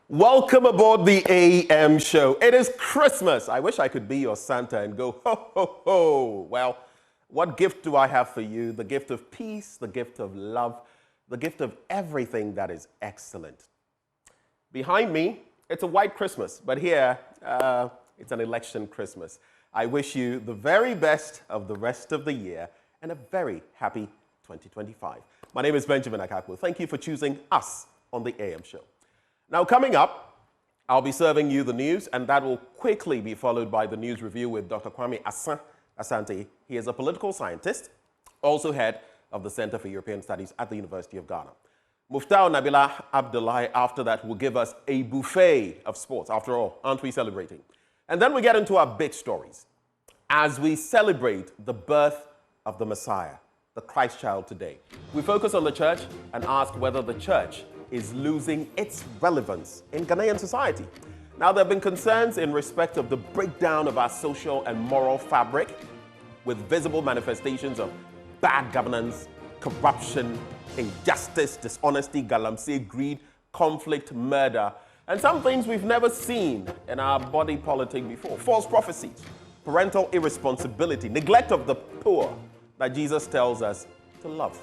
Welcome aboard the AM show. It is Christmas. I wish I could be your Santa and go, ho, ho, ho. Well, what gift do I have for you? The gift of peace, the gift of love, the gift of everything that is excellent. Behind me, it's a white Christmas, but here, it's an election Christmas. I wish you the very best of the rest of the year and a very happy 2025. My name is Benjamin Akakwo. Thank you for choosing us on the AM show. Now, coming up, I'll be serving you the news, and that will quickly be followed by the news review with Dr. Kwame Asante. He is a political scientist, also head of the Center for European Studies at the University of Ghana. Muftau Nabila Abdullahi, after that, will give us a buffet of sports. After all, aren't we celebrating? And then we get into our big stories as we celebrate the birth of the Messiah, the Christ child today. We focus on the church and ask whether the church is losing its relevance in Ghanaian society. Now, there have been concerns in respect of the breakdown of our social and moral fabric with visible manifestations of bad governance, corruption, injustice, dishonesty, galamsey, greed, conflict, murder, and some things we've never seen in our body politic before. False prophecies, parental irresponsibility, neglect of the poor that Jesus tells us to love.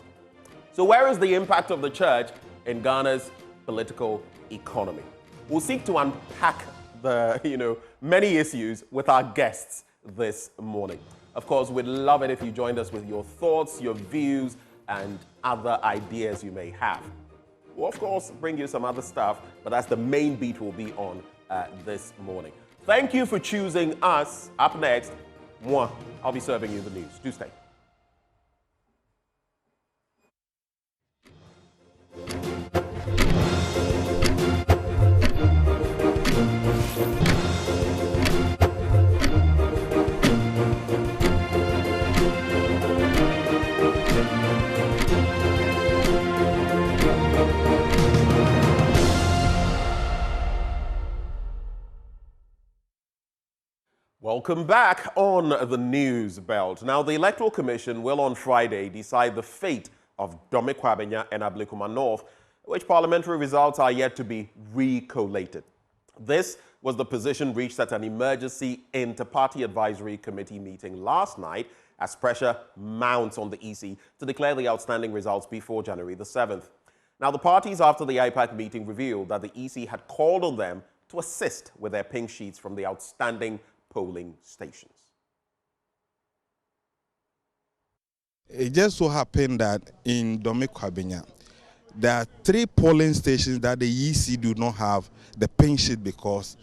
So where is the impact of the church in Ghana's political economy? We'll seek to unpack the, many issues with our guests this morning. Of course, we'd love it if you joined us with your thoughts, your views, and other ideas you may have. We'll, of course, bring you some other stuff, but that's the main beat we'll be on this morning. Thank you for choosing us. Up next, I'll be serving you the news. Do stay. Welcome back on the News Belt. Now, the Electoral Commission will on Friday decide the fate of Dome Kwabenya and Ablekuma North, which parliamentary results are yet to be recollated. This was the position reached at an emergency inter-party advisory committee meeting last night as pressure mounts on the EC to declare the outstanding results before January the 7th. Now, the parties after the IPAC meeting revealed that the EC had called on them to assist with their pink sheets from the outstanding polling stations. It just so happened that in Dome Kwabenya, there are 3 polling stations that the EC do not have the pink sheet because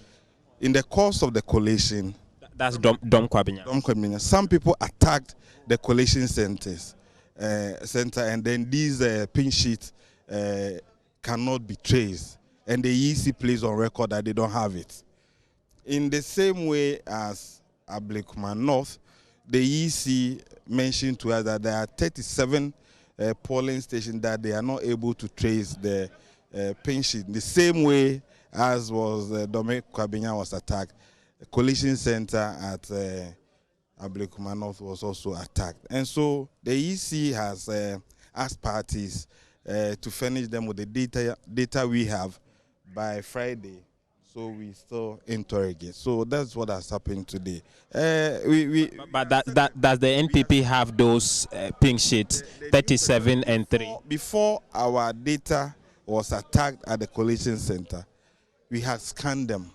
in the course of the collation, that's Dome Kwabenya. Some people attacked the collation center, and then these pink sheets cannot be traced, and the EC plays on record that they don't have it. In the same way as Ablekuma North, the EC mentioned to us that there are 37 polling stations that they are not able to trace the pink sheet. The same way as was Dome Kwabenya was attacked, the collation center at Ablekuma North was also attacked. And so the EC has asked parties to furnish them with the data we have by Friday. So we still interrogate. So that's what has happened today. But does the NPP have those pink sheets, 37 and 3? Before our data was attacked at the collation center, we had scanned them.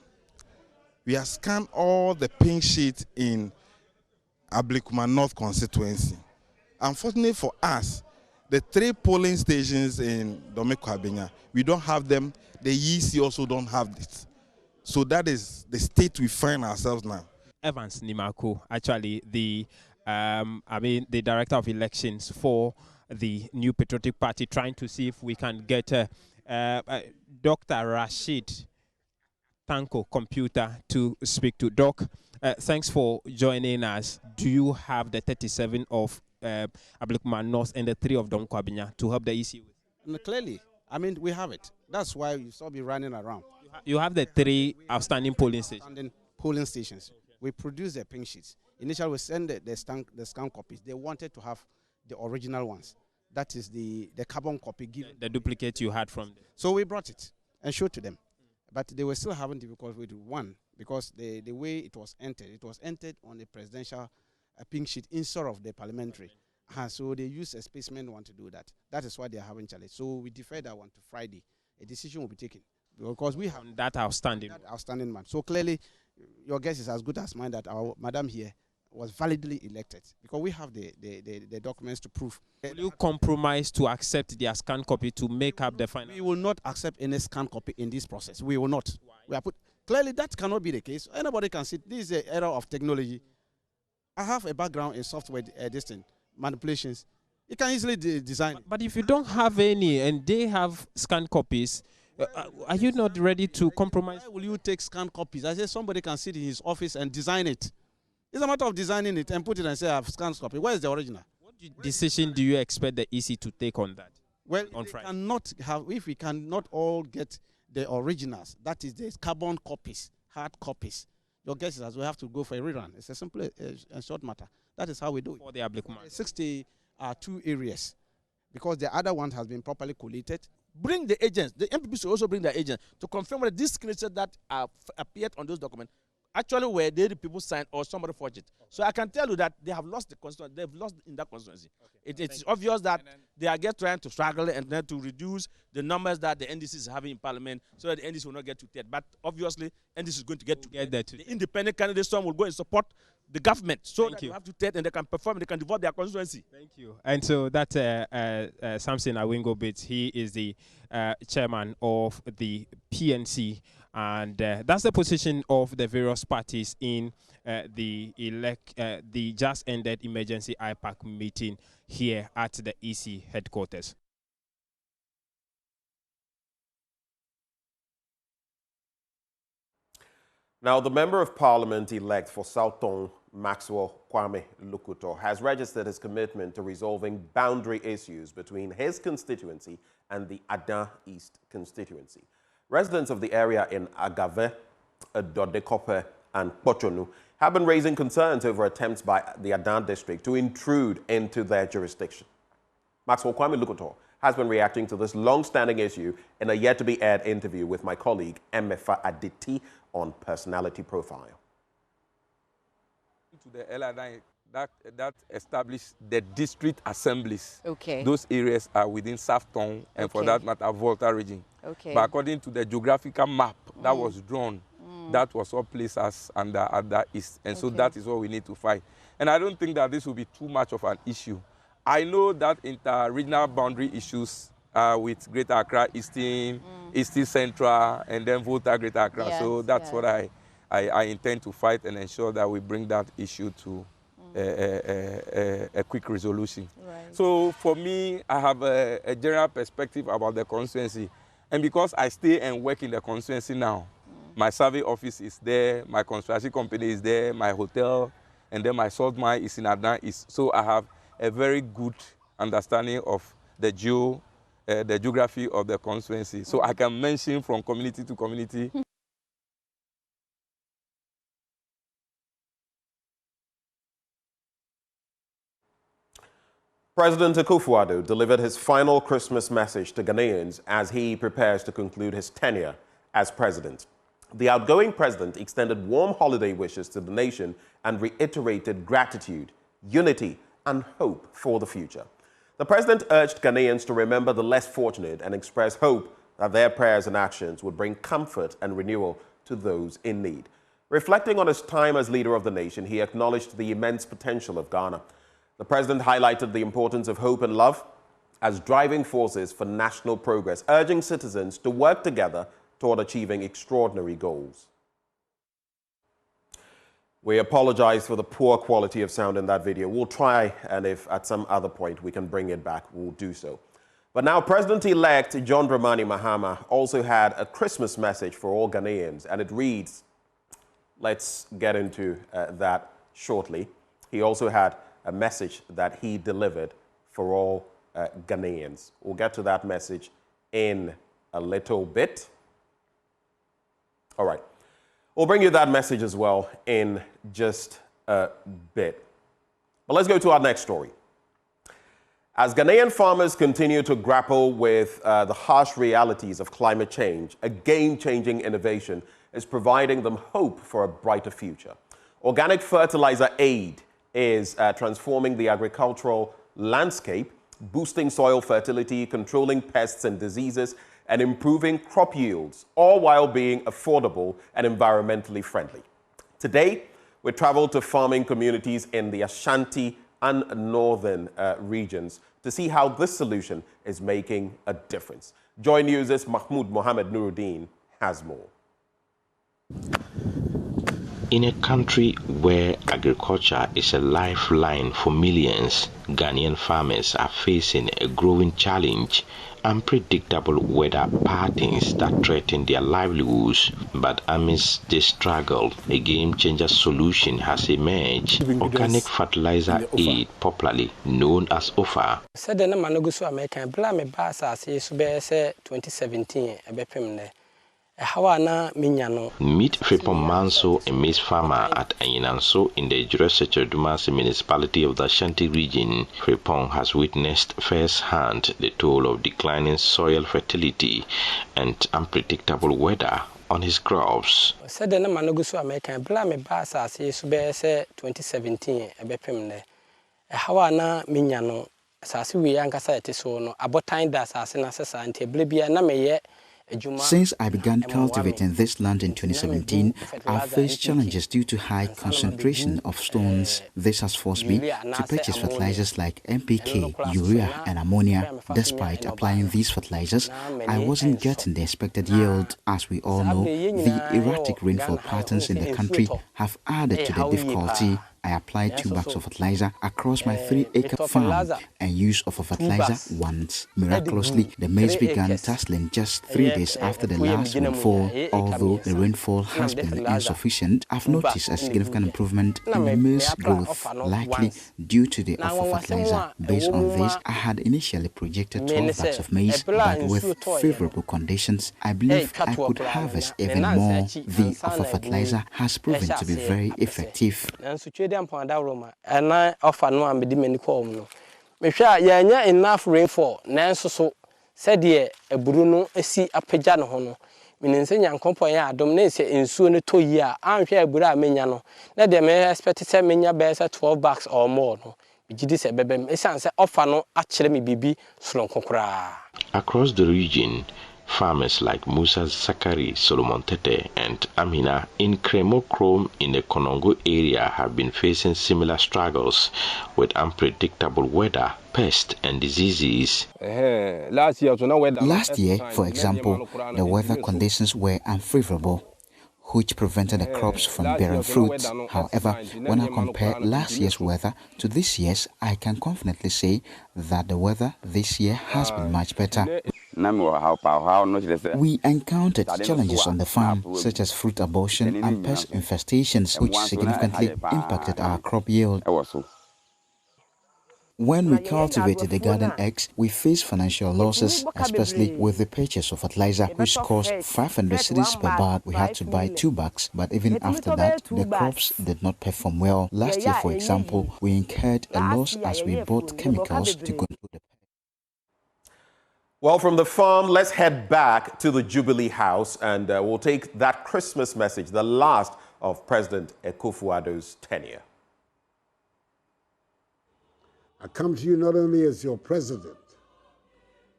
We have scanned all the pink sheets in Ablekuma North constituency. Unfortunately for us, the 3 polling stations in Dome Kwabenya, we don't have them. The EC also don't have it. So that is the state we find ourselves now. Evans Nimako, actually the director of elections for the New Patriotic Party, trying to see if we can get Dr. Rashid Tanko Computer to speak to. Doc, thanks for joining us. Do you have the 37 of Ablekuma North and the 3 of Dome Kwabenya to help the EC with? Clearly, we have it. That's why you saw me running around. You have the 3 outstanding polling stations. We produce the pink sheets. Initially, we send the scan copies. They wanted to have the original ones. That is the carbon copy given. The duplicate you had from them. So we brought it and showed to them. But they were still having difficulty with one because the way it was entered on a presidential pink sheet instead of the parliamentary. So they used a specimen one to do that. That is why they are having challenge. So we deferred that one to Friday. A decision will be taken because we have that outstanding man. So clearly, your guess is as good as mine that our madam here was validly elected because we have the documents to prove. Will you compromise to accept their scanned copy to make up the final? We will not accept any scanned copy in this process. We will not. Why? We are clearly, that cannot be the case. Anybody can see this is an era of technology. I have a background in software manipulations. You can easily design. But if you don't have any and they have scanned copies, are you not ready to compromise? Why will you take scanned copies? I said somebody can sit in his office and design it. It's a matter of designing it and put it and say I have scanned copy. Where is the original? What decision do you expect the EC to take on that? Well, if we cannot all get the originals, that is the carbon copies, hard copies. Your guess is as we have to go for a rerun. It's a simple and short matter. That is how we do it. For the applicant. 62 areas because the other one has been properly collated. Bring the agents. The MPP should also bring their agents to confirm that these signatures that appeared on those documents actually were they the people signed or somebody forged it. Okay. So I can tell you that they have lost the constituency. They've lost in that constituency. Okay. It's obvious that they are just trying to struggle and then to reduce the numbers that the NDC is having in parliament so that the NDC will not get to 10. But obviously, NDC is going to get to get that. The independent candidates, some will go and support the government so that you have to TED and they can perform, they can develop their constituency. Thank you. And so that Samson Awingo Bates, he is the chairman of the PNC, and that's the position of the various parties in the just ended emergency IPAC meeting here at the EC headquarters. Now, the Member of Parliament-elect for South Tong, Maxwell Kwame Lukuto, has registered his commitment to resolving boundary issues between his constituency and the Adan East constituency. Residents of the area in Agave, Dodekope, and Pochonu have been raising concerns over attempts by the Adan district to intrude into their jurisdiction. Maxwell Kwame Lukuto has been reacting to this long-standing issue in a yet-to-be-aired interview with my colleague Emefa Aditi on Personality Profile. To the LRI that established the district assemblies. Okay. Those areas are within South Tong and for that matter, Volta region. Okay. But according to the geographical map that was drawn, that was all placed as under Ada East. And so that is what we need to fight. And I don't think that this will be too much of an issue. I know that inter-regional boundary issues with Greater Accra, Eastern Central, and then Volta Greater Accra. Yes, so that's what I intend to fight and ensure that we bring that issue to a quick resolution. Right. So for me, I have a general perspective about the constituency. And because I stay and work in the constituency now, my survey office is there, my construction company is there, my hotel, and then my salt mine is in Adan East. So I have a very good understanding of the geography of the constituency. So I can mention from community to community. President Akufo-Addo delivered his final Christmas message to Ghanaians as he prepares to conclude his tenure as president. The outgoing president extended warm holiday wishes to the nation and reiterated gratitude, unity, and hope for the future. The president urged Ghanaians to remember the less fortunate and express hope that their prayers and actions would bring comfort and renewal to those in need. Reflecting on his time as leader of the nation, he acknowledged the immense potential of Ghana. The president highlighted the importance of hope and love as driving forces for national progress, urging citizens to work together toward achieving extraordinary goals. We apologize for the poor quality of sound in that video. We'll try, and if at some other point we can bring it back, we'll do so. But now, President-elect John Dramani Mahama also had a Christmas message for all Ghanaians, and it reads, let's get into that shortly. He also had a message that he delivered for all Ghanaians. We'll get to that message in a little bit. All right. We'll bring you that message as well in just a bit. But let's go to our next story. As Ghanaian farmers continue to grapple with the harsh realities of climate change, a game-changing innovation is providing them hope for a brighter future. Organic fertilizer aid is transforming the agricultural landscape, boosting soil fertility, controlling pests and diseases, and improving crop yields, all while being affordable and environmentally friendly. Today, we travel to farming communities in the Ashanti and northern regions to see how this solution is making a difference. Joy News' Mahmoud Mohamed Nuruddin has more. In a country where agriculture is a lifeline for millions, Ghanaian farmers are facing a growing challenge: unpredictable weather patterns that threaten their livelihoods. But amidst this struggle, a game-changer solution has emerged: organic fertilizer aid, popularly known as OFA. 2017. Meet Fripon Manso, a maize farmer at Anyinanso in the Jure-Secheredumase municipality of the Ashanti region. Fripon has witnessed firsthand the toll of declining soil fertility and unpredictable weather on his crops. 2017. Since I began cultivating this land in 2017, I've faced challenges due to high concentration of stones. This has forced me to purchase fertilizers like NPK, urea and ammonia. Despite applying these fertilizers, I wasn't getting the expected yield. As we all know, the erratic rainfall patterns in the country have added to the difficulty. I applied 2 bags of fertilizer across my 3-acre farm and used of a fertilizer once. Miraculously, the maize began tasseling just 3 days after the last rainfall. Although the rainfall has been insufficient, I've noticed a significant improvement in maize growth, likely due to the offer fertilizer. Based on this, I had initially projected 12 bags of maize, but with favorable conditions, I believe I could harvest even more. The offer fertilizer has proven to be very effective. And I offer no ambedimeni call no. Mesha yanya enough rainfall, nanso so said ye a bruno esi apeja no ho no. Meninse nyankopon ya adom na se ensuo ne to yi a anhwe abura amenya no. Na de me expect say menya be 12 bags or more no. Bigidi se bebem esan se offer no akere me bibi solonkokora. Across the region, farmers like Musa Zakari, Solomon Tete, and Amina in Kremokrom in the Konongo area have been facing similar struggles with unpredictable weather, pests, and diseases. Last year, for example, the weather conditions were unfavorable, which prevented the crops from bearing fruit. However, when I compare last year's weather to this year's, I can confidently say that the weather this year has been much better. We encountered challenges on the farm, such as fruit abortion and pest infestations, which significantly impacted our crop yield. When we cultivated the garden eggs, we faced financial losses, especially with the purchase of fertilizer, which cost 500 cedis per bag. We had to buy 2 bags, but even after that, the crops did not perform well. Last year, for example, we incurred a loss as we bought chemicals to control the pests. Well, from the farm, let's head back to the Jubilee House and we'll take that Christmas message, the last of President Akufo-Addo's tenure. I come to you not only as your president,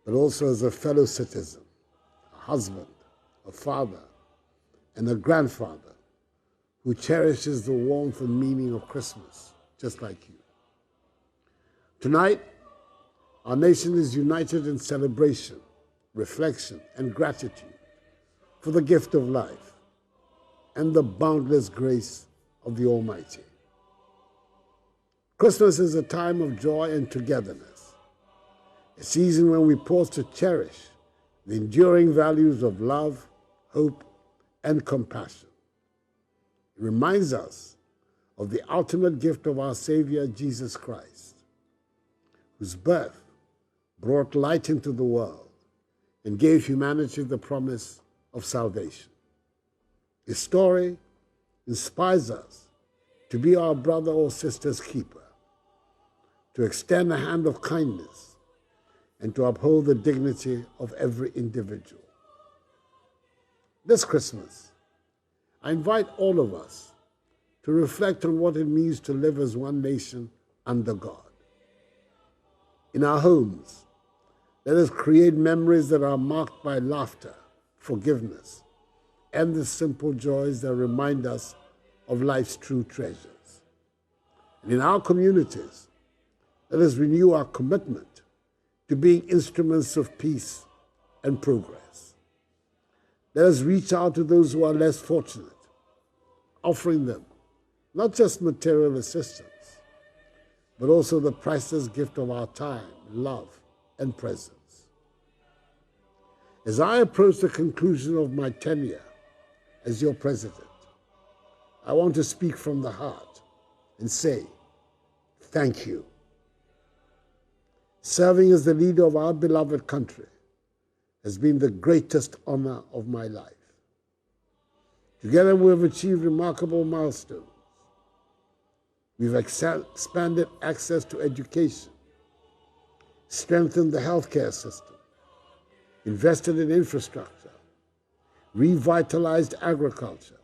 but also as a fellow citizen, a husband, a father, and a grandfather who cherishes the warmth and meaning of Christmas, just like you. Tonight, our nation is united in celebration, reflection, and gratitude for the gift of life and the boundless grace of the Almighty. Christmas is a time of joy and togetherness, a season when we pause to cherish the enduring values of love, hope, and compassion. It reminds us of the ultimate gift of our Savior, Jesus Christ, whose birth brought light into the world and gave humanity the promise of salvation. His story inspires us to be our brother or sister's keeper, to extend a hand of kindness, and to uphold the dignity of every individual. This Christmas, I invite all of us to reflect on what it means to live as one nation under God. In our homes, let us create memories that are marked by laughter, forgiveness, and the simple joys that remind us of life's true treasures. And in our communities, let us renew our commitment to being instruments of peace and progress. Let us reach out to those who are less fortunate, offering them not just material assistance, but also the priceless gift of our time, love, and presence. As I approach the conclusion of my tenure as your president, I want to speak from the heart and say, thank you. Serving as the leader of our beloved country has been the greatest honor of my life. Together we have achieved remarkable milestones. We've expanded access to education, strengthened the healthcare system, invested in infrastructure, revitalized agriculture,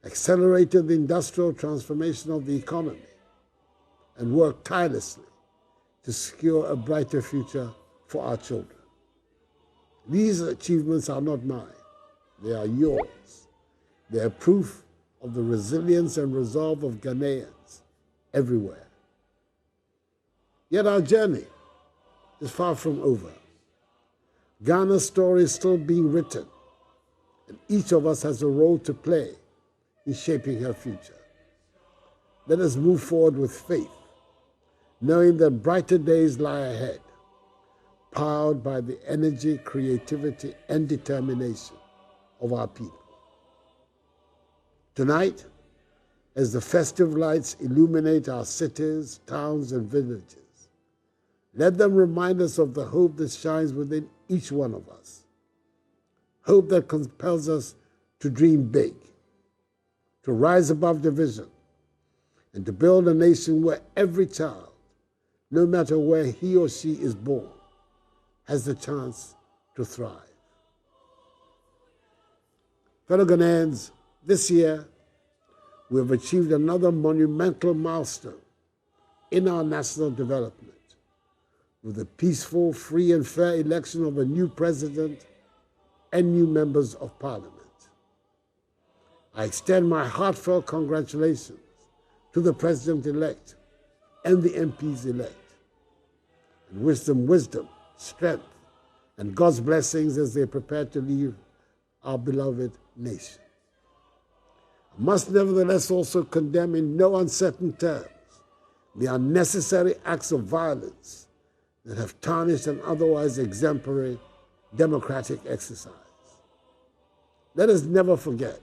accelerated the industrial transformation of the economy, and worked tirelessly to secure a brighter future for our children. These achievements are not mine, they are yours. They are proof of the resilience and resolve of Ghanaians everywhere. Yet our journey is far from over. Ghana's story is still being written, and each of us has a role to play in shaping her future. Let us move forward with faith, knowing that brighter days lie ahead, powered by the energy, creativity, and determination of our people. Tonight, as the festive lights illuminate our cities, towns, and villages, let them remind us of the hope that shines within each one of us. Hope that compels us to dream big, to rise above division, and to build a nation where every child, no matter where he or she is born, has the chance to thrive. Fellow Ghanaians, this year, we have achieved another monumental milestone in our national development with the peaceful, free, and fair election of a new president and new members of parliament. I extend my heartfelt congratulations to the president-elect and the MPs-elect, and wish them wisdom, strength, and God's blessings as they prepare to lead our beloved nation. I must nevertheless also condemn in no uncertain terms the unnecessary acts of violence that have tarnished an otherwise exemplary democratic exercise. Let us never forget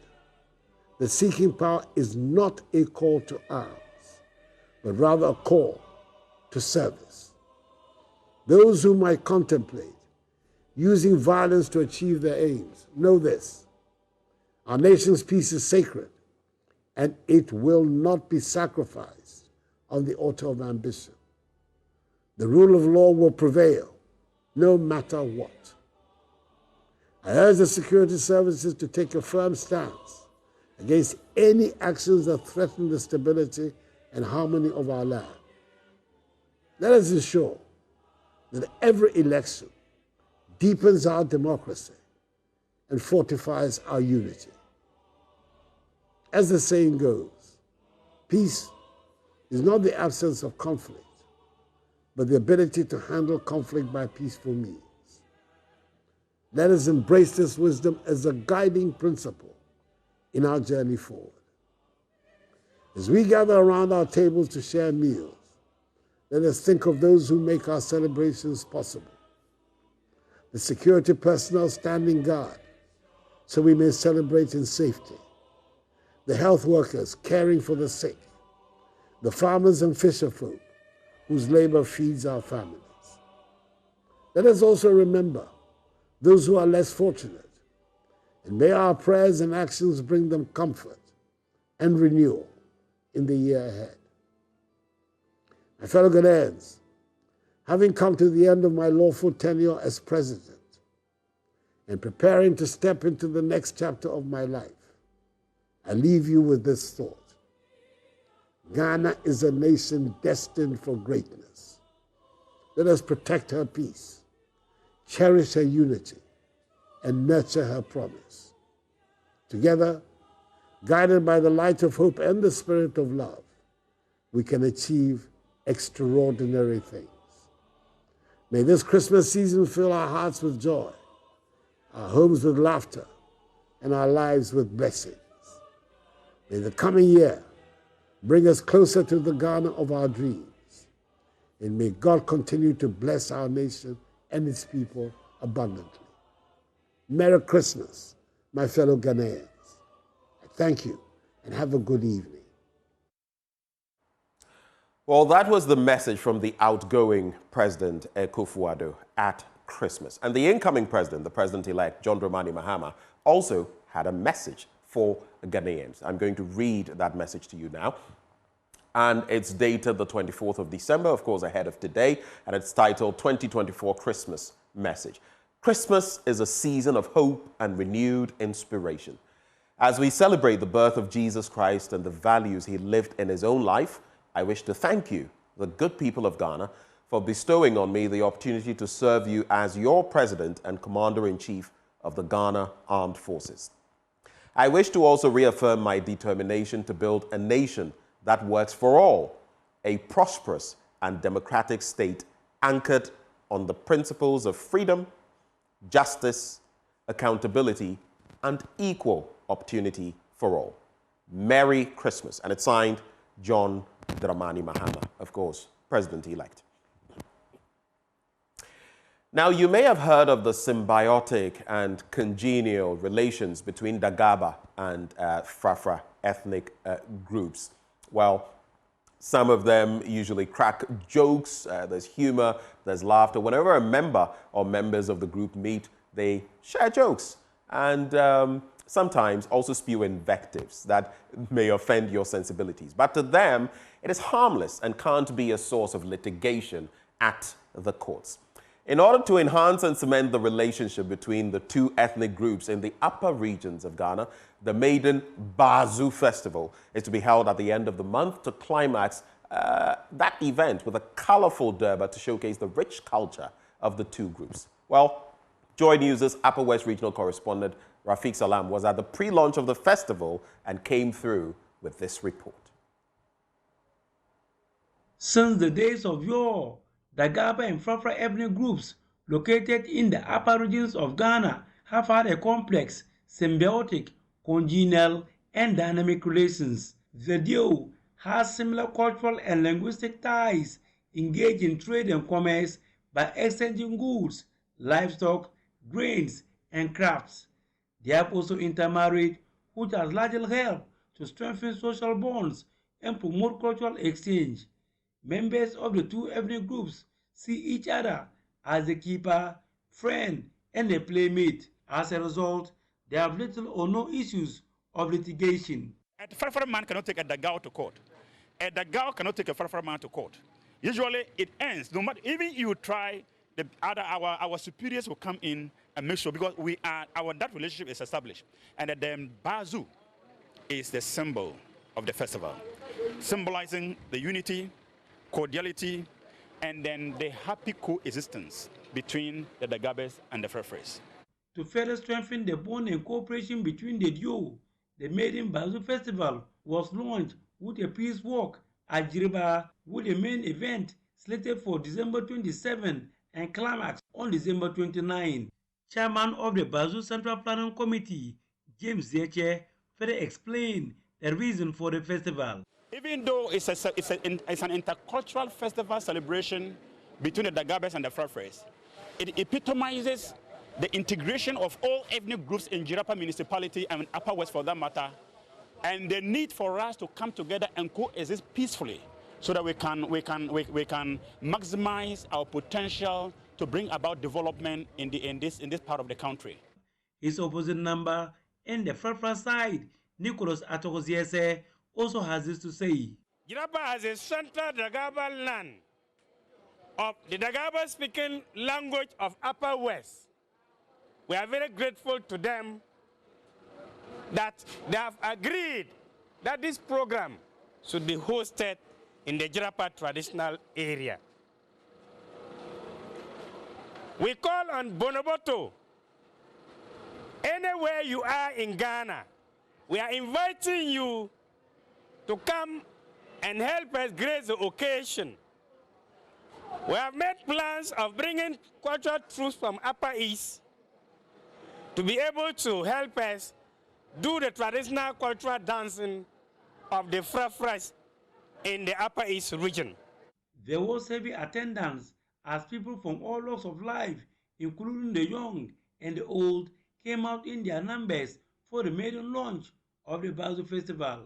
that seeking power is not a call to arms, but rather a call to service. Those who might contemplate using violence to achieve their aims, know this: our nation's peace is sacred, and it will not be sacrificed on the altar of ambition. The rule of law will prevail, no matter what. I urge the security services to take a firm stance against any actions that threaten the stability and harmony of our land. Let us ensure that every election deepens our democracy and fortifies our unity. As the saying goes, peace is not the absence of conflict, but the ability to handle conflict by peaceful means. Let us embrace this wisdom as a guiding principle in our journey forward. As we gather around our tables to share meals, let us think of those who make our celebrations possible. The security personnel standing guard so we may celebrate in safety. The health workers caring for the sick. The farmers and fisherfolk whose labor feeds our families. Let us also remember those who are less fortunate, and may our prayers and actions bring them comfort and renewal in the year ahead. My fellow Ghanaians, having come to the end of my lawful tenure as president and preparing to step into the next chapter of my life, I leave you with this thought. Ghana is a nation destined for greatness. Let us protect her peace, cherish her unity, and nurture her promise. Together, guided by the light of hope and the spirit of love, we can achieve extraordinary things. May this Christmas season fill our hearts with joy, our homes with laughter, and our lives with blessings. May the coming year bring us closer to the Ghana of our dreams. And may God continue to bless our nation and its people abundantly. Merry Christmas, my fellow Ghanaians. I thank you and have a good evening. Well, that was the message from the outgoing President Akufo-Addo at Christmas. And the incoming president, the president-elect John Dramani Mahama, also had a message for Ghanaians. I'm going to read that message to you now. And it's dated the 24th of December, of course, ahead of today, and it's titled 2024 Christmas Message. Christmas is a season of hope and renewed inspiration. As we celebrate the birth of Jesus Christ and the values he lived in his own life, I wish to thank you, the good people of Ghana, for bestowing on me the opportunity to serve you as your president and commander-in-chief of the Ghana Armed Forces. I wish to also reaffirm my determination to build a nation that works for all, a prosperous and democratic state anchored on the principles of freedom, justice, accountability, and equal opportunity for all. Merry Christmas. And it's signed John Dramani Mahama, of course, President-elect. Now, you may have heard of the symbiotic and congenial relations between Dagaba and Frafra ethnic groups. Well, some of them usually crack jokes, there's humor, there's laughter. Whenever a member or members of the group meet, they share jokes and sometimes also spew invectives that may offend your sensibilities. But to them, it is harmless and can't be a source of litigation at the courts. In order to enhance and cement the relationship between the two ethnic groups in the upper regions of Ghana, the maiden Bazu Festival is to be held at the end of the month to climax that event with a colorful Durbar to showcase the rich culture of the two groups. Well, Joy News' Upper West Regional correspondent Rafiq Salam was at the pre-launch of the festival and came through with this report. Since the days of yore, the Dagaba and Frafra ethnic groups located in the upper regions of Ghana have had a complex, symbiotic, congenial, and dynamic relations. The duo has similar cultural and linguistic ties, engage in trade and commerce by exchanging goods, livestock, grains, and crafts. They have also intermarried, which has largely helped to strengthen social bonds and promote cultural exchange. Members of the two ethnic groups see each other as a keeper, friend, and a playmate. As a result, they have little or no issues of litigation. A Frafra man cannot take a Dagao to court. A Dagao cannot take a Frafra man to court. Usually it ends, no matter, even you try, our superiors will come in and make sure, because that relationship is established. And then Bazu is the symbol of the festival, symbolizing the unity, cordiality, and then the happy coexistence between the Dagabes and the Frafras. To further strengthen the bond and cooperation between the duo, the Maiden Bazu Festival was launched with a peace walk at Jiriba, with a main event slated for December 27 and climax on December 29. Chairman of the Bazu Central Planning Committee, James Zeche, further explained the reason for the festival. Even though it's an intercultural festival celebration between the Dagabes and the Frafras, it epitomizes the integration of all ethnic groups in Jirapa municipality and Upper West for that matter, and the need for us to come together and coexist peacefully so that we can maximize our potential to bring about development in this part of the country. His opposite number in the Frafra side, Nicholas Atokoziese, also has this to say. Jirapa as a central Dagaba land of the Dagaba-speaking language of Upper West. We are very grateful to them that they have agreed that this program should be hosted in the Jirapa traditional area. We call on Bonoboto, anywhere you are in Ghana, we are inviting you to come and help us grace the occasion. We have made plans of bringing cultural troops from Upper East to be able to help us do the traditional cultural dancing of the Frafras in the Upper East region. There was heavy attendance as people from all walks of life, including the young and the old, came out in their numbers for the maiden launch of the Bazu Festival.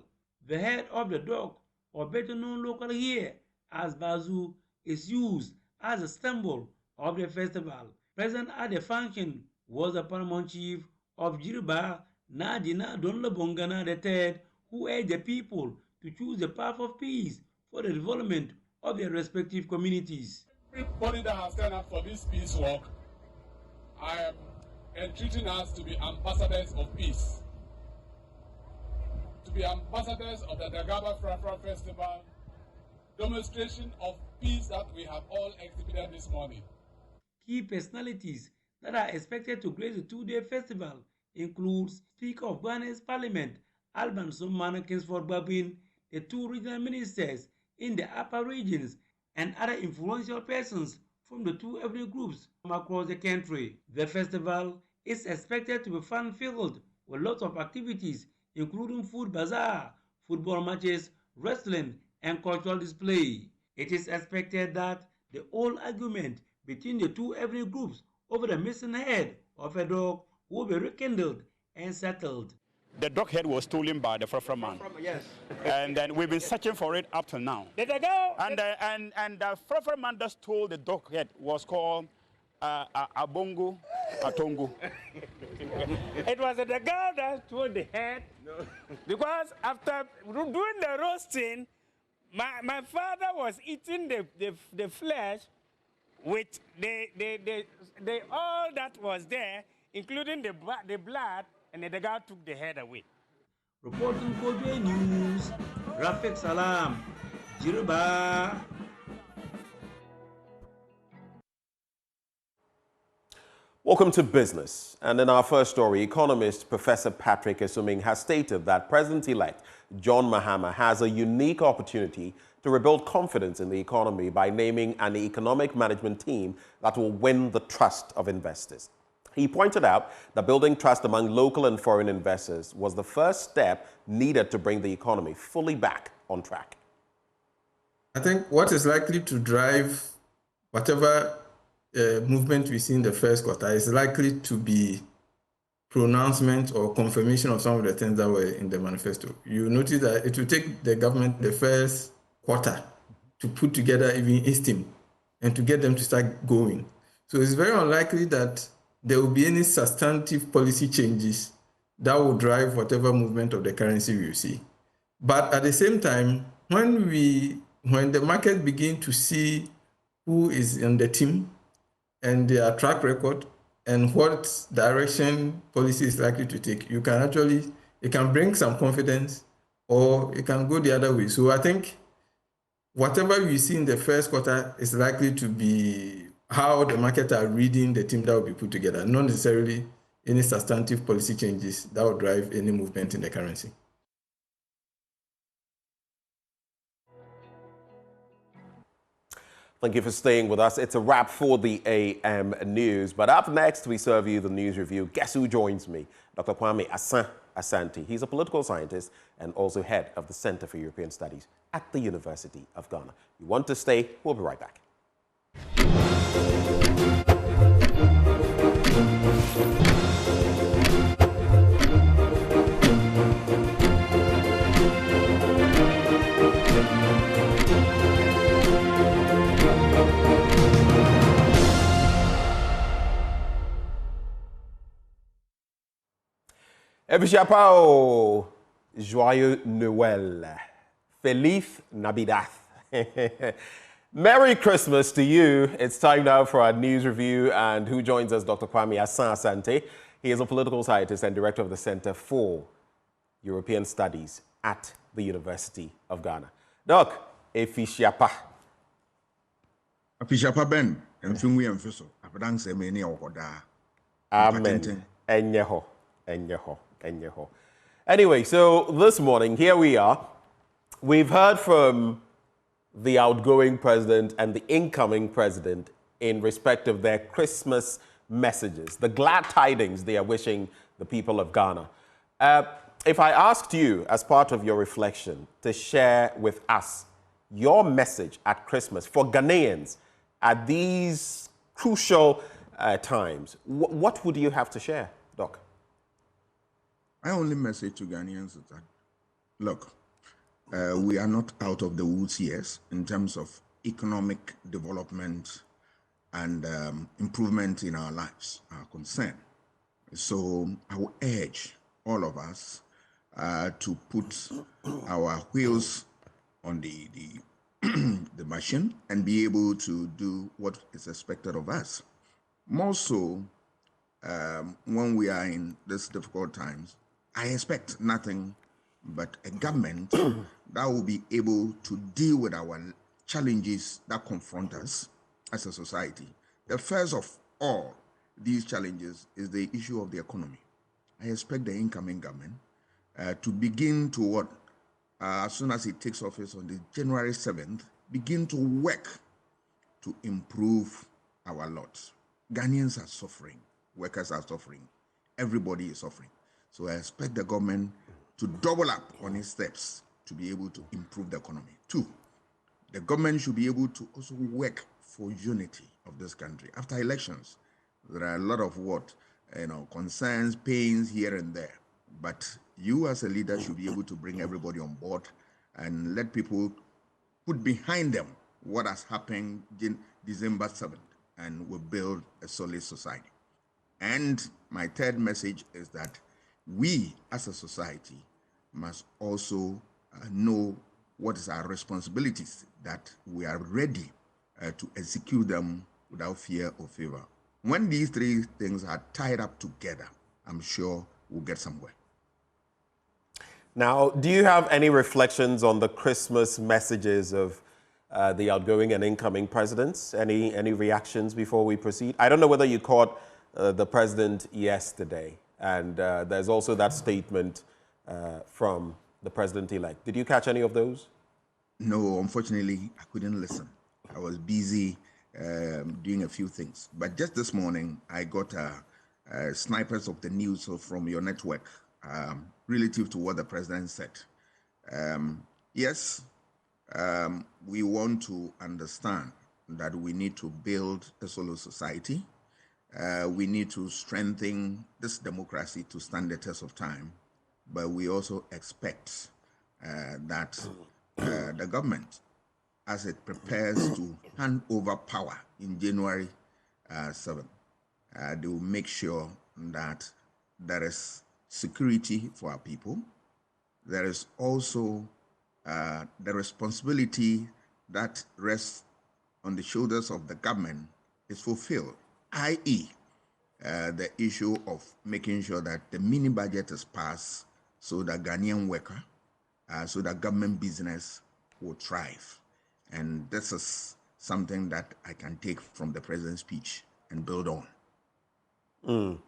The head of the dog, or better known locally here as Bazu, is used as a symbol of the festival. Present at the function was the paramount chief of Jiriba, Nadina Donlabongana III, who urged the people to choose the path of peace for the development of their respective communities. Everybody that has turned up for this peace walk, I am entreating us to be ambassadors of peace, to be ambassadors of the Dagaba Frafra Festival, demonstration of peace that we have all exhibited this morning. Key personalities that are expected to grace the two-day festival include Speaker of Ghana's Parliament, Alban Summana Kingsford Babin, the two regional ministers in the upper regions, and other influential persons from the two ethnic groups from across the country. The festival is expected to be fun-filled with lots of activities, including food bazaar, football matches, wrestling, and cultural display. It is expected that the old argument between the two ethnic groups over the missing head of a dog will be rekindled and settled. The dog head was stolen by the Frafra man. Yes. And then we've been searching for it up till now. Did they go? And the Frafra man that stole the dog head was called Abongo Atongo. It was the girl that stole the head. No. Because after doing the roasting, my father was eating the flesh with the all that was there, including the blood, and the guy took the head away. Reporting for J News, Rafik Salam, Jiriba. Welcome to Business. And in our first story, economist Professor Patrick Esuming has stated that President-elect John Mahama has a unique opportunity to rebuild confidence in the economy by naming an economic management team that will win the trust of investors. He pointed out that building trust among local and foreign investors was the first step needed to bring the economy fully back on track. I think what is likely to drive whatever movement we see in the first quarter is likely to be pronouncement or confirmation of some of the things that were in the manifesto. You notice that it will take the government the first quarter to put together even ISTIM and to get them to start going. So it's very unlikely that there will be any substantive policy changes that will drive whatever movement of the currency we will see. But at the same time, when the market begin to see who is in the team and their track record and what direction policy is likely to take, it can bring some confidence or it can go the other way. So I think whatever we see in the first quarter is likely to be how the market are reading the team that will be put together, not necessarily any substantive policy changes that will drive any movement in the currency. Thank you for staying with us. It's a wrap for the AM News. But up next, we serve you the news review. Guess who joins me? Dr. Kwame Asante. He's a political scientist and also head of the Center for European Studies at the University of Ghana. You want to stay? We'll be right back. Ebichapao, joyeux Noël. Feliz Navidad. Merry Christmas to you. It's time now for our news review, and who joins us? Dr. Kwame Asante. He is a political scientist and director of the Center for European Studies at the University of Ghana. Doc, Efishiapa. Efishiapa Ben, Mfungwi Mfiso, Apadang Semeni Okoda. Amen. Enyeho. Anyway, so this morning, here we are. We've heard from the outgoing president and the incoming president in respect of their Christmas messages, the glad tidings they are wishing the people of Ghana. If I asked you, as part of your reflection, to share with us your message at Christmas for Ghanaians at these crucial times, what would you have to share, Doc? My only message to Ghanaians is that, look, we are not out of the woods yet in terms of economic development and improvement in our lives are concerned. So I will urge all of us to put our wheels on the machine and be able to do what is expected of us. More so, when we are in these difficult times, I expect nothing but a government that will be able to deal with our challenges that confront us as a society. The first of all these challenges is the issue of the economy. I expect the incoming government to begin to what, as soon as it takes office on the January 7th, begin to work to improve our lot. Ghanaians are suffering, workers are suffering, everybody is suffering. So I expect the government to double up on its steps to be able to improve the economy. Two, the government should be able to also work for unity of this country. After elections, there are a lot of concerns, pains here and there. But you as a leader should be able to bring everybody on board and let people put behind them what has happened in December 7th, and we'll build a solid society. And my third message is that we as a society must also know what is our responsibilities, that we are ready to execute them without fear or favor. When these three things are tied up together, I'm sure we'll get somewhere. Now, do you have any reflections on the Christmas messages of the outgoing and incoming presidents? Any reactions before we proceed? I don't know whether you caught the president yesterday, and there's also that statement from the president-elect. Did you catch any of those? No, unfortunately, I couldn't listen. I was busy doing a few things. But just this morning, I got snipers of the news from your network relative to what the president said. Yes, we want to understand that we need to build a solo society. We need to strengthen this democracy to stand the test of time. But we also expect that the government, as it prepares to hand over power in January 7th, they will make sure that there is security for our people. There is also the responsibility that rests on the shoulders of the government is fulfilled, i.e., the issue of making sure that the mini budget is passed so that Ghanaian worker, so that government business will thrive. And this is something that I can take from the president's speech and build on.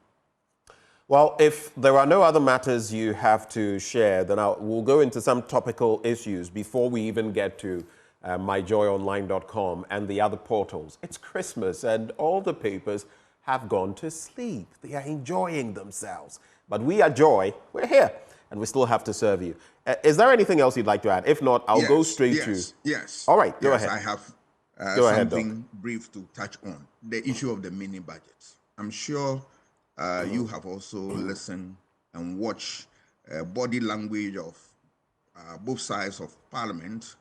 Well, if there are no other matters you have to share, then we'll go into some topical issues before we even get to myjoyonline.com and the other portals. It's Christmas and all the papers have gone to sleep. They are enjoying themselves. But we at Joy, we're here and we still have to serve you. Is there anything else you'd like to add? If not, I'll go straight to... Yes. All right, go ahead. I have something brief to touch on. The issue of the mini budgets. I'm sure you have also listened and watched body language of both sides of Parliament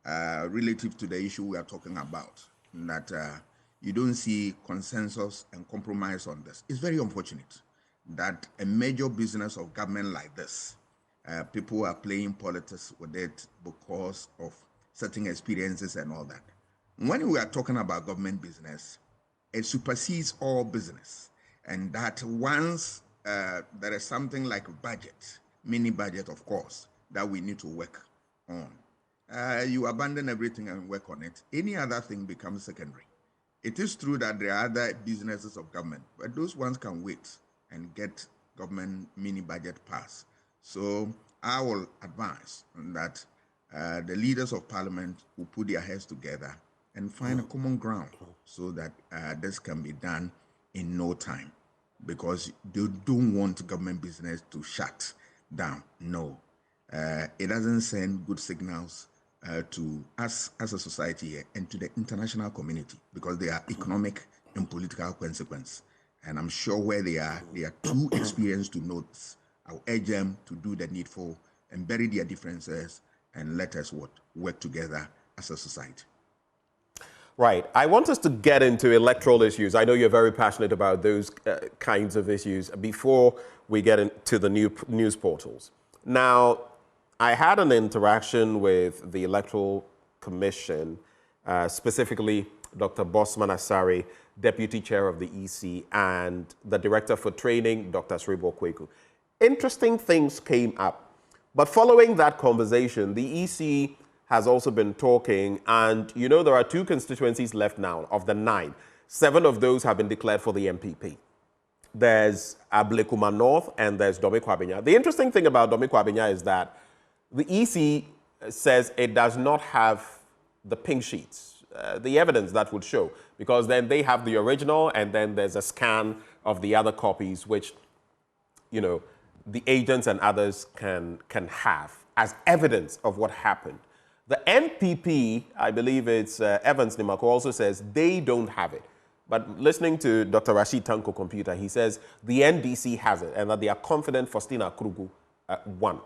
relative to the issue we are talking about, that you don't see consensus and compromise on this. It's very unfortunate that a major business of government like this People are playing politics with it because of certain experiences and all that. When we are talking about government business, it supersedes all business. And that once there is something like a budget, mini budget, of course, that we need to work on. You abandon everything and work on it. Any other thing becomes secondary. It is true that there are other businesses of government, but those ones can wait and get government mini budget passed. So I will advise that the leaders of parliament will put their heads together and find a common ground so that this can be done in no time, because they don't want government business to shut down. No, it doesn't send good signals to us as a society here and to the international community, because they are economic and political consequence. And I'm sure where they are too experienced to know this. I'll urge them to do the needful and bury their differences and let us work together as a society. Right. I want us to get into electoral issues. I know you're very passionate about those kinds of issues before we get into the new news portals. Now, I had an interaction with the Electoral Commission, specifically Dr. Bosman Asare, Deputy Chair of the EC, and the Director for Training, Dr. Sribo Kweku. Interesting things came up. But following that conversation, the EC has also been talking, and you know there are 2 constituencies left now of the 9. 7 of those have been declared for the MPP. There's Ablekuma North and there's Dome Kwabenya. The interesting thing about Dome Kwabenya is that the EC says it does not have the pink sheets, the evidence that would show, because then they have the original and then there's a scan of the other copies, which, you know, the agents and others can have as evidence of what happened. The NPP, I believe it's Evans Nimako, also says they don't have it. But listening to Dr. Rashid Tanko Computer, he says the NDC has it and that they are confident Faustina Krugu won.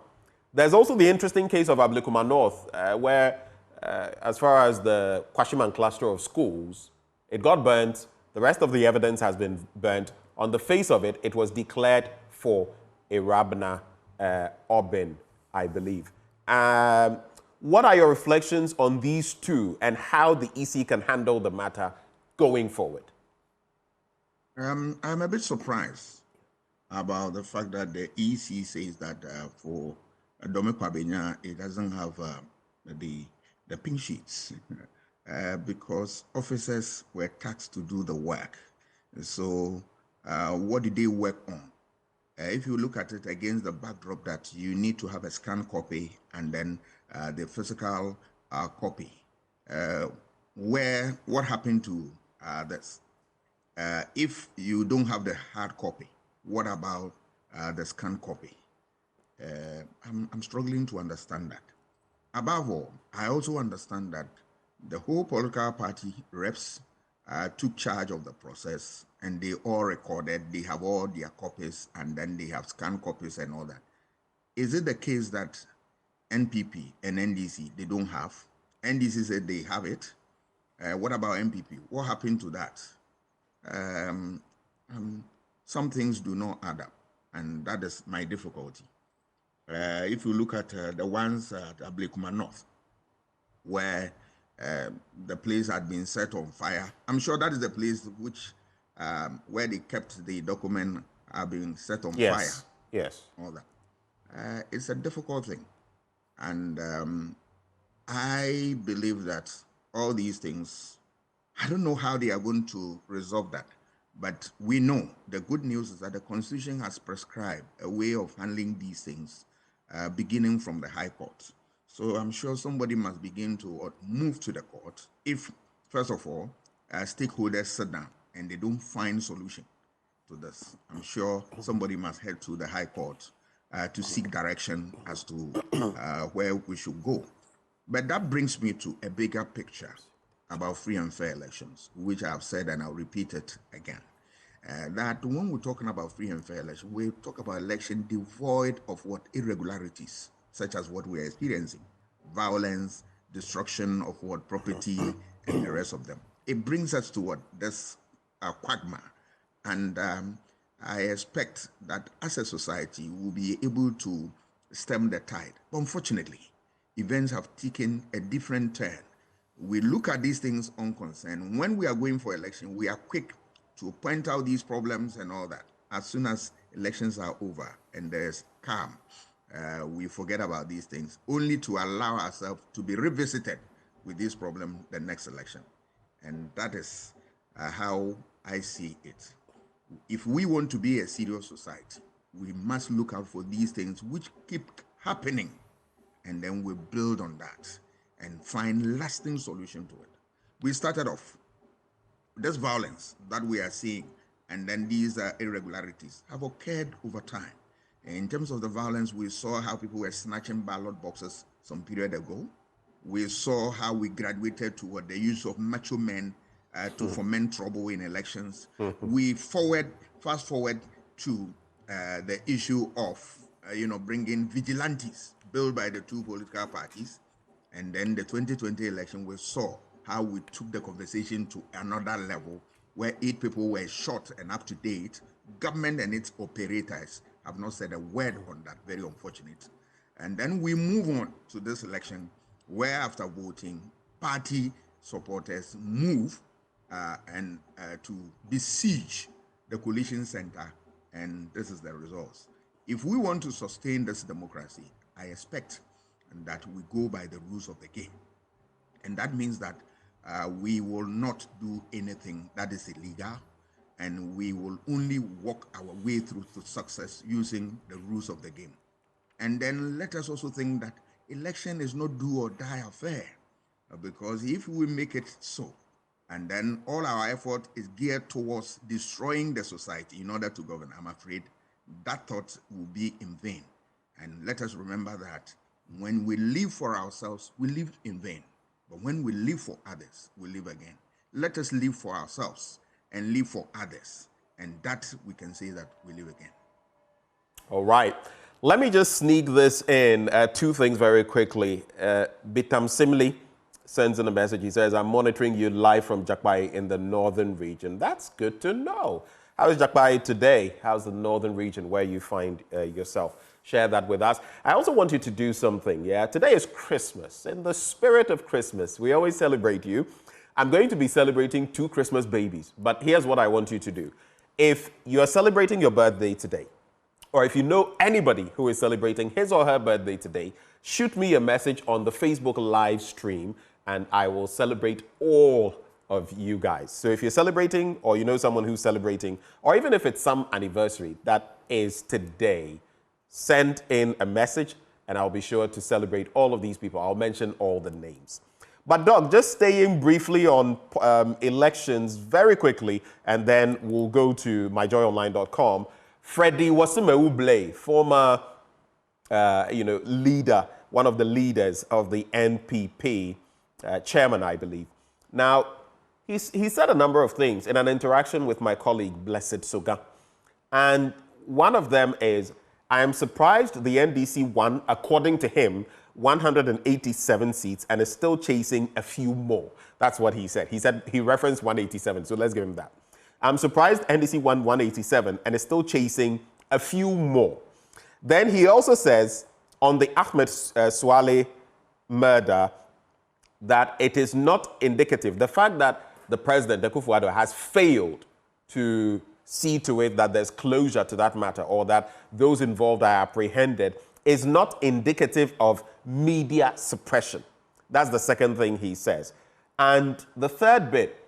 There's also the interesting case of Ablekuma North, where as far as the Kwashiman cluster of schools, it got burnt. The rest of the evidence has been burnt. On the face of it, it was declared for Irabna Obin, I believe. What are your reflections on these 2 and how the EC can handle the matter going forward? I'm a bit surprised about the fact that the EC says that for Dome Kwabenya, it doesn't have the pink sheets because officers were tasked to do the work. So what did they work on? If you look at it against the backdrop that you need to have a scanned copy and then the physical copy, what happened to this? If you don't have the hard copy, what about the scanned copy? I'm struggling to understand that. Above all, I also understand that the whole political party reps took charge of the process and they all recorded, they have all their copies and then they have scanned copies and all that. Is it the case that NPP and NDC, they don't have? NDC said they have it. What about NPP? What happened to that? Some things do not add up, and that is my difficulty. If you look at the ones at Ablekuma North, where the place had been set on fire, I'm sure that is the place which where they kept the document being set on fire. Yes. All that. It's a difficult thing. And I believe that all these things, I don't know how they are going to resolve that. But we know the good news is that the Constitution has prescribed a way of handling these things, beginning from the High Court. So I'm sure somebody must begin to move to the court if, first of all, stakeholders sit down and they don't find solution to this. I'm sure somebody must head to the High Court to seek direction as to where we should go. But that brings me to a bigger picture about free and fair elections, which I've said and I'll repeat it again. That when we're talking about free and fair elections, we talk about election devoid of what irregularities, such as what we're experiencing, violence, destruction of what property, and the rest of them. It brings us to what this quagmire. And I expect that as a society, we'll be able to stem the tide. But unfortunately, events have taken a different turn. We look at these things unconcerned. When we are going for election, we are quick to point out these problems and all that. As soon as elections are over and there's calm, we forget about these things, only to allow ourselves to be revisited with this problem the next election. And that is how I see it. If we want to be a serious society, we must look out for these things which keep happening, and then we build on that and find lasting solution to it. We started off this violence that we are seeing, and then these irregularities have occurred over time. In terms of the violence, we saw how people were snatching ballot boxes some period ago. We saw how we graduated toward the use of macho men to foment trouble in elections. We fast forward to the issue of bringing vigilantes built by the two political parties, and then the 2020 election. We saw how we took the conversation to another level, where 8 people were shot and up to date. Government and its operators have not said a word on that. Very unfortunate. And then we move on to this election, where after voting, party supporters move to besiege the coalition center, and this is the results. If we want to sustain this democracy, I expect that we go by the rules of the game. And that means that we will not do anything that is illegal, and we will only walk our way through to success using the rules of the game. And then let us also think that election is not do or die affair, because if we make it so, and then all our effort is geared towards destroying the society in order to govern, I'm afraid that thought will be in vain. And let us remember that when we live for ourselves, we live in vain. But when we live for others, we live again. Let us live for ourselves and live for others. And that we can say that we live again. All right. Let me just sneak this in. 2 things very quickly. Bitam Simli sends in a message. He says, I'm monitoring you live from Jakpai in the northern region. That's good to know. How is Jakpai today? How's the northern region where you find yourself? Share that with us. I also want you to do something. Yeah, today is Christmas. In the spirit of Christmas, we always celebrate you. I'm going to be celebrating 2 Christmas babies, but here's what I want you to do. If you are celebrating your birthday today, or if you know anybody who is celebrating his or her birthday today, shoot me a message on the Facebook live stream, and I will celebrate all of you guys. So if you're celebrating, or you know someone who's celebrating, or even if it's some anniversary that is today, send in a message, and I'll be sure to celebrate all of these people. I'll mention all the names. But Doc, just staying briefly on elections very quickly, and then we'll go to myjoyonline.com. Freddie Wasimewuble, former leader, one of the leaders of the NPP, chairman, I believe. Now, he said a number of things in an interaction with my colleague, Blessed Soga. And one of them is, I am surprised the NDC won, according to him, 187 seats and is still chasing a few more. That's what he said. He referenced 187, so let's give him that. I'm surprised NDC won 187 and is still chasing a few more. Then he also says on the Ahmed Suale murder that it is not indicative. The fact that the president, Akufo-Addo, has failed to see to it that there's closure to that matter, or that those involved are apprehended, is not indicative of media suppression. That's the second thing he says. And the third bit,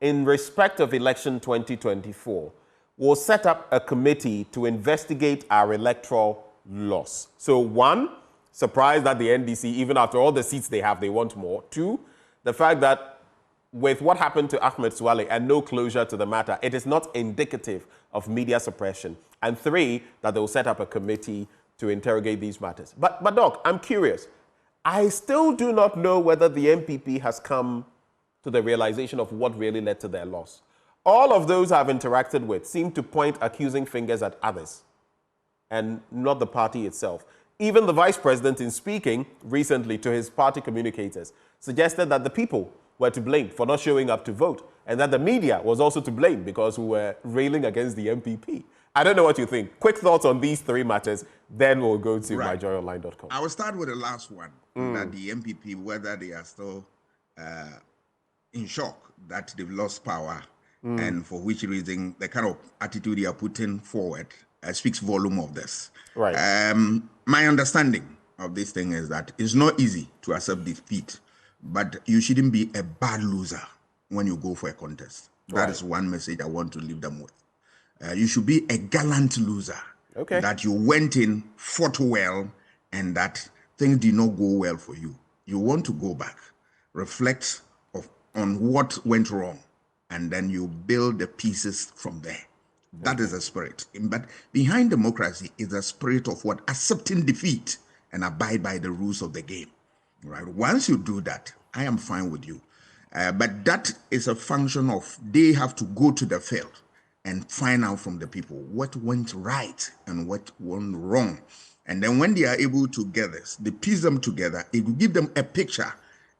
in respect of election 2024, we'll set up a committee to investigate our electoral loss. So 1, surprised that the NDC, even after all the seats they have, they want more. 2, the fact that with what happened to Ahmed Suale and no closure to the matter, it is not indicative of media suppression. And 3, that they'll set up a committee to interrogate these matters. But Doc, I'm curious. I still do not know whether the NPP has come to the realization of what really led to their loss. All of those I've interacted with seem to point accusing fingers at others and not the party itself. Even the vice president, in speaking recently to his party communicators, suggested that the people were to blame for not showing up to vote, and that the media was also to blame because we were railing against the NPP. I don't know what you think. Quick thoughts on these three matters, then we'll go to Right. myjoyonline.com. I will start with the last one, that the MPP, whether they are still in shock that they've lost power, and for which reason the kind of attitude they are putting forward speaks volume of this. Right. My understanding of this thing is that it's not easy to accept defeat, but you shouldn't be a bad loser when you go for a contest. That is one message I want to leave them with. You should be a gallant loser. Okay. That you went in, fought well, and that things did not go well for you. You want to go back, reflect on what went wrong, and then you build the pieces from there. That is the spirit. But behind democracy is the spirit of what? Accepting defeat and abide by the rules of the game. Right? Once you do that, I am fine with you. But that is a function of they have to go to the field and find out from the people what went right and what went wrong. And then when they are able to get this, they piece them together, it will give them a picture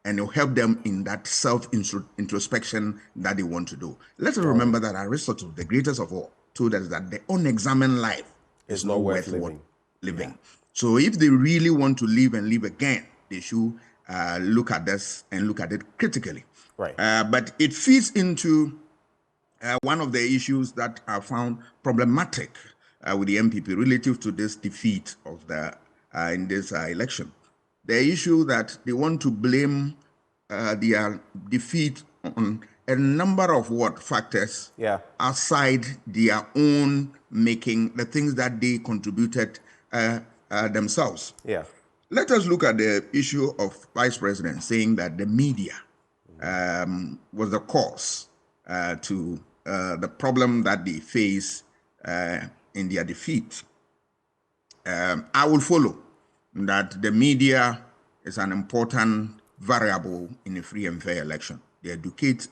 and it will help them in that self-introspection that they want to do. Let's remember that Aristotle, the greatest of all, told us that the unexamined life is not worth living. Yeah. So if they really want to live and live again, they should look at this and look at it critically. Right. But it feeds into one of the issues that are found problematic with the MPP relative to this defeat of the in this election. The issue that they want to blame their defeat on a number of factors outside their own making, the things that they contributed themselves. Yeah. Let us look at the issue of Vice President saying that the media was the cause to the problem that they face in their defeat. I will follow that the media is an important variable in a free and fair election. They educate,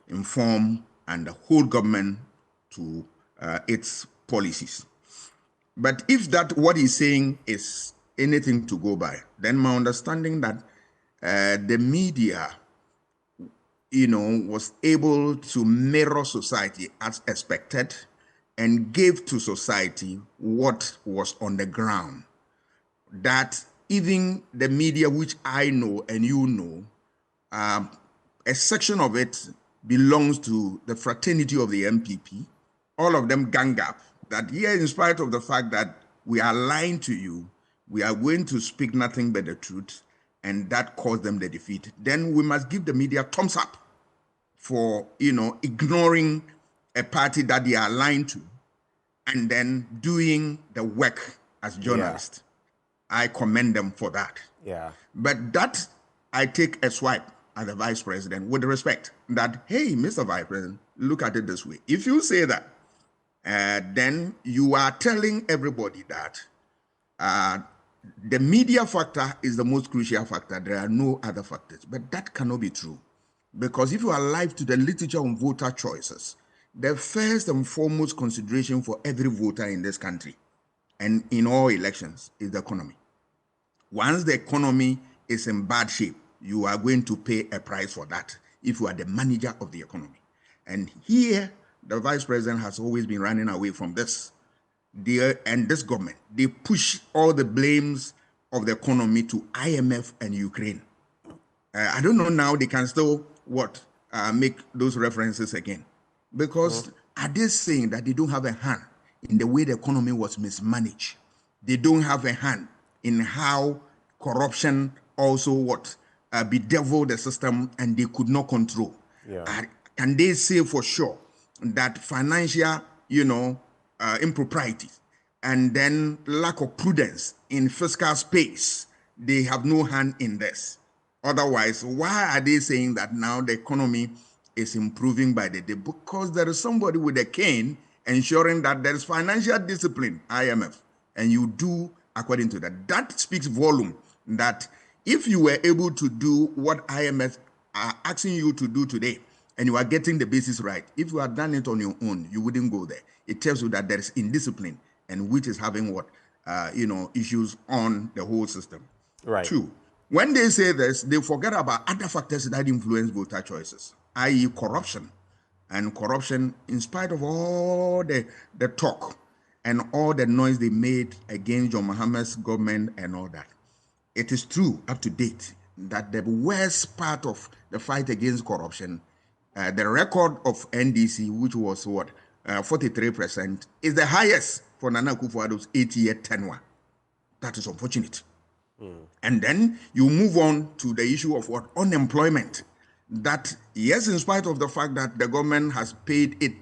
inform, and hold government to its policies. But if that what he's saying is anything to go by, then my understanding that the media, was able to mirror society as expected and gave to society what was on the ground. That even the media, which I know and you know, a section of it belongs to the fraternity of the MPP. All of them gang up that here, in spite of the fact that we are lying to you, we are going to speak nothing but the truth, and that caused them the defeat. Then we must give the media thumbs up for, ignoring a party that they are lying to and then doing the work as journalists. I commend them for that. Yeah. But that I take a swipe at the Vice President with respect that, hey, Mr. Vice President, look at it this way. If you say that, then you are telling everybody that the media factor is the most crucial factor. There are no other factors. But that cannot be true. Because if you are alive to the literature on voter choices, the first and foremost consideration for every voter in this country and in all elections is the economy. Once the economy is in bad shape, you are going to pay a price for that if you are the manager of the economy. And here, the Vice President has always been running away from this. And this government, they push all the blames of the economy to IMF and Ukraine. I don't know now they can still make those references again. Because are they saying that they don't have a hand in the way the economy was mismanaged? They don't have a hand in how corruption also bedeviled the system and they could not control. Yeah. Can they say for sure that financial, improprieties and then lack of prudence in fiscal space, they have no hand in this? Otherwise, why are they saying that now the economy is improving by the day? Because there is somebody with a cane ensuring that there is financial discipline, IMF, and you do according to that. That speaks volume that if you were able to do what IMF are asking you to do today, and you are getting the basis right, if you had done it on your own, you wouldn't go there. It tells you that there is indiscipline, and which is having issues on the whole system. Right. 2, when they say this, they forget about other factors that influence voter choices, i.e. corruption. And corruption, in spite of all the talk, and all the noise they made against John Mahama's government and all that. It is true, up to date, that the worst part of the fight against corruption, the record of NDC, which was what, 43%, is the highest for Nana Akufo-Addo's 8-year tenure. That is unfortunate. And then you move on to the issue of what? Unemployment. That, yes, in spite of the fact that the government has paid it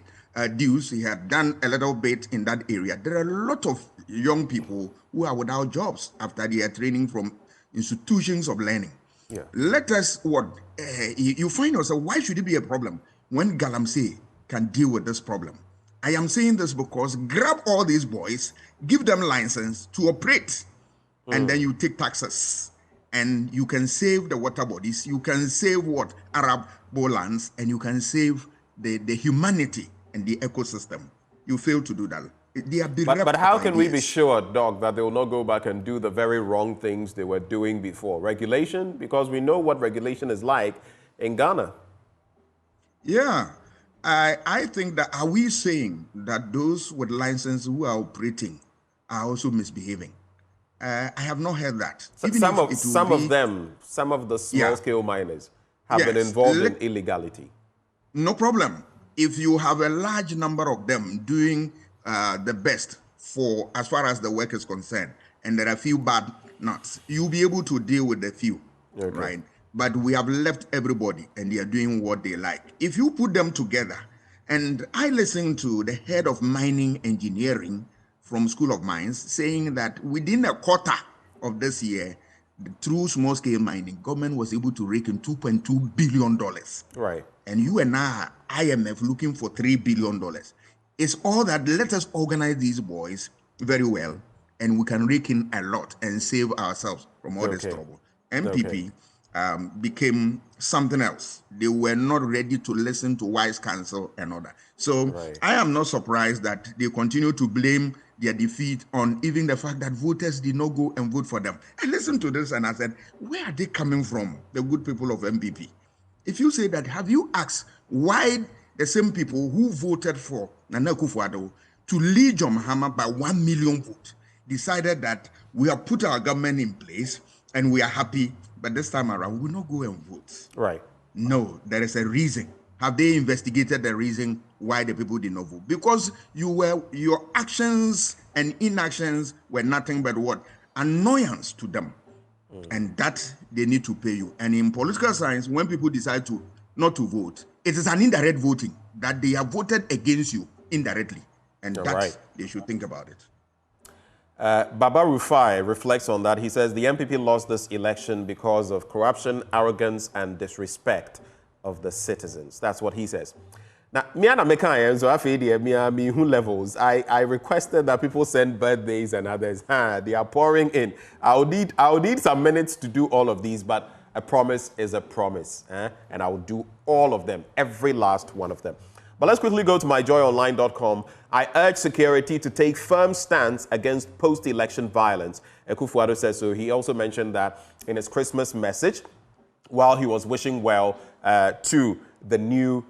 dues, he had done a little bit in that area. There are a lot of young people who are without jobs after their training from institutions of learning. Yeah. Let us, you find yourself, why should it be a problem when Galamsey can deal with this problem? I am saying this because grab all these boys, give them license to operate, and then you take taxes. And you can save the water bodies, you can save what? Arab lands, and you can save the humanity and the ecosystem. You fail to do that. They are but how can we be sure, Doc, that they will not go back and do the very wrong things they were doing before? Regulation? Because we know what regulation is like in Ghana. Yeah. I think that, are we saying that those with license who are operating are also misbehaving? I have not heard that. Some of the small-scale miners have been involved in illegality. No problem. If you have a large number of them doing the best for as far as the work is concerned, and there are a few bad nuts, you'll be able to deal with the few, right? But we have left everybody, and they are doing what they like. If you put them together, and I listened to the head of mining engineering from School of Mines saying that within a quarter of this year, through small-scale mining, government was able to rake in $2.2 billion. Right. And you and I, IMF, looking for $3 billion. It's all that, let us organize these boys very well, and we can rake in a lot and save ourselves from all this trouble. MPP became something else. They were not ready to listen to wise counsel and all that. So I am not surprised that they continue to blame their defeat on even the fact that voters did not go and vote for them. I listened to this and I said, where are they coming from, the good people of MPP? If you say that, have you asked why the same people who voted for Nana Akufo-Addo to lead John Mahama by 1 million votes decided that we have put our government in place and we are happy, but this time around we will not go and vote? Right. No, there is a reason. Have they investigated the reason why the people did not vote? Because your actions and inactions were nothing but what? Annoyance to them. And that they need to pay you. And in political science, when people decide to not to vote, it is an indirect voting, that they have voted against you indirectly. And that they should think about it. Baba Rufai reflects on that. He says the MPP lost this election because of corruption, arrogance, and disrespect of the citizens. That's what he says. Now, levels. I requested that people send birthdays and others. They are pouring in. I'll need some minutes to do all of these, but a promise is a promise. And I will do all of them, every last one of them. But let's quickly go to myjoyonline.com. I urge security to take firm stance against post-election violence. Akufo-Addo says so. He also mentioned that in his Christmas message, while he was wishing well to the new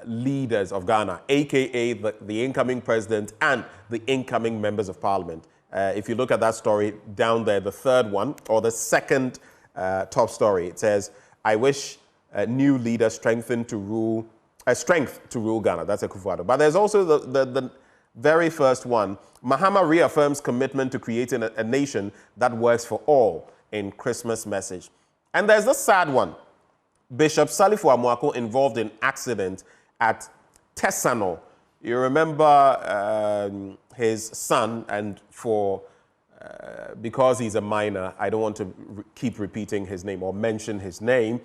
leaders of Ghana, a.k.a. the incoming president and the incoming members of parliament. If you look at that story down there, the third one, or the second top story, it says, I wish new leaders strength to rule Ghana. That's Akufo-Addo. But there's also the very first one. Mahama reaffirms commitment to creating a nation that works for all in Christmas message. And there's the sad one. Bishop Salifu Amoako involved in accident at Tesano. You remember his son, and because he's a minor, I don't want to keep repeating his name or mention his name,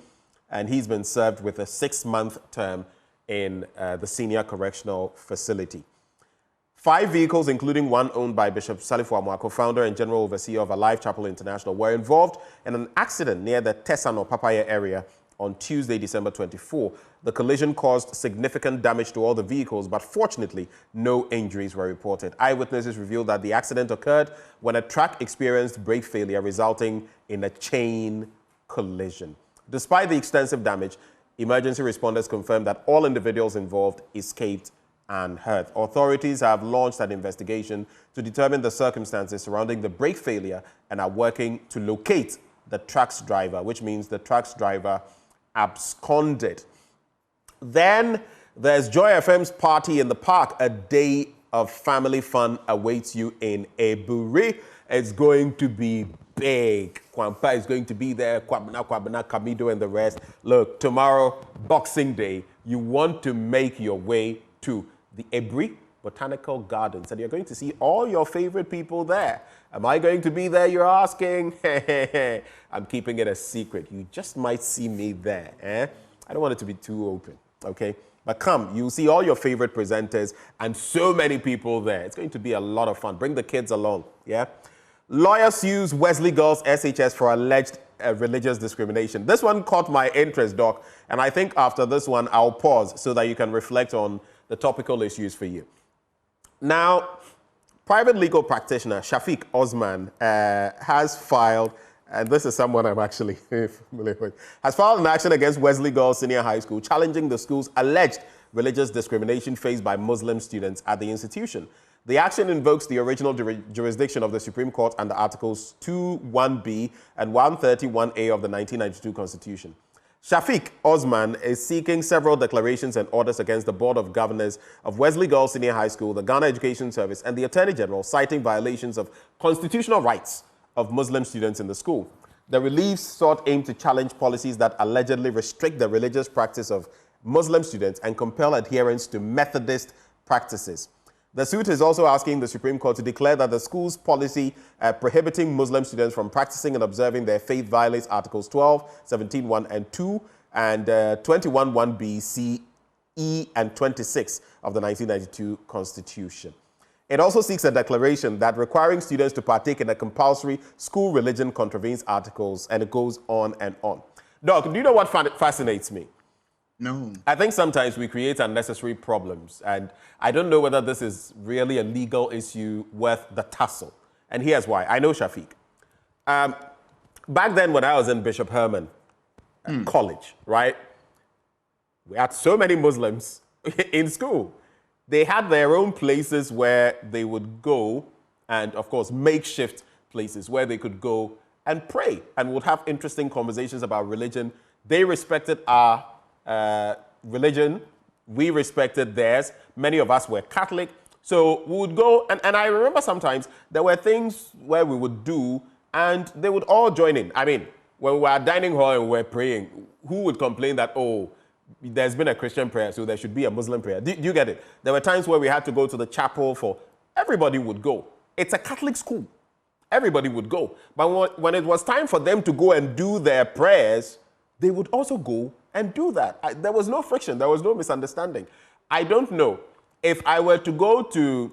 and he's been served with a 6-month term in the senior correctional facility. 5 vehicles, including one owned by Bishop Salifu Amoako, founder and general overseer of Alive Chapel International, were involved in an accident near the Tesano Papaya area on Tuesday, December 24. The collision caused significant damage to all the vehicles, but fortunately, no injuries were reported. Eyewitnesses revealed that the accident occurred when a truck experienced brake failure, resulting in a chain collision. Despite the extensive damage, emergency responders confirmed that all individuals involved escaped and hurt. Authorities have launched an investigation to determine the circumstances surrounding the brake failure and are working to locate the truck's driver, which means the truck's driver absconded. Then there's Joy FM's Party in the Park. A day of family fun awaits you in Eburi. It's going to be big. Kwampa is going to be there. Kwabena, Kamido, and the rest. Look, tomorrow, Boxing Day, you want to make your way to the Eburi Botanical Gardens, and you're going to see all your favorite people there. Am I going to be there, you're asking? I'm keeping it a secret. You just might see me there. I don't want it to be too open, okay? But come, you'll see all your favorite presenters and so many people there. It's going to be a lot of fun. Bring the kids along, yeah? Lawyer sues Wesley Girls SHS for alleged religious discrimination. This one caught my interest, Doc, and I think after this one, I'll pause so that you can reflect on the topical issues for you. Now, private legal practitioner Shafiq Osman has filed, and this is someone I'm actually familiar with, has filed an action against Wesley Girls Senior High School, challenging the school's alleged religious discrimination faced by Muslim students at the institution. The action invokes the original jurisdiction of the Supreme Court under Articles 2(1)b and 131A of the 1992 Constitution. Shafiq Osman is seeking several declarations and orders against the Board of Governors of Wesley Girls Senior High School, the Ghana Education Service, and the Attorney General, citing violations of constitutional rights of Muslim students in the school. The reliefs sought aim to challenge policies that allegedly restrict the religious practice of Muslim students and compel adherence to Methodist practices. The suit is also asking the Supreme Court to declare that the school's policy prohibiting Muslim students from practicing and observing their faith violates Articles 12, 17(1) and 2, and 21(1)b, c, e, and 26 of the 1992 Constitution. It also seeks a declaration that requiring students to partake in a compulsory school religion contravenes articles, and it goes on and on. Doc, do you know what fascinates me? No. I think sometimes we create unnecessary problems, and I don't know whether this is really a legal issue worth the tussle. And here's why. I know Shafiq. Back then when I was in Bishop Herman College, right, we had so many Muslims in school. They had their own places where they would go, and of course makeshift places where they could go and pray and would have interesting conversations about religion. They respected our religion, we respected theirs. Many of us were Catholic, so we would go, and I remember sometimes there were things where we would do, and they would all join in. I mean, when we were at dining hall and we were praying, who would complain that, oh, there's been a Christian prayer, so there should be a Muslim prayer? Do you get it? There were times where we had to go to the chapel for, everybody would go. It's a Catholic school. Everybody would go. But when it was time for them to go and do their prayers, they would also go and do that. There was no friction. There was no misunderstanding. I don't know if I were to go to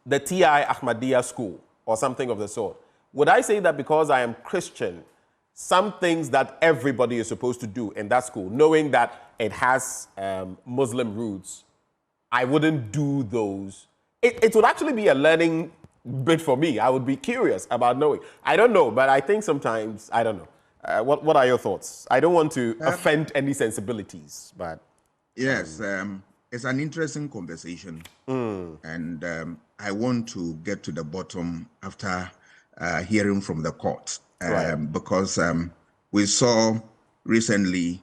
the T.I. Ahmadiyya school or something of the sort, would I say that because I am Christian, some things that everybody is supposed to do in that school, knowing that it has Muslim roots, I wouldn't do those? It would actually be a learning bit for me. I would be curious about knowing. I don't know, but I think sometimes, I don't know. What are your thoughts? I don't want to offend any sensibilities, but... Yes, it's an interesting conversation, and I want to get to the bottom after hearing from the court, because we saw recently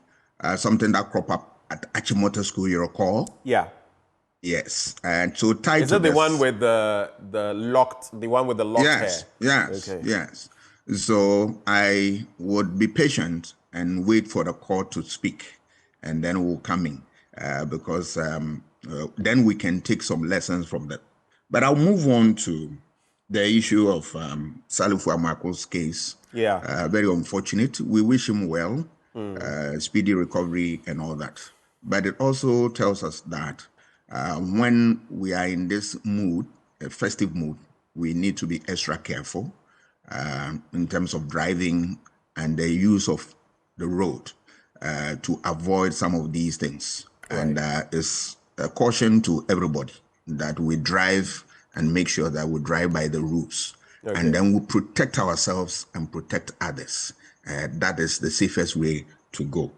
something that cropped up at Achimota School, you recall? Yeah. Yes, and so tied Is to it the this, one with the locked hair? Yes, Okay. yes. So I would be patient and wait for the court to speak, and then we'll come in, because then we can take some lessons from that. But I'll move on to the issue of Salifu Amako's case. Yeah. Very unfortunate. We wish him well, speedy recovery and all that. But it also tells us that when we are in this mood, a festive mood, we need to be extra careful in terms of driving and the use of the road to avoid some of these things. Right. And it's a caution to everybody that we drive and make sure that we drive by the rules. Okay. And then we protect ourselves and protect others. That is the safest way to go.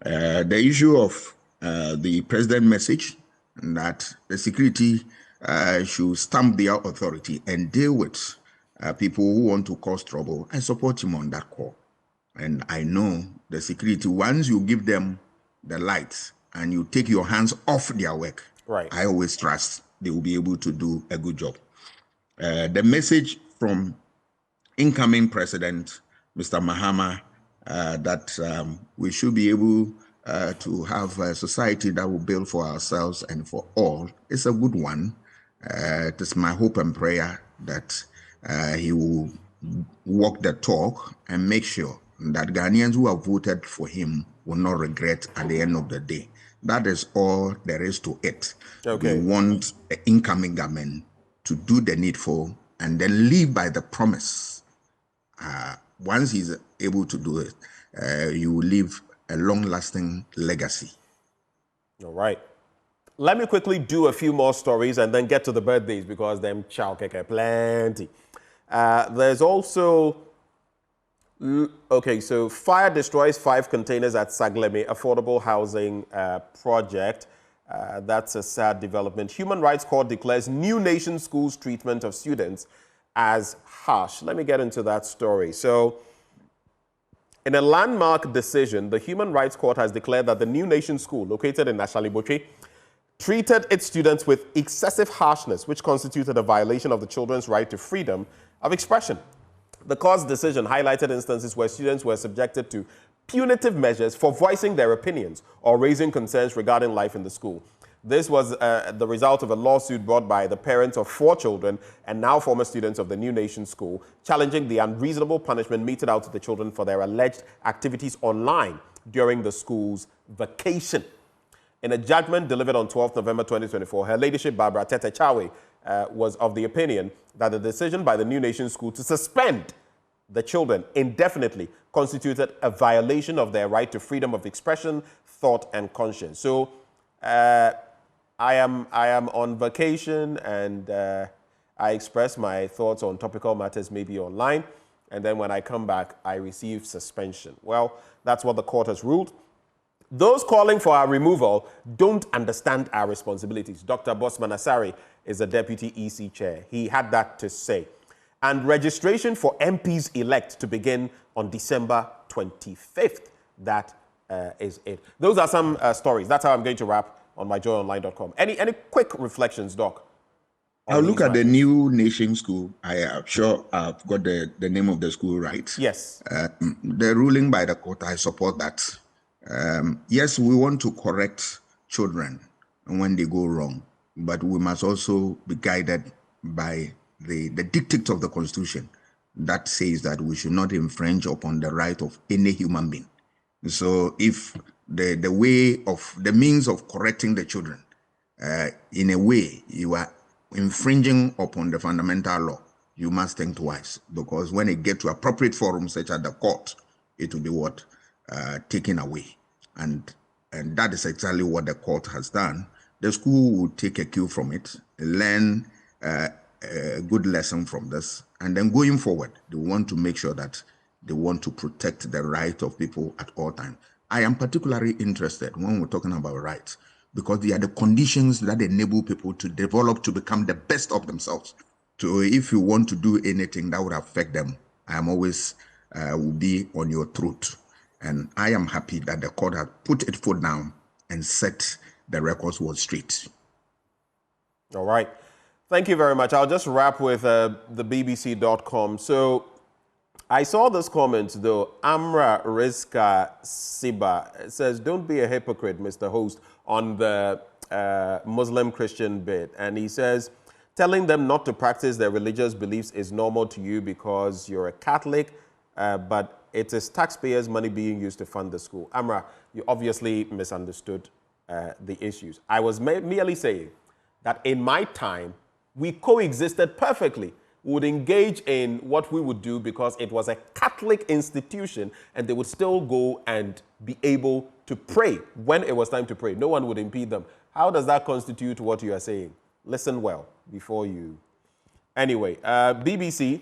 The issue of the president message that the security should stamp their authority and deal with people who want to cause trouble. I support him on that call. And I know the security, once you give them the lights and you take your hands off their work, right, I always trust they will be able to do a good job. The message from incoming President, Mr. Mahama, that we should be able to have a society that will build for ourselves and for all is a good one. It is my hope and prayer that he will walk the talk and make sure that Ghanaians who have voted for him will not regret at the end of the day. That is all there is to it. Okay. We want the incoming government to do the needful and then live by the promise. Once he's able to do it, you will leave a long-lasting legacy. All right. Let me quickly do a few more stories and then get to the birthdays because them chow keke plenty. There's also, okay, so fire destroys 5 containers at Sagleme affordable housing project. That's a sad development. Human Rights Court declares New Nation School's treatment of students as harsh. Let me get into that story. So, in a landmark decision, the Human Rights Court has declared that the New Nation School, located in Ashaliboche, treated its students with excessive harshness, which constituted a violation of the children's right to freedom of expression. The court's decision highlighted instances where students were subjected to punitive measures for voicing their opinions or raising concerns regarding life in the school. This was the result of a lawsuit brought by the parents of 4 children and now former students of the New Nation School, challenging the unreasonable punishment meted out to the children for their alleged activities online during the school's vacation. In a judgment delivered on 12 November 2024, Her Ladyship Barbara Tete Chawe was of the opinion that the decision by the New Nation School to suspend the children indefinitely constituted a violation of their right to freedom of expression, thought, and conscience. So, I am on vacation and I express my thoughts on topical matters maybe online, and then when I come back, I receive suspension. Well, that's what the court has ruled. Those calling for our removal don't understand our responsibilities. Dr. Bosman Asari is the deputy EC chair. He had that to say. And registration for MPs-elect to begin on December 25th. That is it. Those are some stories. That's how I'm going to wrap on myjoyonline.com. Any quick reflections, Doc? I'll look at the New Nation School. I am sure I've got the name of the school right. Yes. The ruling by the court, I support that. Yes, we want to correct children when they go wrong, but we must also be guided by the dictates of the Constitution that says that we should not infringe upon the right of any human being. So if the means of correcting the children, in a way, you are infringing upon the fundamental law, you must think twice, because when it gets to appropriate forums such as the court, it will be taken away. And that is exactly what the court has done. The school will take a cue from it, learn a good lesson from this, and then going forward, they want to make sure that they want to protect the right of people at all times. I am particularly interested when we're talking about rights, because they are the conditions that enable people to develop to become the best of themselves. So if you want to do anything that would affect them, I am always will be on your throat. And I am happy that the court has put its foot down and set the records straight. All right. Thank you very much. I'll just wrap with the BBC.com. So I saw this comment, though. Amra Rizka Siba says, don't be a hypocrite, Mr. Host, on the Muslim-Christian bit. And he says, telling them not to practice their religious beliefs is normal to you because you're a Catholic, but it is taxpayers' money being used to fund the school. Amra, you obviously misunderstood the issues. I was merely saying that in my time, we coexisted perfectly. We would engage in what we would do because it was a Catholic institution and they would still go and be able to pray when it was time to pray. No one would impede them. How does that constitute what you are saying? Listen well before you. Anyway, BBC,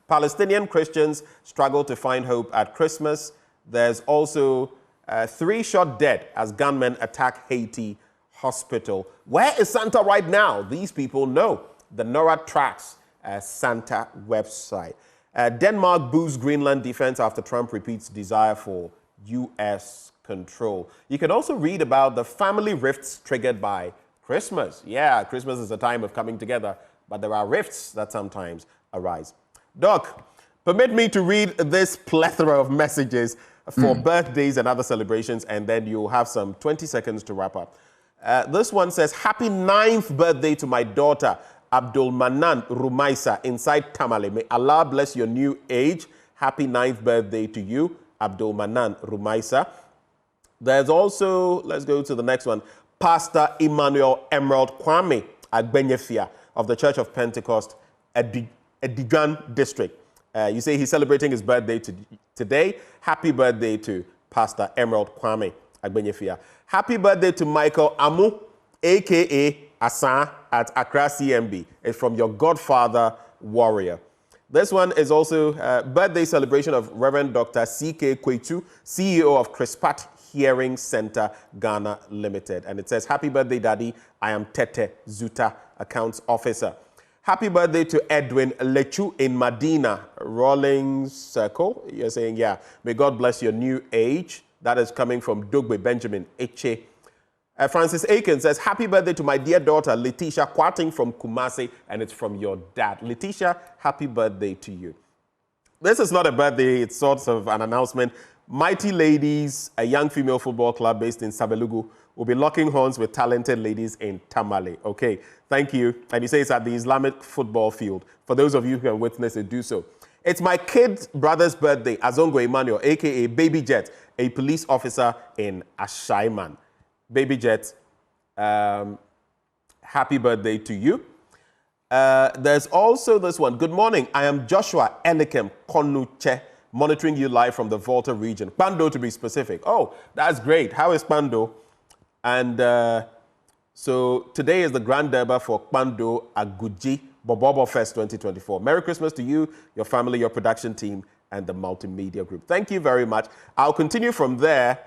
Palestinian Christians struggle to find hope at Christmas. There's also 3 shot dead as gunmen attack Haiti Hospital. Where is Santa right now? These people know. The NORAD tracks Santa website. Denmark boosts Greenland defense after Trump repeats desire for U.S. control. You can also read about the family rifts triggered by Christmas. Yeah, Christmas is a time of coming together, but there are rifts that sometimes arise. Doc, permit me to read this plethora of messages for birthdays and other celebrations, and then you'll have some 20 seconds to wrap up. This one says, happy 9th birthday to my daughter, Abdul Manan Rumaisa, inside Tamale. May Allah bless your new age. Happy 9th birthday to you, Abdul Manan Rumaisa. There's also, let's go to the next one, Pastor Emmanuel Emerald Kwame Agbenyefia of the Church of Pentecost, Edigan District. You say he's celebrating his birthday today. Happy birthday to Pastor Emerald Kwame Agbenyefia. Happy birthday to Michael Amu, a.k.a. Asan at Accra CMB. It's from your godfather, Warrior. This one is also a birthday celebration of Reverend Dr. C.K. Kwetu, CEO of Crispat Hearing Center, Ghana Limited. And it says, happy birthday, Daddy. I am Tete Zuta, Accounts Officer. Happy birthday to Edwin Lechu in Medina, Rawlings Circle. You're saying, yeah, may God bless your new age. That is coming from Dogbe Benjamin Eche. Francis Aiken says, happy birthday to my dear daughter, Letitia Kwating from Kumasi, and it's from your dad. Letitia, happy birthday to you. This is not a birthday, it's sort of an announcement. Mighty Ladies, a young female football club based in Sabelugu, will be locking horns with talented ladies in Tamale. Okay, thank you. And you say it's at the Islamic football field. For those of you who can witness it, do so. It's my kid brother's birthday, Azongo Emmanuel, a.k.a. Baby Jet, a police officer in Ashaiman. Baby Jet, happy birthday to you. There's also this one. Good morning. I am Joshua Enikem Konuche, monitoring you live from the Volta region. Pando, to be specific. Oh, that's great. How is Pando? And so today is the Grand Derby for Pando Aguji Bobobo Fest 2024. Merry Christmas to you, your family, your production team, and the multimedia group. Thank you very much. I'll continue from there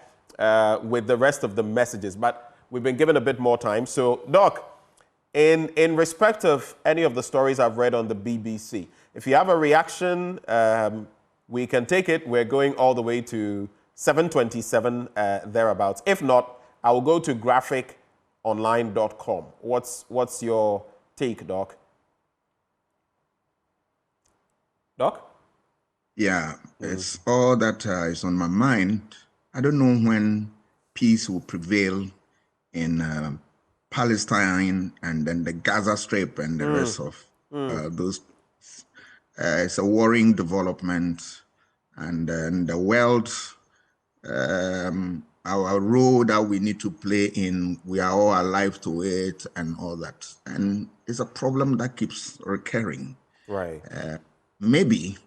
with the rest of the messages, but we've been given a bit more time. So, Doc, in respect of any of the stories I've read on the BBC, if you have a reaction, we can take it. We're going all the way to 7:27 thereabouts. If not, I will go to graphiconline.com. What's your take, Doc? Doc? Yeah, it's all that is on my mind. I don't know when peace will prevail in Palestine and then the Gaza Strip and the rest of those. It's a worrying development, and then the world, our role that we need to play in, we are all alive to it and all that. And it's a problem that keeps recurring. Right. Maybe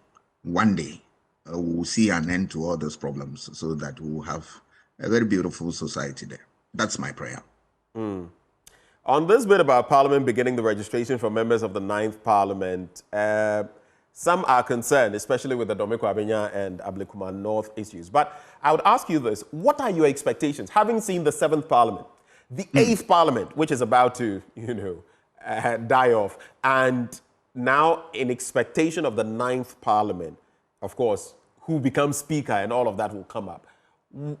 one day we'll see an end to all those problems so that we'll have a very beautiful society there. That's my prayer. On this bit about Parliament beginning the registration for members of the 9th Parliament, some are concerned, especially with the Domeko Abenya and Ablekuma North issues. But I would ask you this, what are your expectations? Having seen the 7th Parliament, the 8th Parliament, which is about to, die off, and now in expectation of the 9th Parliament, of course, who becomes Speaker and all of that will come up.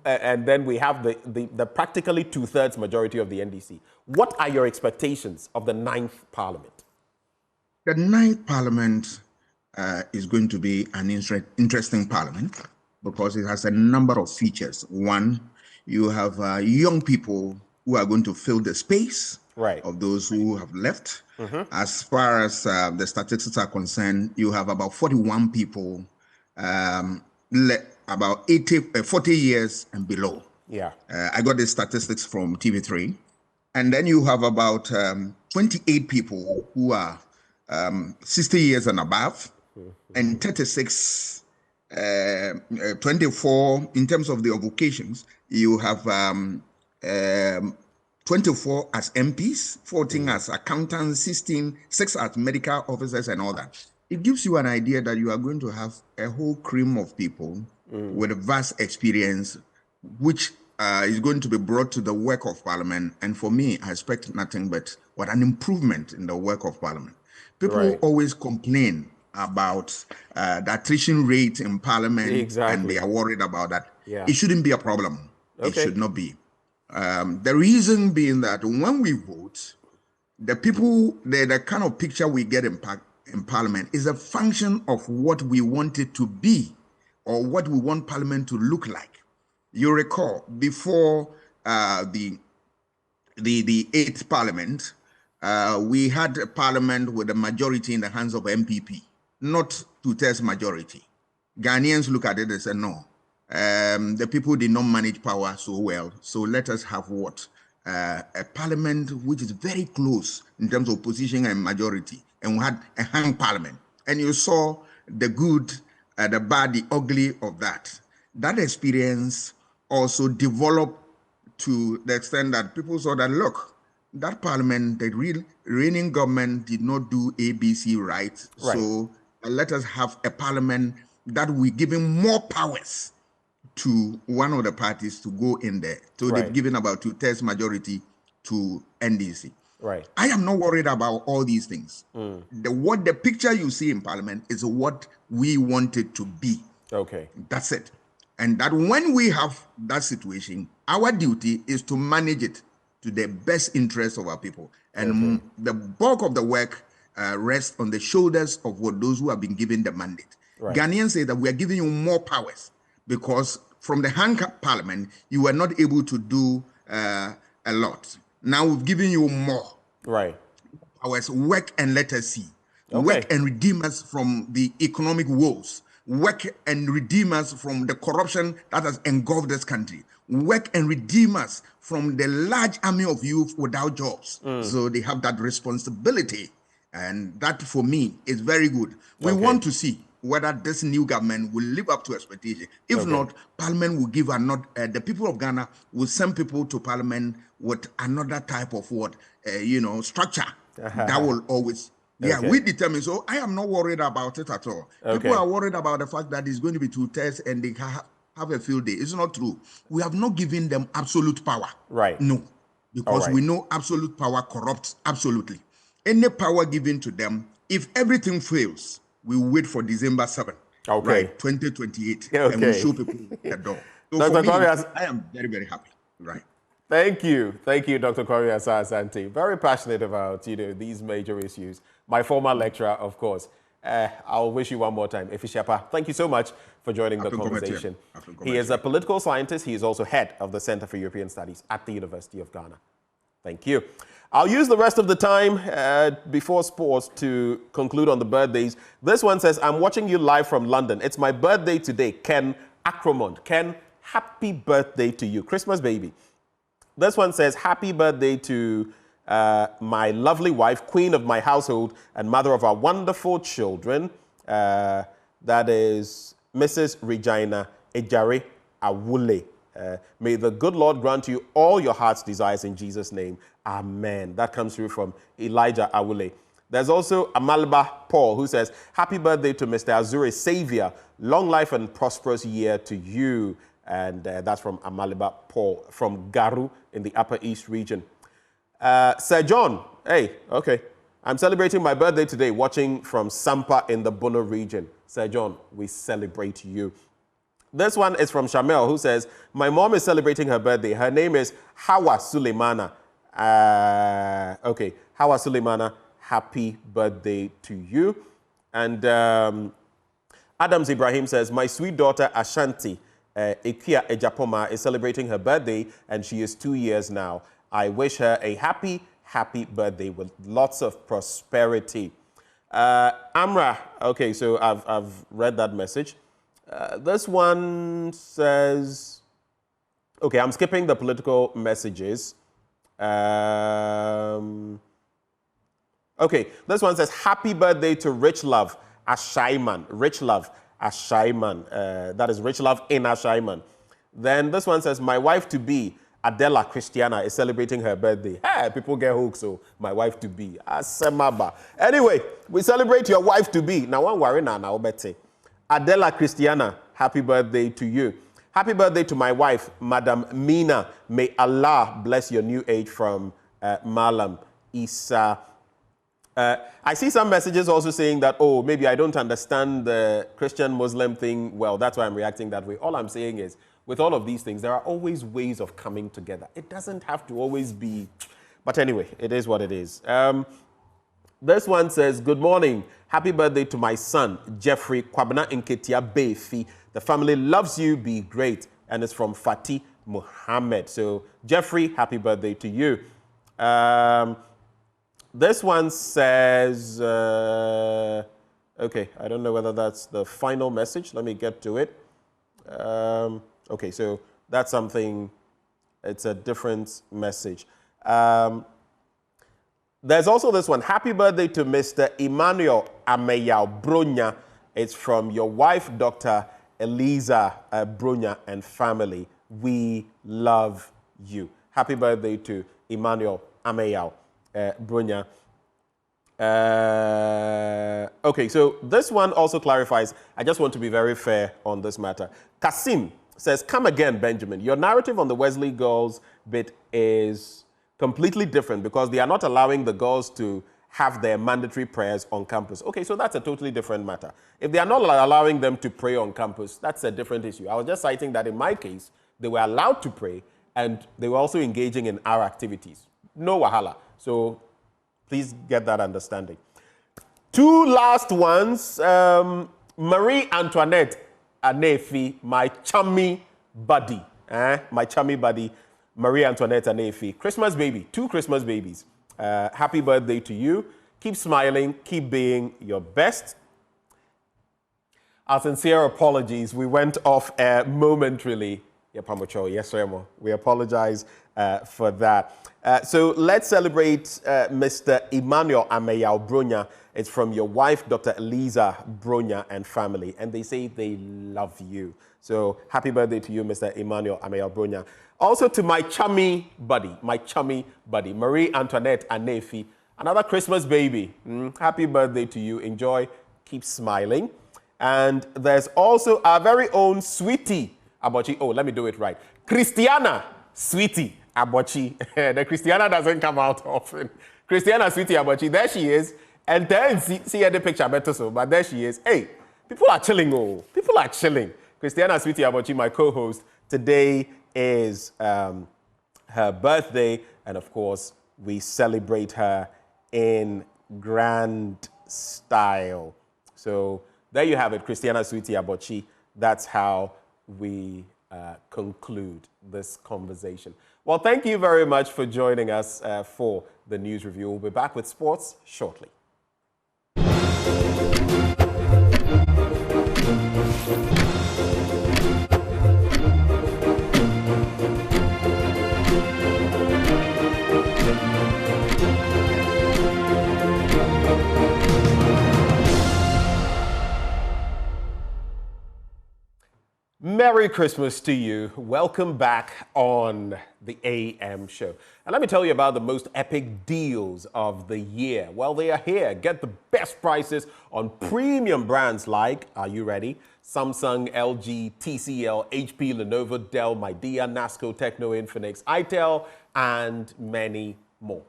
And then we have the practically 2/3 majority of the NDC. What are your expectations of the 9th Parliament? The 9th Parliament is going to be an interesting Parliament because it has a number of features. One, you have young people who are going to fill the space of those who have left. As far as the statistics are concerned, you have about 41 people about 40 years and below. Yeah. I got the statistics from TV3. And then you have about 28 people who are 60 years and above, and 36, 24, in terms of the vocations, you have 24 as MPs, 14 as accountants, 6 as medical officers and all that. It gives you an idea that you are going to have a whole cream of people with a vast experience, which is going to be brought to the work of Parliament. And for me, I expect nothing but an improvement in the work of Parliament. People always complain about the attrition rate in Parliament, and they are worried about that. Yeah. It shouldn't be a problem. It should not be. The reason being that when we vote, the people, the kind of picture we get in Parliament is a function of what we want it to be, or what we want Parliament to look like. You recall, before the 8th Parliament, we had a Parliament with a majority in the hands of MPP, not two-thirds majority. Ghanaians look at it and say, no, the people did not manage power so well, so let us have what? A Parliament which is very close in terms of position and majority, and we had a hung Parliament. And you saw the good, the bad, the ugly of that. That experience also developed to the extent that people saw that, look, that Parliament, the reigning government did not do ABC right. So let us have a Parliament that we're giving more powers to one of the parties to go in there. So they've given about two-thirds majority to NDC. Right. I am not worried about all these things. The picture you see in Parliament is what we want it to be. Okay. That's it. And that when we have that situation, our duty is to manage it to the best interest of our people. And the bulk of the work rests on the shoulders of those who have been given the mandate. Ghanaians say that we are giving you more powers because from the hung Parliament, you were not able to do a lot. Now we've given you more. Powers, work and let us see. Work and redeem us from the economic woes. Work and redeem us from the corruption that has engulfed this country. Work and redeem us from the large army of youth without jobs. So they have that responsibility. And that, for me, is very good. We want to see whether this new government will live up to expectation. If not, Parliament will give the people of Ghana will send people to Parliament with another type of structure that will always... we determine. So I am not worried about it at all. People are worried about the fact that it's going to be two-thirds and they have a field day. It's not true. We have not given them absolute power. No, because we know absolute power corrupts absolutely. Any power given to them, if everything fails, we wait for December 7th, 2028, and we show people the door. So Dr. for me, Corey, I am very, very happy. Thank you, Dr. Corey Asah-Asante. Very passionate about these major issues. My former lecturer, of course. I'll wish you one more time, Efishepa. Thank you so much for joining the conversation. He is a political scientist. He is also head of the Center for European Studies at the University of Ghana. Thank you. I'll use the rest of the time before sports to conclude on the birthdays. This one says, I'm watching you live from London. It's my birthday today. Ken Acromont. Ken, happy birthday to you. Christmas baby. This one says, happy birthday to my lovely wife, queen of my household and mother of our wonderful children. That is Mrs. Regina Ejare Awule. May the good Lord grant you all your heart's desires in Jesus' name. Amen. That comes through from Elijah Awule. There's also Amalba Paul who says, happy birthday to Mr. Azure Savior. Long life and prosperous year to you. And that's from Amalba Paul from Garu in the Upper East region. Sir John, I'm celebrating my birthday today, watching from Sampa in the Bono region. Sir John, we celebrate you. This one is from Shamel, who says, my mom is celebrating her birthday. Her name is Hawa Suleimana. Hawa Suleimana, happy birthday to you. And Adams Ibrahim says, my sweet daughter Ashanti Ikia Ejapoma is celebrating her birthday, and she is 2 years now. I wish her a happy, happy birthday with lots of prosperity. Amra, so I've read that message. This one says, I'm skipping the political messages. This one says, happy birthday to Rich Love Ashaiman. Rich Love Ashaiman. That is Rich Love in Ashaiman. Then this one says, my wife-to-be, Adela Christiana, is celebrating her birthday. Hey, people get hooked, so my wife-to-be. Asemaba. Anyway, we celebrate your wife-to-be. Now, one worry now, Betty. Adela Christiana, happy birthday to you. Happy birthday to my wife, Madam Mina. May Allah bless your new age from Malam Isa. I see some messages also saying that, oh, maybe I don't understand the Christian-Muslim thing. Well, that's why I'm reacting that way. All I'm saying is, with all of these things, there are always ways of coming together. It doesn't have to always be... But anyway, it is what it is. This one says, good morning. Happy birthday to my son, Jeffrey Kwabena Nketia Befi. The family loves you. Be great. And it's from Fatih Muhammad. So, Jeffrey, happy birthday to you. This one says, okay, I don't know whether that's the final message. Let me get to it. Okay, so that's something, it's a different message. There's also this one. Happy birthday to Mr. Emmanuel Ameyao Bronya. It's from your wife, Dr. Eliza Bronya, and family. We love you. Happy birthday to Emmanuel Ameyao Bronya. Okay, so this one also clarifies. I just want to be very fair on this matter. Kasim says, come again, Benjamin. Your narrative on the Wesley girls bit is completely different because they are not allowing the girls to have their mandatory prayers on campus. Okay, so that's a totally different matter. If they are not allowing them to pray on campus, that's a different issue. I was just citing that in my case, they were allowed to pray and they were also engaging in our activities. No wahala. So please get that understanding. Two last ones. Marie Antoinette Anefi, my chummy buddy. My chummy buddy, Marie Antoinette Anefi. Christmas baby, 2 Christmas babies. Happy birthday to you. Keep smiling, keep being your best. Our sincere apologies. We went off momentarily. Yes, Remo. We apologize for that. So let's celebrate Mr. Emmanuel Ameyao Bronya. It's from your wife, Dr. Eliza Bronya, and family. And they say they love you. So happy birthday to you, Mr. Emmanuel Ameyao Bronya. Also to my chummy buddy, Marie Antoinette Anefi. Another Christmas baby. Happy birthday to you. Enjoy. Keep smiling. And there's also our very own sweetie Abochi. Oh, let me do it right. Christiana Sweetie Abochi. The Christiana doesn't come out often. Christiana Sweetie Abochi. There she is. And then, see the picture better so, but there she is. Hey, people are chilling, oh. People are chilling. Christiana Sweetie Abochi, my co-host. Today is her birthday. And of course, we celebrate her in grand style. So there you have it, Christiana Sweetie Abochi. That's how we conclude this conversation. Well, thank you very much for joining us for the news review. We'll be back with sports shortly. Merry Christmas to you. Welcome back on the AM show. And let me tell you about the most epic deals of the year. Well, they are here. Get the best prices on premium brands like, are you ready? Samsung, LG, TCL, HP, Lenovo, Dell, Midea, NASCO, Techno, Infinix, ITEL, and many more.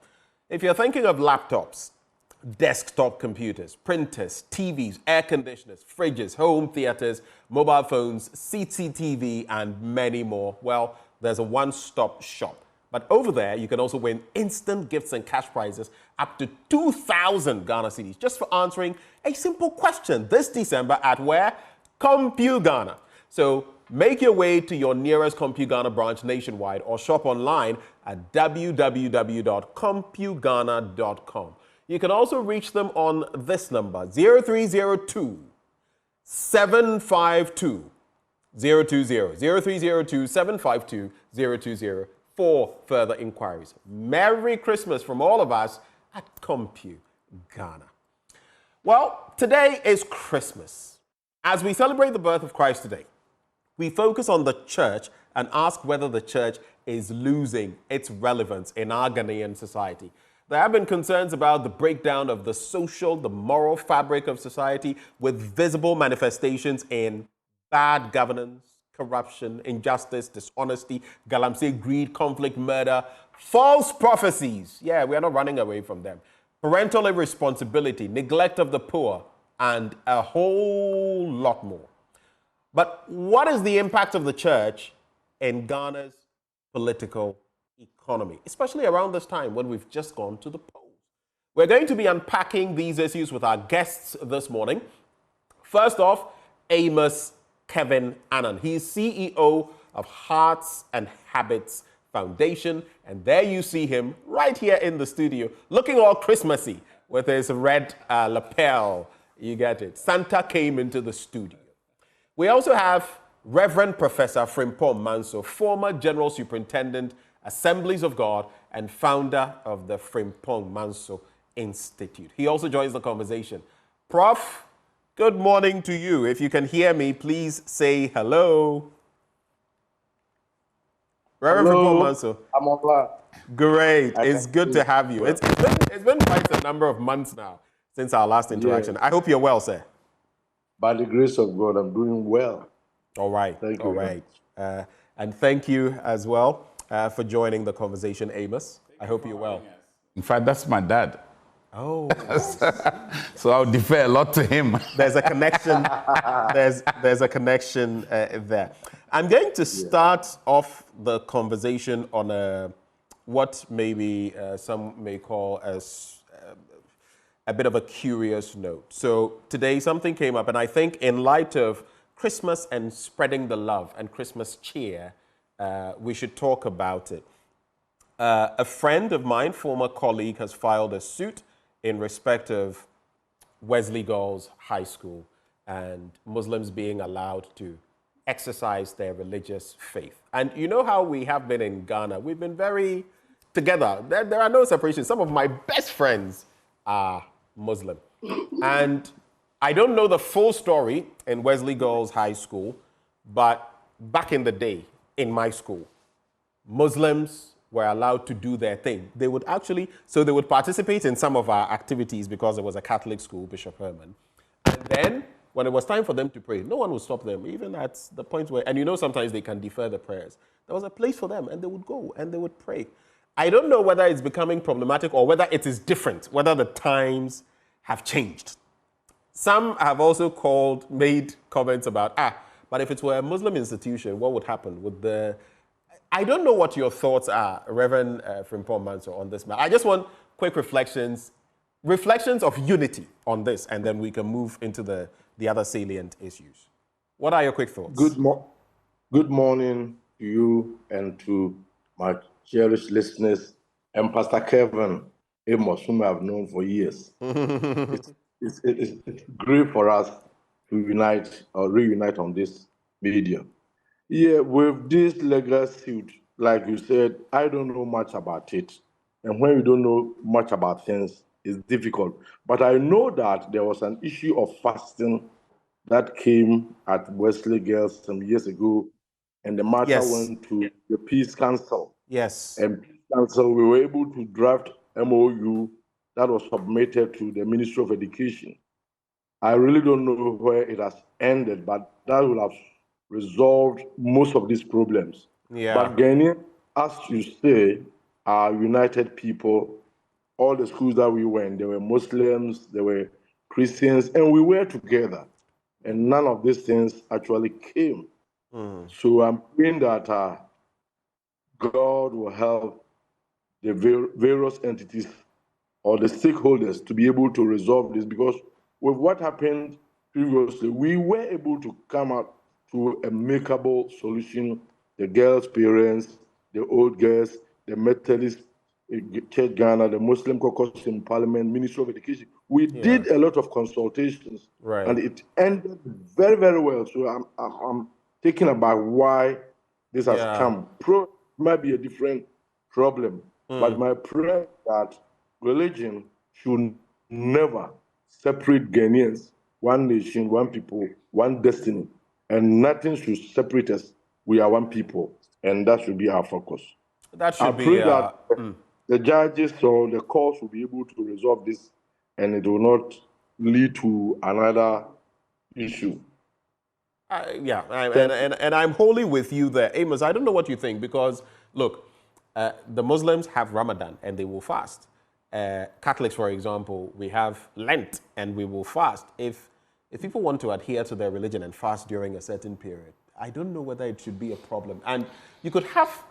If you're thinking of laptops, desktop computers, printers, TVs, air conditioners, fridges, home theaters, mobile phones, CCTV, and many more, well, there's a one-stop shop. But over there, you can also win instant gifts and cash prizes up to 2,000 Ghana cedis just for answering a simple question this December at where? CompuGhana. So make your way to your nearest CompuGhana branch nationwide or shop online at www.compughana.com. You can also reach them on this number, 0302 752 020, 0302 752 020 for further inquiries. Merry Christmas from all of us at CompuGhana. Well, today is Christmas. As we celebrate the birth of Christ today, we focus on the church and ask whether the church is losing its relevance in our Ghanaian society. There have been concerns about the breakdown of the social, the moral fabric of society with visible manifestations in bad governance, corruption, injustice, dishonesty, galamsey, greed, conflict, murder, false prophecies. Yeah, we are not running away from them. Parental irresponsibility, neglect of the poor, and a whole lot more. But what is the impact of the church in Ghana's political economy, especially around this time when we've just gone to the polls? We're going to be unpacking these issues with our guests this morning. First off, Amos Kevin Annan. He's CEO of Hearts and Habits Foundation, and there you see him right here in the studio, looking all Christmassy with his red lapel. You get it. Santa came into the studio. We also have Reverend Professor Frimpong Manso, former General Superintendent, Assemblies of God, and founder of the Frimpong Manso Institute. He also joins the conversation. Prof, good morning to you. If you can hear me, please say hello. Reverend Frimpong Manso. I'm online. Great. It's good to have you. It's been quite a number of months now since our last interaction. Yeah. I hope you're well, sir. By the grace of God, I'm doing well. All right. Thank you. All right. And thank you as well for joining the conversation, Amos. I hope you're well. In fact, that's my dad. Oh. So I'll defer a lot to him. There's a connection. There's a connection there. I'm going to start off the conversation on what maybe some may call as a bit of a curious note. So today something came up, and I think in light of Christmas and spreading the love and Christmas cheer, we should talk about it. A friend of mine, former colleague, has filed a suit in respect of Wesley Girls High School and Muslims being allowed to exercise their religious faith. And you know how we have been in Ghana. We've been very together. There are no separations. Some of my best friends are Muslim. And I don't know the full story in Wesley Girls High School, but back in the day, in my school, Muslims were allowed to do their thing. They would participate in some of our activities because it was a Catholic school, Bishop Herman. And then when it was time for them to pray, no one would stop them, even at the point where, and you know sometimes they can defer the prayers. There was a place for them and they would go and they would pray. I don't know whether it's becoming problematic or whether it is different, whether the times have changed. Some have also made comments about, but if it were a Muslim institution, what would happen with the... I don't know what your thoughts are, Reverend Frimpong Manso, on this matter. I just want quick reflections of unity on this, and then we can move into the other salient issues. What are your quick thoughts? Good morning to you and to my cherished listeners and Pastor Kevin Amos, whom I've known for years. It's great for us to unite or reunite on this medium. Yeah, with this legal suit, like you said, I don't know much about it. And when you don't know much about things, it's difficult. But I know that there was an issue of fasting that came at Wesley Girls some years ago, and the matter went to the Peace Council. Yes. And Peace Council, we were able to draft MOU that was submitted to the Ministry of Education. I really don't know where it has ended, but that will have resolved most of these problems. Yeah. But Ghanaians, as you say, are united people. All the schools that we went, there were Muslims, there were Christians, and we were together. And none of these things actually came. So I'm praying that God will help the various entities or the stakeholders to be able to resolve this, because with what happened previously, we were able to come up to a makeable solution. The girls' parents, the old girls, the Methodist Church Ghana, the Muslim Caucus in Parliament, Ministry of Education. We did a lot of consultations, and it ended very, very well. So I'm thinking about why this has come. Might be a different problem, but my prayer is that religion should never separate Ghanaians, one nation, one people, one destiny, and nothing should separate us. We are one people, and that should be our focus. That should I pray that the judges or the courts will be able to resolve this, and it will not lead to another issue. And I'm wholly with you there. Amos, I don't know what you think because, look, the Muslims have Ramadan and they will fast. Catholics, for example, we have Lent and we will fast. If people want to adhere to their religion and fast during a certain period, I don't know whether it should be a problem. And you could have,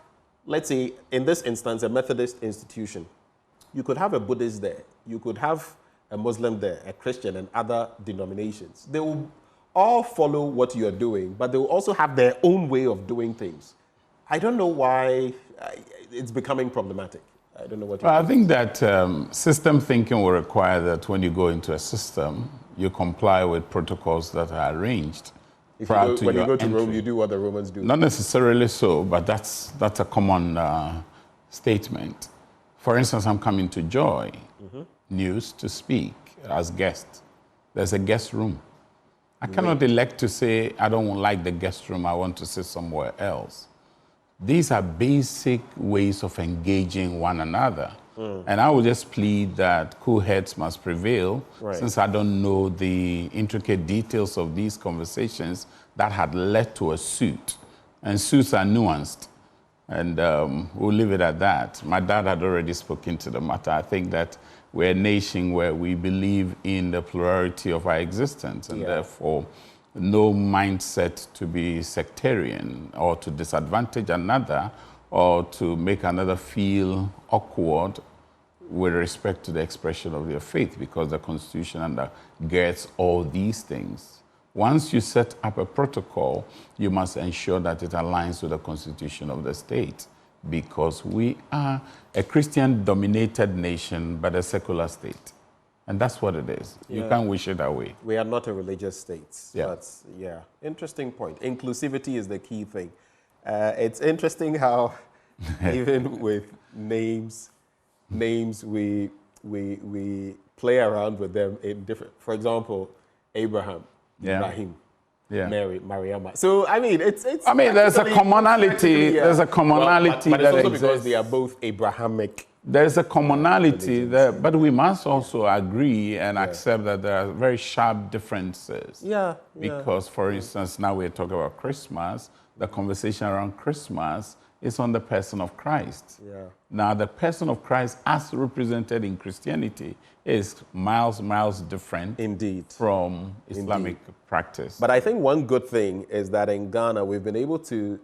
let's say, in this instance, a Methodist institution. You could have a Buddhist there. You could have a Muslim there, a Christian, and other denominations. They will all follow what you are doing, but they will also have their own way of doing things. I don't know why it's becoming problematic. I don't know what you think. I think that system thinking will require that when you go into a system, you comply with protocols that are arranged. When you go to Rome, you do what the Romans do. Not necessarily so, but that's a common statement. For instance, I'm coming to Joy News to speak as guest. There's a guest room. I cannot elect to say, I don't like the guest room, I want to sit somewhere else. These are basic ways of engaging one another. And I will just plead that cool heads must prevail, since I don't know the intricate details of these conversations that had led to a suit. And suits are nuanced. And we'll leave it at that. My dad had already spoken to the matter. I think that we're a nation where we believe in the plurality of our existence, and therefore no mindset to be sectarian or to disadvantage another or to make another feel awkward with respect to the expression of their faith, because the Constitution undergirds all these things. Once you set up a protocol, you must ensure that it aligns with the Constitution of the state, because we are a Christian-dominated nation, but a secular state. And that's what it is. You can't wish it away. We are not a religious state. But interesting point. Inclusivity is the key thing. It's interesting how even with names we play around with them in different. For example, Abraham, Ibrahim, Mary, Mariama. So I mean, it's. I mean, there's a commonality. There's a commonality but it's also exists. because they are both Abrahamic. There's a commonality there, but we must also agree and accept that there are very sharp differences. Because, for instance, now we're talking about Christmas. The conversation around Christmas is on the person of Christ. Now, the person of Christ, as represented in Christianity, is miles different from Islamic practice. But I think one good thing is that in Ghana, we've been able to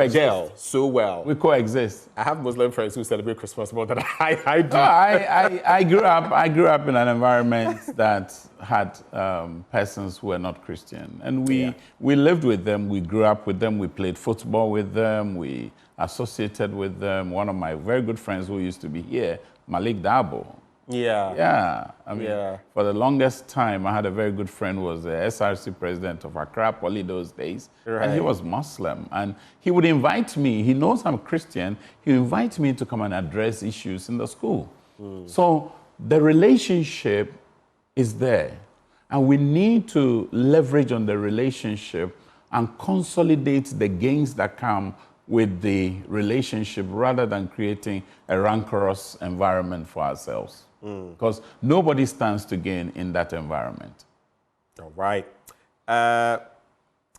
gel so well. We coexist. I have Muslim friends who celebrate Christmas more than I do. I grew up in an environment that had persons who were not Christian, and we lived with them. We grew up with them. We played football with them. We associated with them. One of my very good friends who used to be here, Malik Dabo. I mean, for the longest time, I had a very good friend who was the SRC president of Accra Poly those days, and he was Muslim. And he would invite me. He knows I'm Christian. He would invite me to come and address issues in the school. So the relationship is there, and we need to leverage on the relationship and consolidate the gains that come with the relationship rather than creating a rancorous environment for ourselves. Because nobody stands to gain in that environment. All right.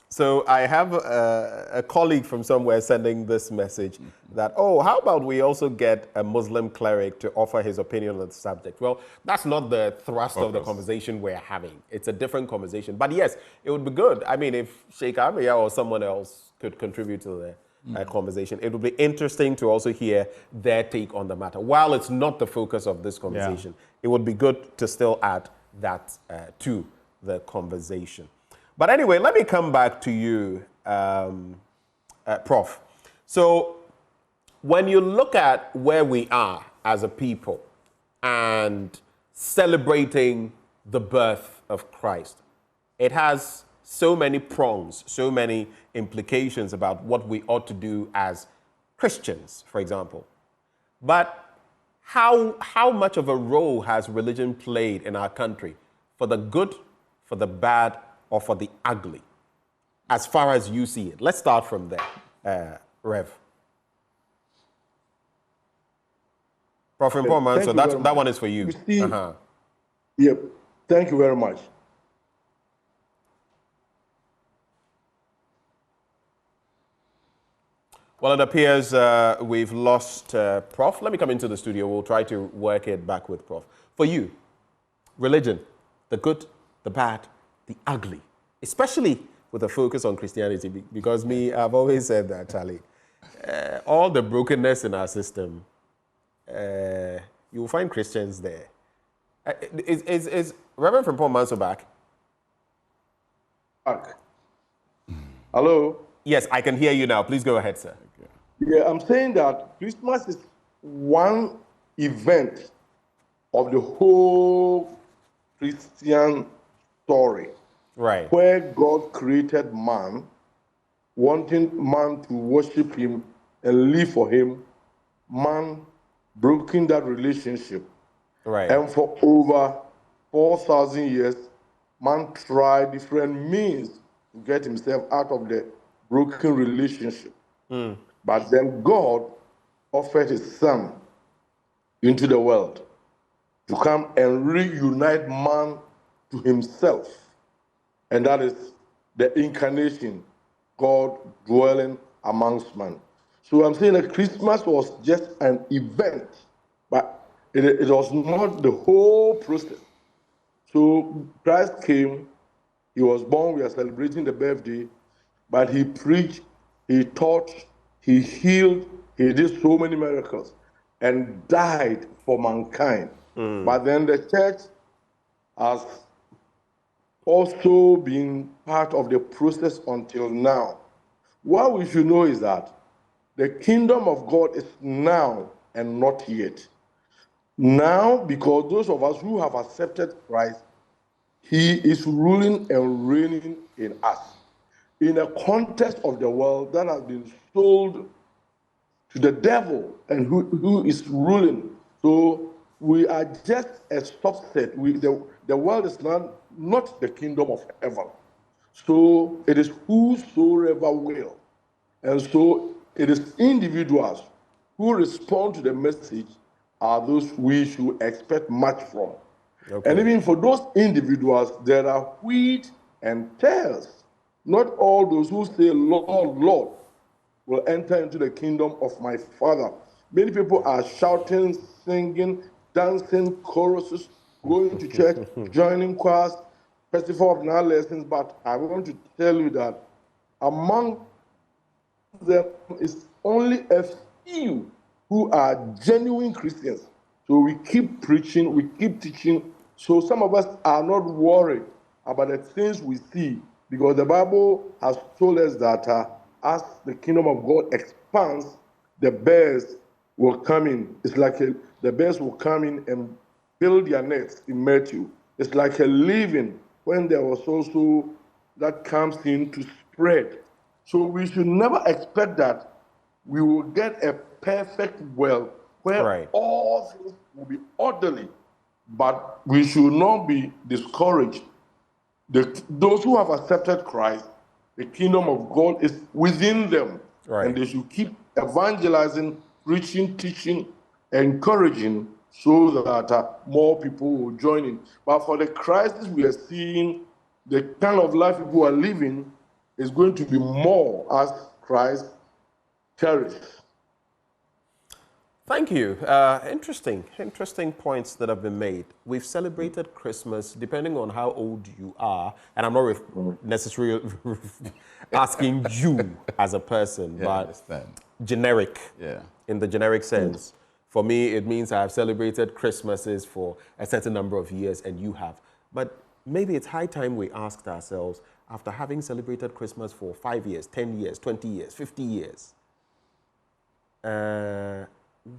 So I have a colleague from somewhere sending this message that, how about we also get a Muslim cleric to offer his opinion on the subject? Well, that's not the thrust of the conversation we're having. It's a different conversation. But yes, it would be good. I mean, if Sheikh Amiya or someone else could contribute to the conversation, it would be interesting to also hear their take on the matter. While it's not the focus of this conversation, it would be good to still add that to the conversation. But anyway, let me come back to you, Prof. So when you look at where we are as a people and celebrating the birth of Christ, it has so many prongs, so many implications about what we ought to do as Christians, for example. But how much of a role has religion played in our country for the good, for the bad, or for the ugly, as far as you see it? Let's start from there, Rev. Prof. Imporman, so that one is for you. Yep, thank you very much. Well, it appears we've lost Prof. Let me come into the studio. We'll try to work it back with Prof. For you, religion, the good, the bad, the ugly, especially with a focus on Christianity, because I've always said that, Charlie, all the brokenness in our system, you will find Christians there. Is Reverend Frimpong Manso back? Back. Hello? Yes, I can hear you now. Please go ahead, sir. Yeah, I'm saying that Christmas is one event of the whole Christian story. Right. Where God created man, wanting man to worship him and live for him, man broken that relationship. Right. And for over 4,000 years, man tried different means to get himself out of the broken relationship. But then God offered his son into the world to come and reunite man to himself. And that is the incarnation, God dwelling amongst man. So I'm saying that Christmas was just an event, but it was not the whole process. So Christ came, he was born, we are celebrating the birthday, but he preached, he taught, he healed, he did so many miracles, and died for mankind. But then the church has also been part of the process until now. What we should know is that the kingdom of God is now and not yet. Now, because those of us who have accepted Christ, he is ruling and reigning in us. In a context of the world that has been sold to the devil and who is ruling. So we are just a subset. The world is not the kingdom of heaven. So it is whosoever will. And so it is individuals who respond to the message are those we should expect much from. Okay. And even for those individuals, there are wheat and tares. Not all those who say, Lord, Lord, will enter into the kingdom of my Father. Many people are shouting, singing, dancing, choruses, going to church, joining choirs, festival of night lessons, but I want to tell you that among them is only a few who are genuine Christians. So we keep preaching, we keep teaching. So some of us are not worried about the things we see, because the Bible has told us that as the kingdom of God expands, the bears will come in. It's like the bears will come in and build their nets in Matthew. It's like a leaven when there was also that comes in to spread. So we should never expect that we will get a perfect world where all things will be orderly. But we should not be discouraged. Those who have accepted Christ, the kingdom of God is within them. And they should keep evangelizing, preaching, teaching, encouraging, so that more people will join in. But for the crisis we are seeing, the kind of life people are living is going to be more as Christ tarries. Thank you. Interesting points that have been made. We've celebrated Christmas, depending on how old you are, and I'm not necessarily asking you as a person, but generic, in the generic sense. For me, it means I have celebrated Christmases for a certain number of years, and you have. But maybe it's high time we asked ourselves, after having celebrated Christmas for 5 years, 10 years, 20 years, 50 years,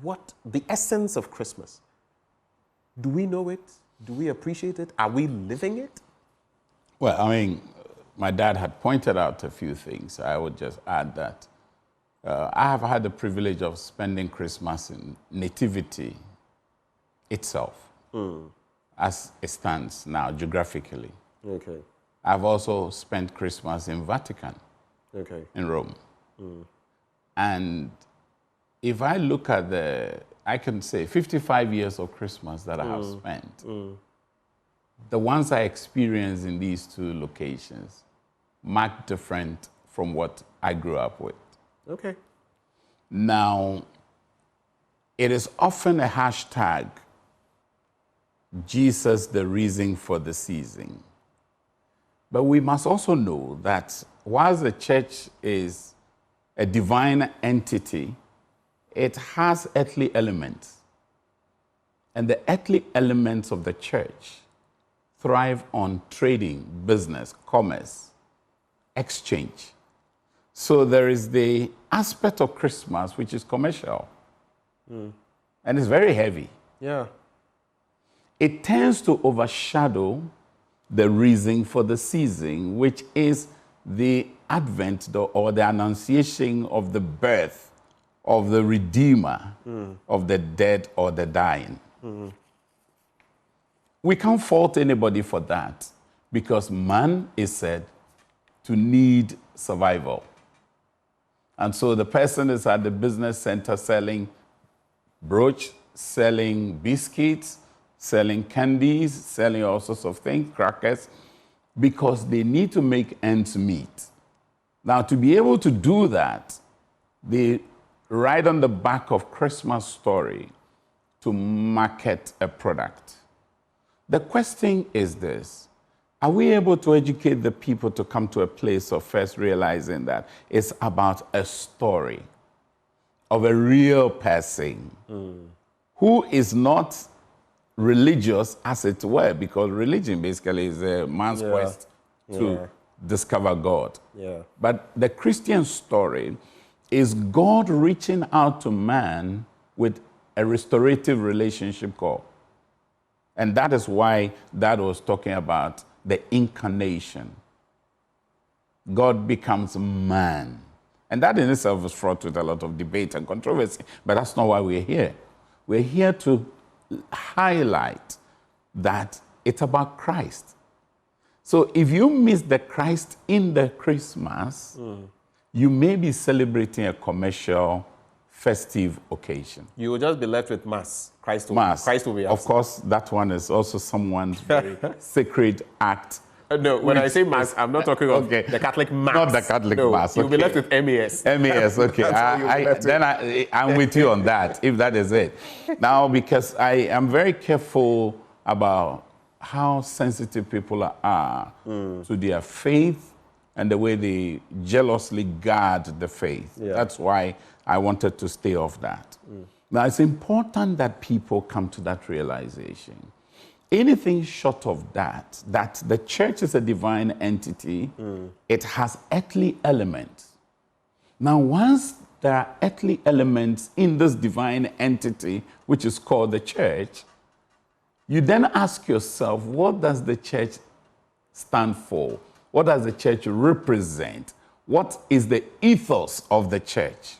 what the essence of Christmas? Do we know it? Do we appreciate it? Are we living it? Well, I mean, my dad had pointed out a few things. I would just add that I have had the privilege of spending Christmas in Nativity itself, as it stands now geographically. Okay. I've also spent Christmas in Vatican, in Rome. And if I look at I can say 55 years of Christmas that I have spent, the ones I experienced in these two locations marked different from what I grew up with. Okay. Now, it is often a hashtag, Jesus the reason for the season. But we must also know that whilst the church is a divine entity, it has earthly elements. And the earthly elements of the church thrive on trading, business, commerce, exchange. So there is the aspect of Christmas which is commercial. And it's very heavy. Yeah. It tends to overshadow the reason for the season, which is the advent or the annunciation of the birth of the Redeemer of the dead or the dying. We can't fault anybody for that because man is said to need survival. And so the person is at the business center selling brooch, selling biscuits, selling candies, selling all sorts of things, crackers, because they need to make ends meet. Now, to be able to do that, they ride on the back of Christmas story to market a product. The question is this: are we able to educate the people to come to a place of first realizing that it's about a story of a real person who is not religious, as it were, because religion basically is a man's quest to discover God. But the Christian story is God reaching out to man with a restorative relationship call. And that is why Dad was talking about the incarnation. God becomes man. And that in itself is fraught with a lot of debate and controversy, but that's not why we're here. We're here to highlight that it's about Christ. So if you miss the Christ in the Christmas, you may be celebrating a commercial, festive occasion. You will just be left with Mass. Christ will be absent. Of course, that one is also someone's very sacred act. No, when I say Mass, I'm not talking of the Catholic Mass. Not the Catholic Mass. You'll be left with MES. MES, okay. I'm with you on that, if that is it. Now, because I am very careful about how sensitive people are to their faith and the way they jealously guard the faith. That's why I wanted to stay off that. Now, it's important that people come to that realization. Anything short of that the church is a divine entity, it has earthly elements. Now, once there are earthly elements in this divine entity, which is called the church, you then ask yourself, what does the church stand for? What does the church represent? What is the ethos of the church?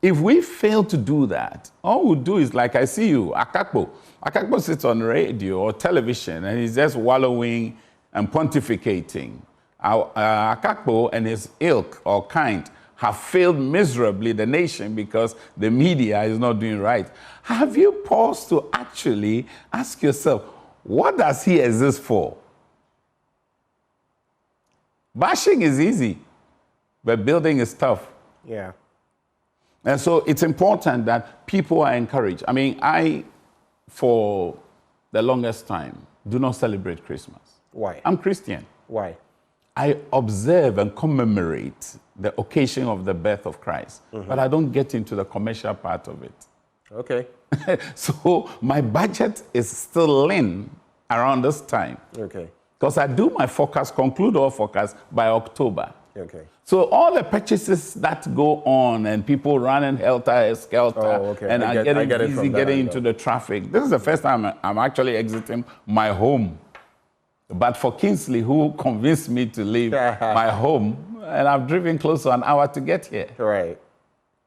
If we fail to do that, all we'll do is, like I see you, Akakpo. Akakpo sits on radio or television and he's just wallowing and pontificating. Akakpo and his ilk or kind have failed miserably the nation because the media is not doing right. Have you paused to actually ask yourself, what does he exist for? Bashing is easy, but building is tough. Yeah. And so it's important that people are encouraged. I mean, I, for the longest time, do not celebrate Christmas. Why? I'm Christian. Why? I observe and commemorate the occasion of the birth of Christ, but I don't get into the commercial part of it. Okay. So my budget is still lean around this time. Okay. Because I do my forecast, conclude all forecasts by October. Okay. So all the purchases that go on and people running helter-skelter and getting into the traffic. This is the first time I'm actually exiting my home. But for Kingsley, who convinced me to leave my home, and I've driven close to an hour to get here. Right.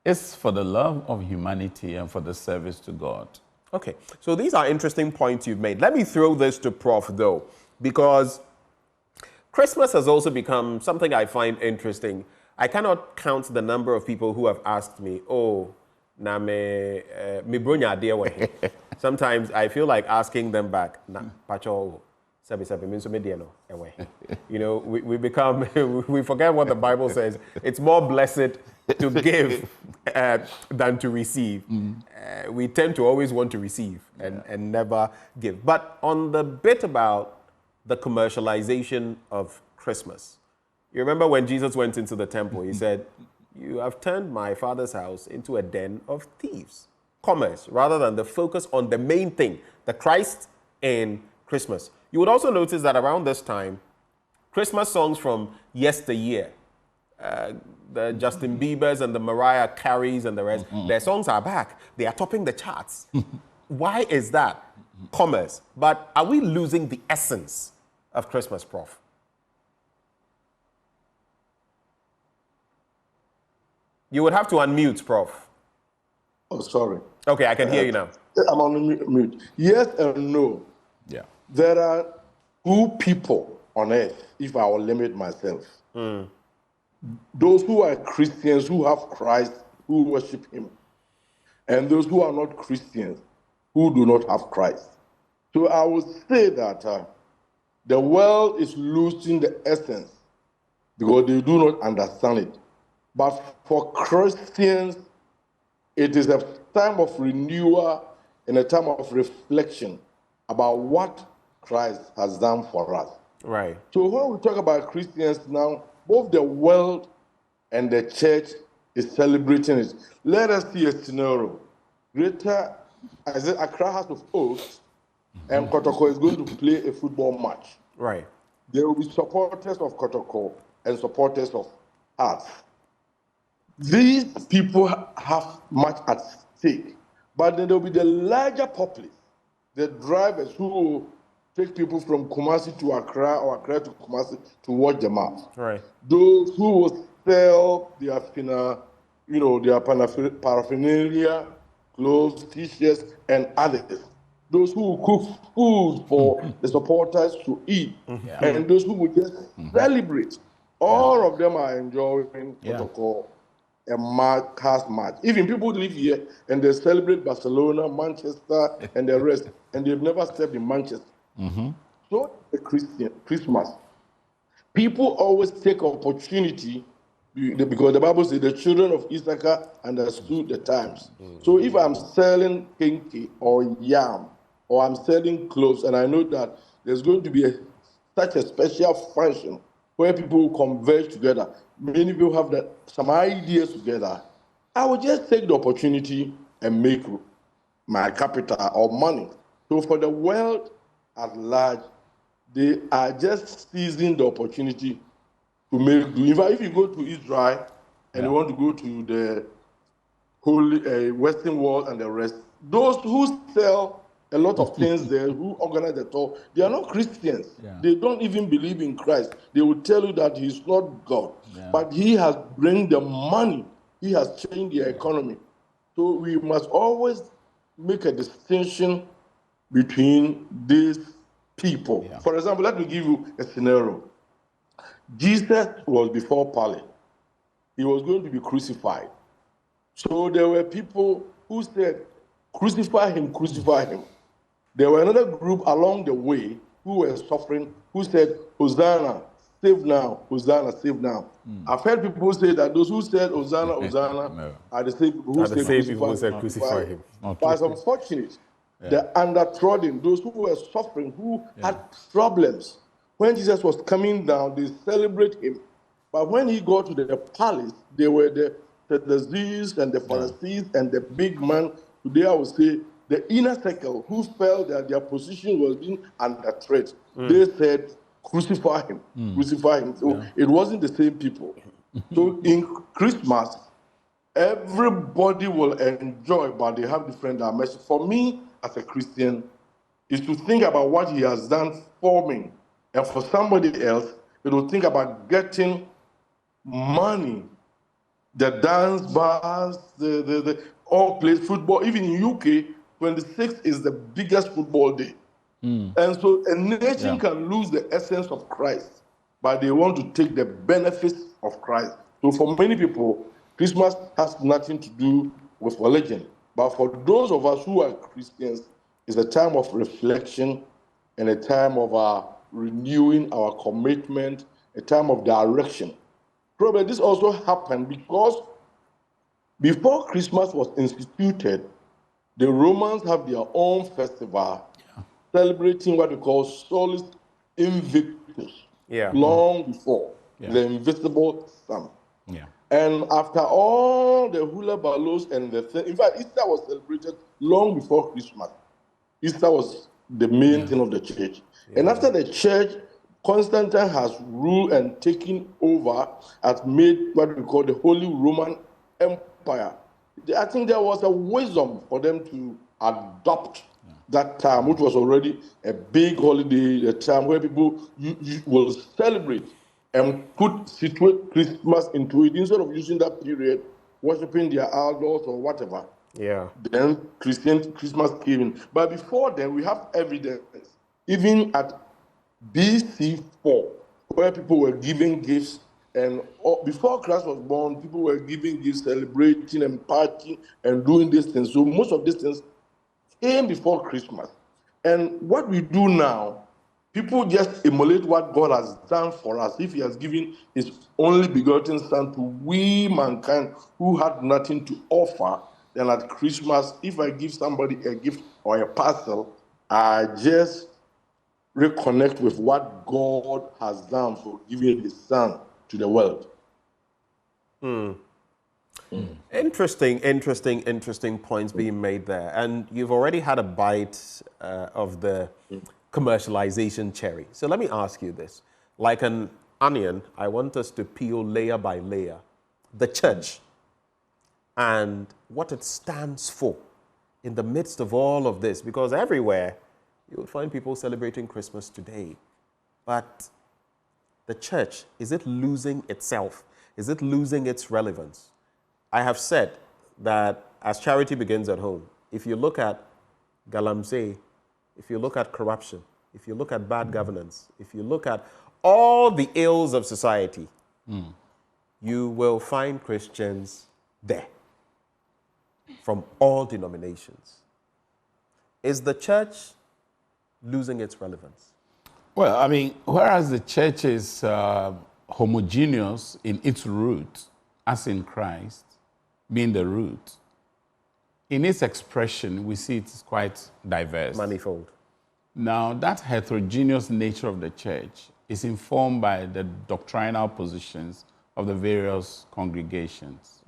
It's for the love of humanity and for the service to God. Okay. So these are interesting points you've made. Let me throw this to Prof, though, because Christmas has also become something I find interesting. I cannot count the number of people who have asked me, oh, na me bronya dear. Sometimes I feel like asking them back, na pacho. You know, we become, we forget what the Bible says. It's more blessed to give than to receive. We tend to always want to receive and never give. But on the bit about the commercialization of Christmas, you remember when Jesus went into the temple, he said, "You have turned my Father's house into a den of thieves." Commerce, rather than the focus on the main thing, the Christ in Christmas. You would also notice that around this time, Christmas songs from yesteryear, the Justin Biebers and the Mariah Careys and the rest, their songs are back. They are topping the charts. Why is that? Commerce. But are we losing the essence of Christmas, Prof? You would have to unmute, Prof. Oh, sorry. Okay, I can hear you now. I'm on mute. Yes and no. Yeah. There are two people on earth, if I will limit myself. Those who are Christians, who have Christ, who worship him, and those who are not Christians, who do not have Christ. So I would say that the world is losing the essence because they do not understand it. But for Christians, it is a time of renewal and a time of reflection about what Christ has done for us. Right. So when we talk about Christians now, both the world and the church is celebrating it. Let us see a scenario. Greater Accra House of Oaks and Kotoko is going to play a football match. Right. There will be supporters of Kotoko and supporters of us. These people have much at stake, but then there will be the larger populace, the drivers who will take people from Kumasi to Accra or Accra to Kumasi to watch the match. Right. Those who will sell their paraphernalia, clothes, t-shirts, and others. Those who will cook food for the supporters to eat, and those who will just celebrate. All of them are enjoying protocol. A cast match. Even people live here and they celebrate Barcelona, Manchester, and the rest, and they've never stepped in Manchester. So the Christmas, people always take opportunity because the Bible says the children of Issachar understood the times. So if I'm selling kinky or yam, or I'm selling clothes, and I know that there's going to be such a special function where people will converge together. Many people have some ideas together. I will just take the opportunity and make my capital or money. So for the world at large, they are just seizing the opportunity to make do. In fact, if you go to Israel and you want to go to the holy Western world and the rest, those who sell a lot of things there, who organize the tour, they are not Christians. They don't even believe in Christ. They will tell you that he's not God, but he has bring the money. He has changed the economy. So we must always make a distinction between these people. For example, let me give you a scenario. Jesus was before Pilate. He was going to be crucified. So there were people who said, crucify him, crucify him. There were another group along the way who were suffering, who said, Hosanna, save now, Hosanna, save now. I've heard people say that those who said Hosanna, Hosanna are the same people who said crucify him. But it's unfortunate, the undertrodden, those who were suffering, who had problems. When Jesus was coming down, they celebrate him. But when he got to the palace, they were the Sadducees and the Pharisees and the big man. Today I would say the inner circle who felt that their position was being under threat. They said, crucify him, crucify him. So it wasn't the same people. So in Christmas, everybody will enjoy, but they have different dimensions. For me, as a Christian, is to think about what he has done for me. And for somebody else, it will think about getting money, the dance bars, the all play football. Even in UK, 26th is the biggest football day. And so a nation can lose the essence of Christ, but they want to take the benefits of Christ. So for many people, Christmas has nothing to do with religion. But for those of us who are Christians, it's a time of reflection and a time of renewing our commitment, a time of direction. Probably this also happened because Before Christmas was instituted, the Romans have their own festival celebrating what we call Solis Invictus, long before the invisible sun. Yeah. And after all the hula balloons and the thing, in fact, Easter was celebrated long before Christmas. Easter was the main thing of the church. And after the church, Constantine has ruled and taken over, has made what we call the Holy Roman Empire. I think there was a wisdom for them to adopt that time, which was already a big holiday, a time where people will celebrate and situate Christmas into it instead of using that period worshiping their idols or whatever. Yeah. Then Christmas came in. But before then, we have evidence, even at BC 4, where people were giving gifts, and before Christ was born, people were giving gifts, celebrating and partying and doing these things. So most of these things came before Christmas. And what we do now, people just emulate what God has done for us. If he has given his only begotten son to we mankind who had nothing to offer, then at Christmas, if I give somebody a gift or a parcel, I just reconnect with what God has done for giving his son to the world. Interesting points being made there. And you've already had a bite of the commercialization cherry. So let me ask you this. Like an onion, I want us to peel layer by layer the church and what it stands for in the midst of all of this. Because everywhere you would find people celebrating Christmas today. But the church, is it losing itself? Is it losing its relevance? I have said that as charity begins at home, if you look at galamsey, if you look at corruption, if you look at bad governance, if you look at all the ills of society, you will find Christians there from all denominations. Is the church losing its relevance? Well, I mean, whereas the church is homogeneous in its root, as in Christ being the root, in its expression, we see it is quite diverse. Manifold. Now, that heterogeneous nature of the church is informed by the doctrinal positions of the various congregations.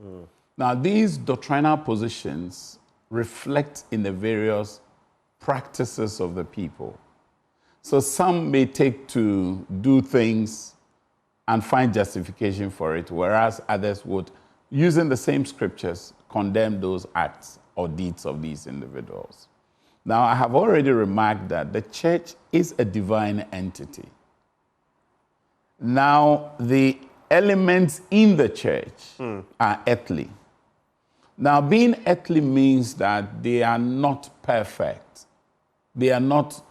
Now, these doctrinal positions reflect in the various practices of the people. So some may take to do things and find justification for it, whereas others would, using the same scriptures, condemn those acts or deeds of these individuals. Now, I have already remarked that the church is a divine entity. Now, the elements in the church are earthly. Now, being earthly means that they are not perfect. They are not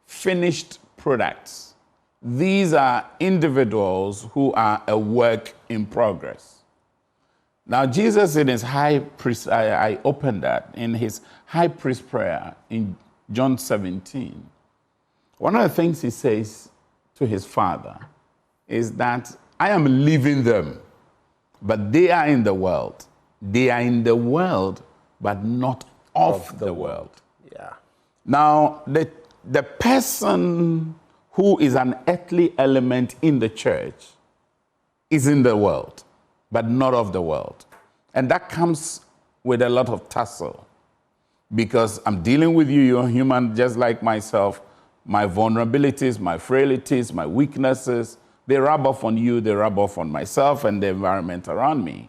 finished products. These are individuals who are a work in progress. Now, Jesus in his high priest, I opened that, in his high priest prayer in John 17, one of the things he says to his Father is that I am leaving them, but they are in the world. They are in the world, but not of the world. Yeah. Now, the person who is an earthly element in the church is in the world, but not of the world. And that comes with a lot of tussle, because I'm dealing with you, you're human just like myself. My vulnerabilities, my frailties, my weaknesses, they rub off on you, they rub off on myself and the environment around me.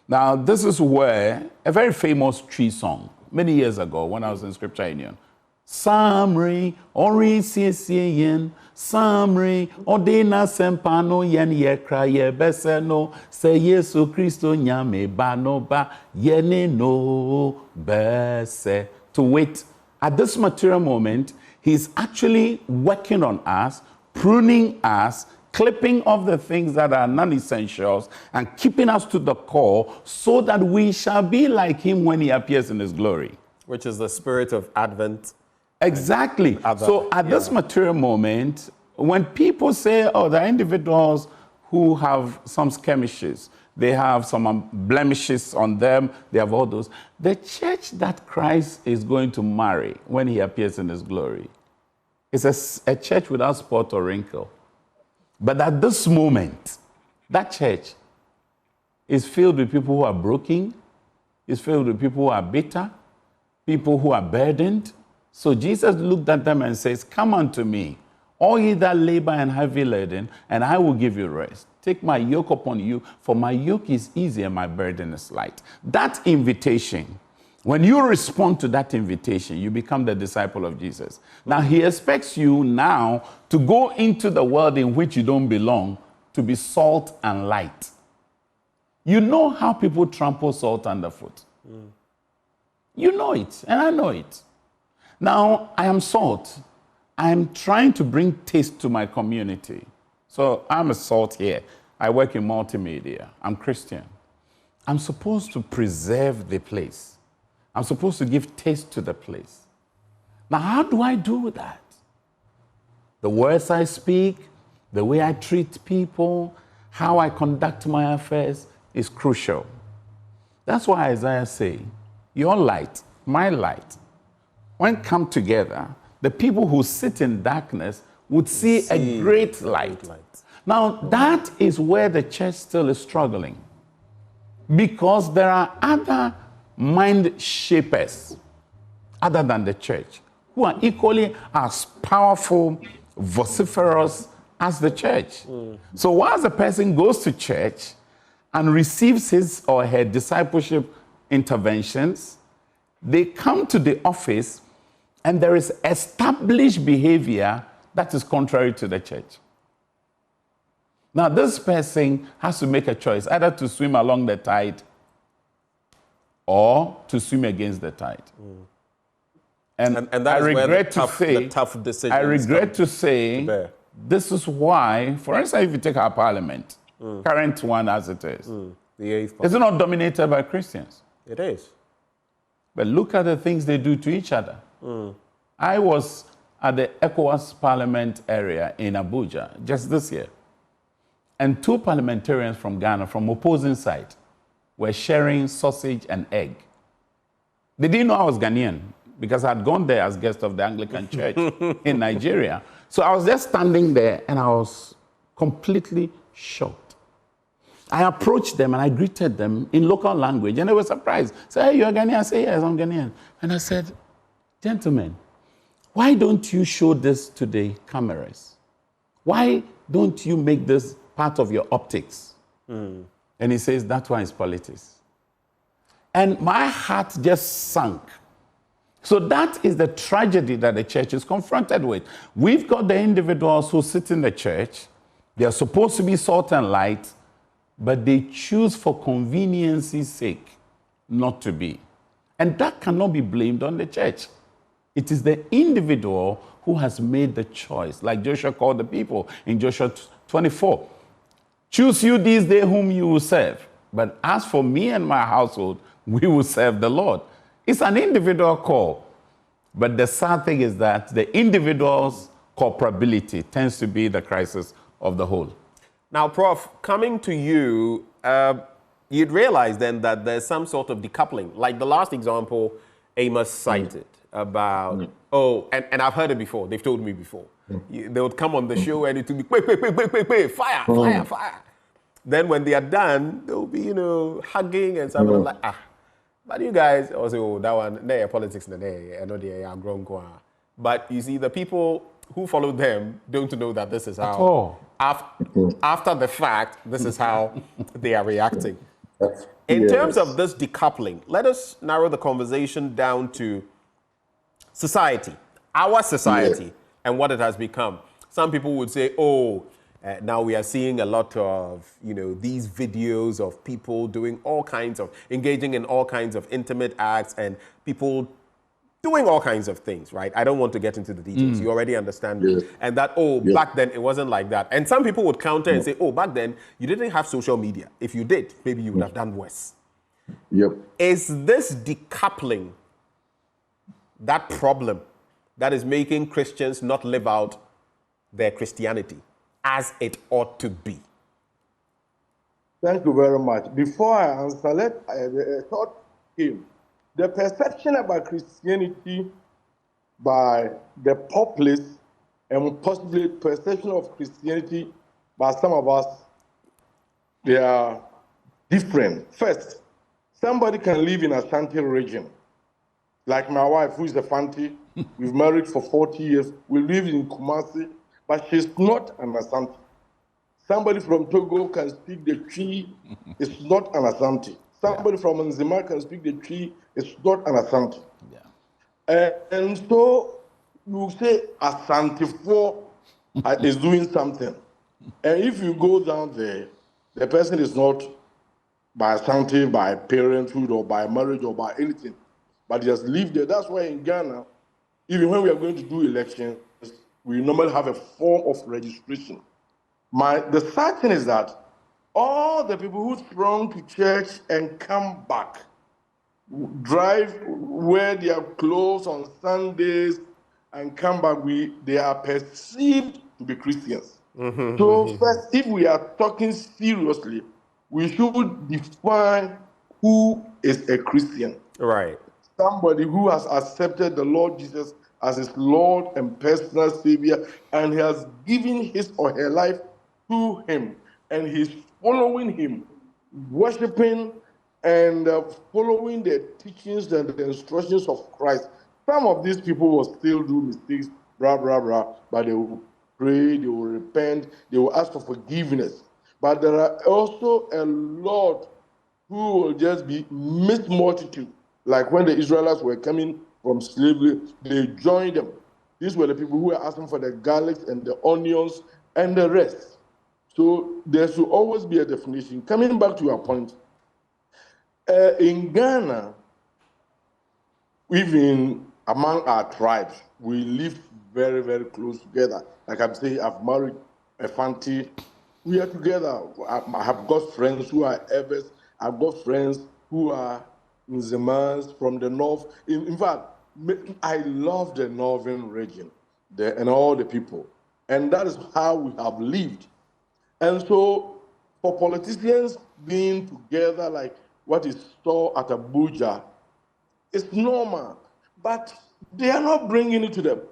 Now, this is where a very famous tree song, many years ago when I was in Scripture Union, Samri, ori siesien, Samri, odena sempano yen yekra ye beseno, se Yesu Christo nyame bano ba yene no bese. To wait, at this material moment, he's actually working on us, pruning us, clipping off the things that are non-essentials and keeping us to the core so that we shall be like him when he appears in his glory. Which is the spirit of Advent. Exactly. So at this material moment, when people say, oh, there are individuals who have some skirmishes, They have some blemishes on them. They have all those. The church that Christ is going to marry when he appears in his glory is a church without spot or wrinkle. But at this moment, that church is filled with people who are broken, is filled with people who are bitter, people who are burdened. So Jesus looked at them and says, "Come unto me, all ye that labor and heavy laden, and I will give you rest. Take my yoke upon you, for my yoke is easy and my burden is light." That invitation, when you respond to that invitation, you become the disciple of Jesus. Now, he expects you now to go into the world in which you don't belong, to be salt and light. You know how people trample salt underfoot. You know it, and I know it. Now, I am salt. I am trying to bring taste to my community. So I'm a salt here. I work in multimedia. I'm Christian. I'm supposed to preserve the place. I'm supposed to give taste to the place. Now, how do I do that? The words I speak, the way I treat people, how I conduct my affairs is crucial. That's why Isaiah says, your light, my light, when come together, the people who sit in darkness would see a great light. Now, that is where the church still is struggling. Because there are other mind shapers, other than the church, who are equally as powerful, vociferous as the church. So once a person goes to church and receives his or her discipleship interventions, they come to the office and there is established behavior that is contrary to the church. Now, this person has to make a choice, either to swim along the tide or to swim against the tide. And that I regret to say, tough decisions I regret to say, this is why, for instance, if you take our parliament, current one as it is, the eighth it's not dominated by Christians. It is. But look at the things they do to each other. I was at the ECOWAS Parliament area in Abuja just this year. And two parliamentarians from Ghana, from opposing side, were sharing sausage and egg. They didn't know I was Ghanaian because I had gone there as guest of the Anglican Church in Nigeria. So I was just standing there and I was completely shocked. I approached them and I greeted them in local language and they were surprised. Say, "Hey, you're Ghanaian?" I said, "Yes, I'm Ghanaian." And I said, "Gentlemen, why don't you show this to the cameras? Why don't you make this part of your optics?" And he says, "That one is politics." And my heart just sank. So that is the tragedy that the church is confronted with. We've got the individuals who sit in the church. They are supposed to be salt and light, but they choose for convenience's sake not to be. And that cannot be blamed on the church. It is the individual who has made the choice, like Joshua called the people in Joshua 24. "Choose you this day whom you will serve. But as for me and my household, we will serve the Lord." It's an individual call. But the sad thing is that the individual's culpability tends to be the crisis of the whole. Now, Prof, coming to you, you'd realize then that there's some sort of decoupling. Like the last example Amos cited about, and I've heard it before. They've told me before. They would come on the show and it would be, fire. Then when they are done, they'll be, hugging and something like, but you guys also, that one, they are politics, I know they are grown. But you see, the people who follow them don't know that this is how, after the fact, this is how they are reacting. In terms of this decoupling, let us narrow the conversation down to society, our society, and what it has become. Some people would say, now we are seeing a lot of, these videos of people doing engaging in all kinds of intimate acts and people doing all kinds of things, right? I don't want to get into the details. You already understand me. And that, back then it wasn't like that. And some people would counter and say, back then you didn't have social media. If you did, maybe you would have done worse. Is this decoupling that problem that is making Christians not live out their Christianity as it ought to be? Thank you very much. Before I answer, a thought came. The perception about Christianity by the populace and possibly perception of Christianity by some of us, they are different. First, somebody can live in Ashanti region, like my wife, who is a Fanti. We've married for 40 years. We live in Kumasi, but she's not an Ashanti. Somebody from Togo can speak the Twi, it's not an Ashanti. Somebody from Nzima can speak the Twi, it's not an Ashanti. And so you say Ashanti 4 is doing something. And if you go down there, the person is not by Ashanti, by parenthood, or by marriage, or by anything, but he has lived there. That's why in Ghana, even when we are going to do elections, we normally have a form of registration. The sad thing is that all the people who throng to church and come back, drive, wear their clothes on Sundays, and come back, they are perceived to be Christians. So first, if we are talking seriously, we should define who is a Christian. Right. Somebody who has accepted the Lord Jesus as his Lord and personal Savior, and he has given his or her life to him, and he's following him, worshiping and following the teachings and the instructions of Christ. Some of these people will still do mistakes, blah, blah, blah, but they will pray, they will repent, they will ask for forgiveness. But there are also a lot who will just be mixed multitude. Like when the Israelites were coming from slavery, they joined them. These were the people who were asking for the garlics and the onions and the rest. So there should always be a definition. Coming back to your point, in Ghana, even among our tribes, we live very, very close together. Like I'm saying, I've married a Fanti. We are together. I have got friends who are Evers. I've got friends who are Nzemans from the north. In fact, I love the northern region and all the people. And that is how we have lived. And so for politicians being together like what is saw at Abuja, it's normal. But they are not bringing it to the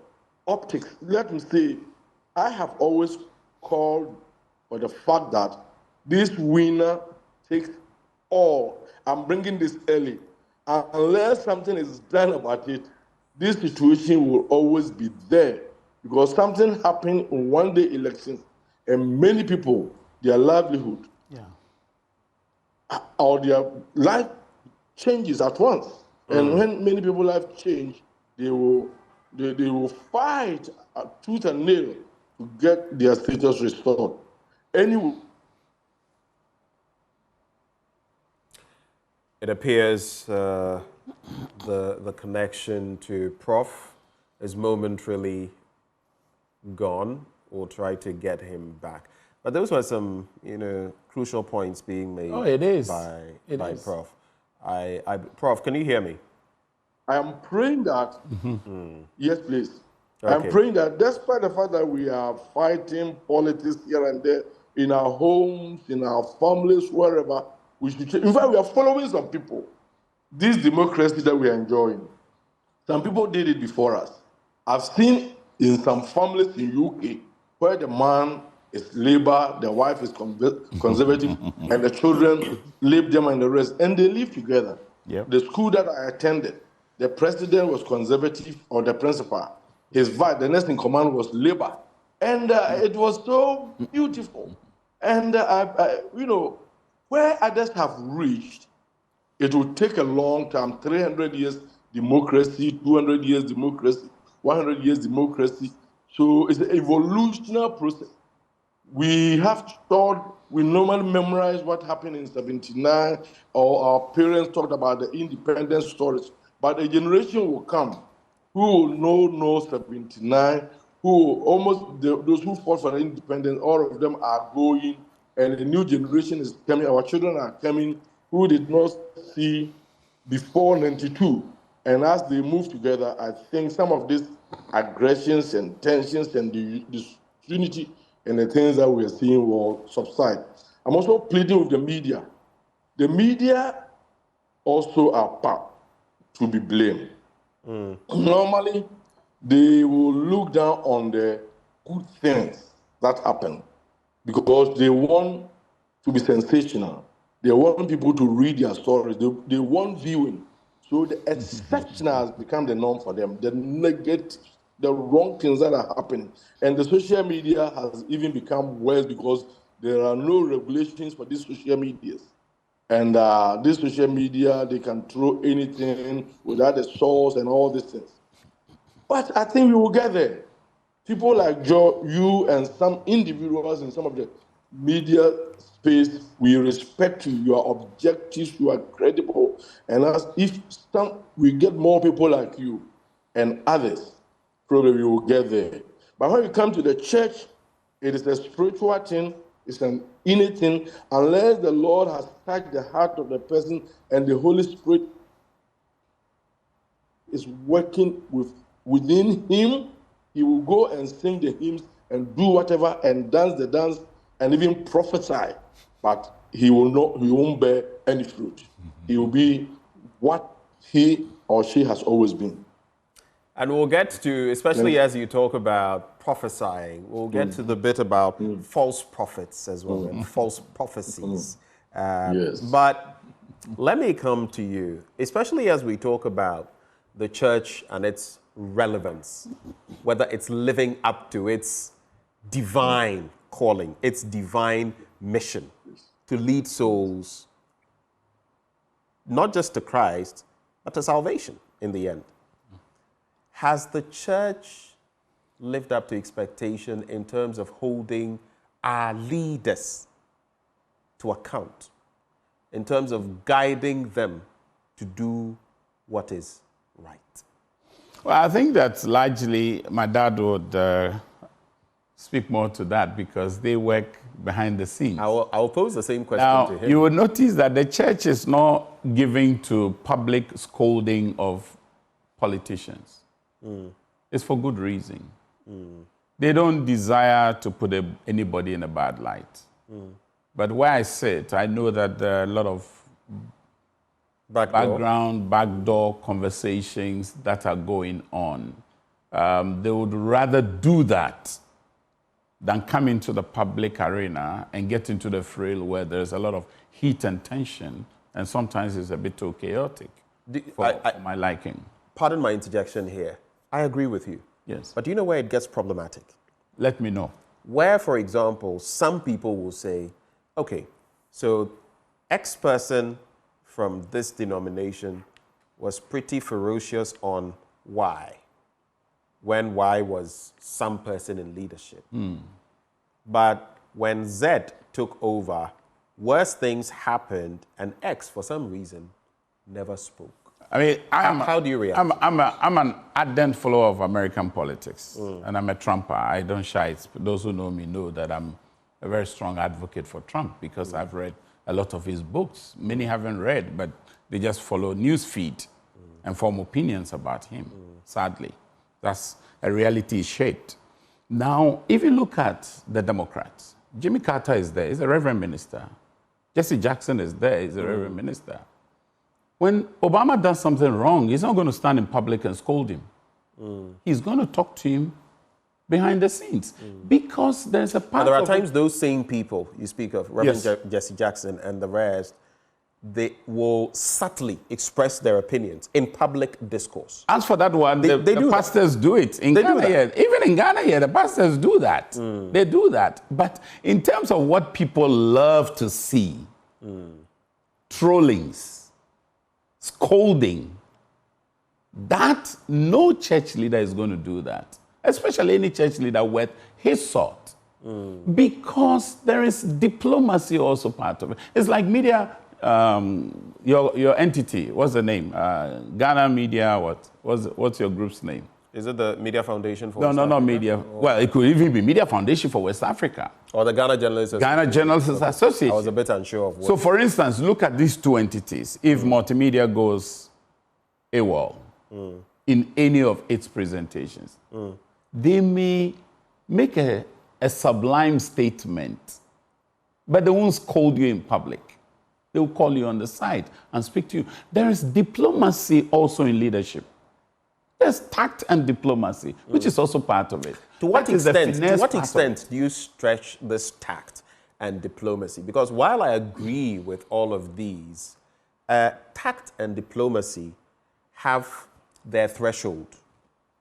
optics. Let me say, I have always called for the fact that this winner takes all. I'm bringing this early. Unless something is done about it, this situation will always be there. Because something happened in one-day elections, and many people, their livelihood or their life changes at once. And when many people's life change, they will fight tooth and nail to get their status restored. Anyway, it appears the connection to Prof is momentarily gone. We'll try to get him back. But those were some, crucial points being made. Oh, it is. by Prof. Prof, can you hear me? I am praying that, yes, please. Okay. I'm praying that despite the fact that we are fighting politics here and there, in our homes, in our families, wherever, we should change. In fact, we are following some people. This democracy that we are enjoying, some people did it before us. I've seen in some families in UK where the man is Labour, the wife is Conservative, and the children Lib Dem and the rest, and they live together. Yep. The school that I attended, the president was Conservative, or the principal. His vice, the next in command, was Labour. And it was so beautiful. And, where others have reached, it will take a long time, 300 years democracy, 200 years democracy, 100 years democracy. So it's an evolutionary process. We normally memorize what happened in 79, or our parents talked about the independence stories. But a generation will come who will know 79, those who fought for independence, all of them are going, and a new generation is coming. Our children are coming who did not see before 92. And as they move together, I think some of these aggressions and tensions and the disunity and the things that we are seeing will subside. I'm also pleading with the media. The media also are part to be blamed. Normally, they will look down on the good things that happen because they want to be sensational. They want people to read their stories. They want viewing. So the exceptional has become the norm for them. The negative, the wrong things that are happening. And the social media has even become worse because there are no regulations for these social medias. And this social media, they can throw anything without a source and all these things. But I think we will get there. People like Joe, you, and some individuals in some of the media space, we respect you. You are objective, you are credible. And as if we get more people like you and others, probably we will get there. But when you come to the church, it is a spiritual thing. It's an innate thing. Unless the Lord has touched the heart of the person and the Holy Spirit is working within him, he will go and sing the hymns and do whatever and dance the dance and even prophesy. But he won't bear any fruit. He will be what he or she has always been. And we'll get to, especially as you talk about prophesying, we'll get to the bit about false prophets as well, and false prophecies. Yes. But let me come to you, especially as we talk about the church and its relevance, whether it's living up to its divine calling, its divine mission to lead souls, not just to Christ, but to salvation in the end. Has the church lived up to expectation in terms of holding our leaders to account, in terms of guiding them to do what is right? Well, I think that largely my dad would speak more to that because they work behind the scenes. I'll pose the same question now, to him. You will notice that the church is not giving to public scolding of politicians. It's for good reason. They don't desire to put anybody in a bad light. But where I sit, I know that there are a lot of backdoor conversations that are going on. They would rather do that than come into the public arena and get into the fray where there's a lot of heat and tension, and sometimes it's a bit too chaotic for my liking. Pardon my interjection here. I agree with you. Yes. But do you know where it gets problematic? Let me know. Where, for example, some people will say, okay, so X person from this denomination was pretty ferocious on Y, when Y was some person in leadership. But when Z took over, worse things happened, and X, for some reason, never spoke. I mean, how do you react? I'm an ardent follower of American politics, and I'm a Trumper. I don't shy. Those who know me know that I'm a very strong advocate for Trump because I've read a lot of his books. Many haven't read, but they just follow news feed and form opinions about him, sadly. That's a reality shaped. Now, if you look at the Democrats, Jimmy Carter is there. He's a reverend minister. Jesse Jackson is there. He's a reverend minister. When Obama does something wrong, he's not going to stand in public and scold him. He's going to talk to him behind the scenes because there's a part there are times those same people you speak of, Reverend Yes. Jesse Jackson and the rest, they will subtly express their opinions in public discourse. As for that one, the pastors do it. In Ghana here, even in Ghana here, the pastors do that. They do that. But in terms of what people love to see, trollings, scolding, that no church leader is going to do that, especially any church leader worth his salt, because there is diplomacy also part of it. It's like media, your entity, what's the name? Ghana Media, what's your group's name? Is it the Media Foundation for No, West no, Africa? not Media. Well, it could even be Media Foundation for West Africa. Or the Ghana Journalists Association. Ghana Journalists Association. I was a bit unsure of what. So, for instance, look at these two entities. If multimedia goes AWOL in any of its presentations, they may make a sublime statement but they won't scold you in public. They will call you on the side and speak to you. There is diplomacy also in leadership. There's tact and diplomacy, which is also part of it. To what extent do you stretch this tact and diplomacy? Because while I agree with all of these, tact and diplomacy have their threshold.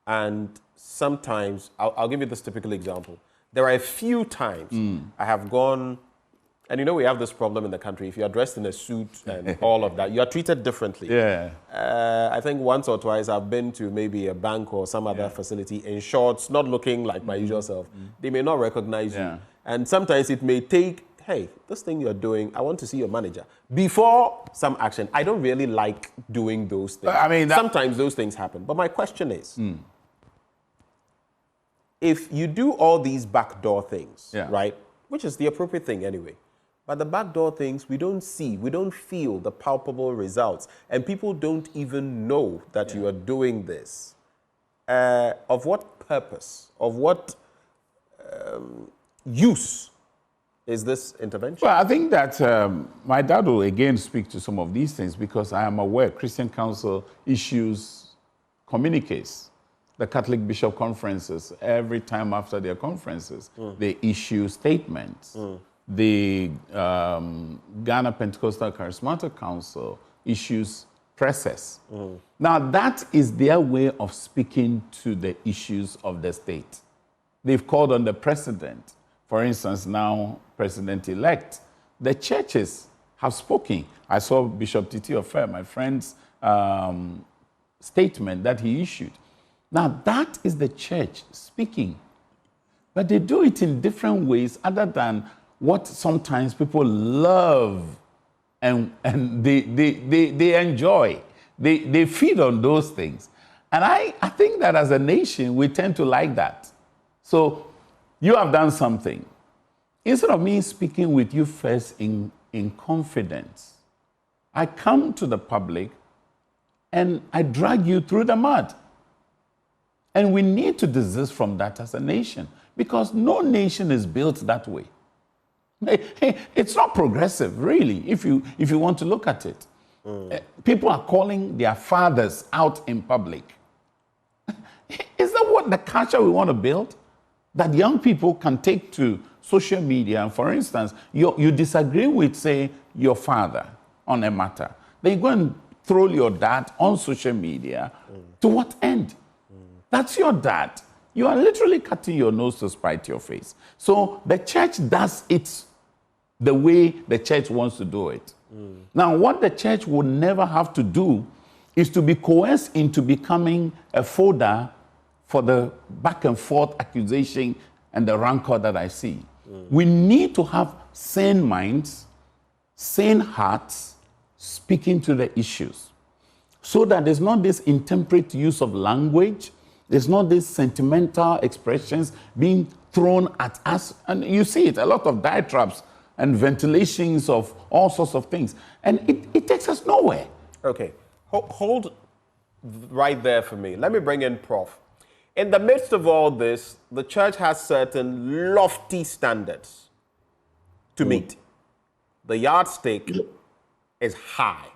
And sometimes, I'll give you this typical example. There are a few times I have gone, and you know we have this problem in the country. If you are dressed in a suit and all of that, you are treated differently. Yeah. I think once or twice I've been to maybe a bank or some other facility in shorts, not looking like my usual self. They may not recognize you. And sometimes it may take, hey, this thing you're doing, I want to see your manager. Before some action, I don't really like doing those things. I mean, sometimes those things happen. But my question is, if you do all these backdoor things, right, which is the appropriate thing anyway, but the backdoor things, we don't see, we don't feel the palpable results, and people don't even know that you are doing this. Of what purpose, of what use is this intervention? Well, I think that my dad will again speak to some of these things because I am aware Christian Council issues communiques. The Catholic Bishop Conferences, every time after their conferences, they issue statements. The Ghana Pentecostal Charismatic Council issues presses. Now, that is their way of speaking to the issues of the state. They've called on the president. For instance, now president-elect. The churches have spoken. I saw Bishop Titi Ofer, my friend's statement that he issued. Now, that is the church speaking. But they do it in different ways other than what sometimes people love and they enjoy. They feed on those things. And I think that as a nation, we tend to like that. So you have done something. Instead of me speaking with you first in confidence, I come to the public and I drag you through the mud. And we need to desist from that as a nation because no nation is built that way. It's not progressive, really, if you want to look at it. People are calling their fathers out in public. Is that what the culture we want to build? That young people can take to social media, and for instance, you disagree with, say, your father on a matter. Then you go and throw your dad on social media. To what end? That's your dad. You are literally cutting your nose to spite your face. So the church does it the way the church wants to do it. Now, what the church would never have to do is to be coerced into becoming a folder for the back and forth accusation and the rancor that I see. We need to have sane minds, sane hearts, speaking to the issues so that there's not this intemperate use of language. There's not these sentimental expressions being thrown at us. And you see it, a lot of diatribes and ventilations of all sorts of things. And it takes us nowhere. Okay, hold right there for me. Let me bring in Prof. In the midst of all this, the church has certain lofty standards to meet. The yardstick is high,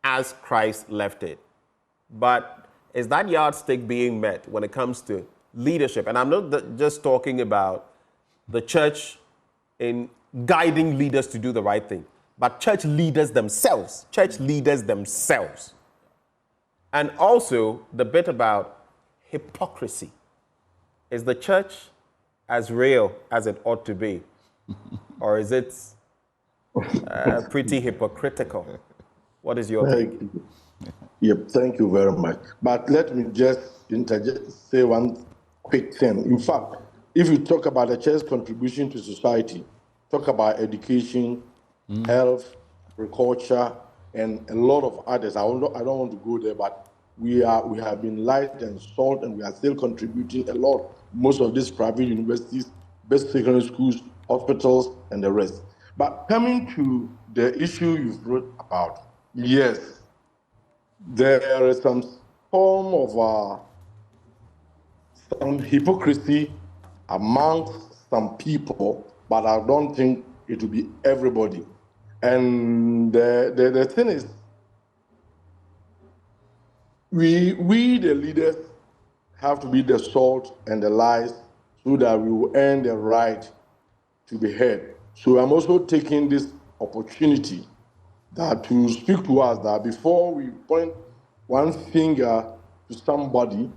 as Christ left it. But is that yardstick being met when it comes to leadership? And I'm not just talking about the church in guiding leaders to do the right thing, but church leaders themselves. And also the bit about hypocrisy. Is the church as real as it ought to be? Or is it pretty hypocritical? What is your take? Yep, thank you very much. But let me just say one quick thing. In fact, if you talk about the church's contribution to society, talk about education, health, agriculture, and a lot of others. I don't want to go there, but we have been light and salt, and we are still contributing a lot. Most of these private universities, best secondary schools, hospitals, and the rest. But coming to the issue you've wrote about, yes, there is some form of some hypocrisy amongst some people, but I don't think it will be everybody. And the thing is, we the leaders have to be the salt and the light so that we will earn the right to be heard. So I'm also taking this opportunity that to speak to us that before we point one finger to somebody,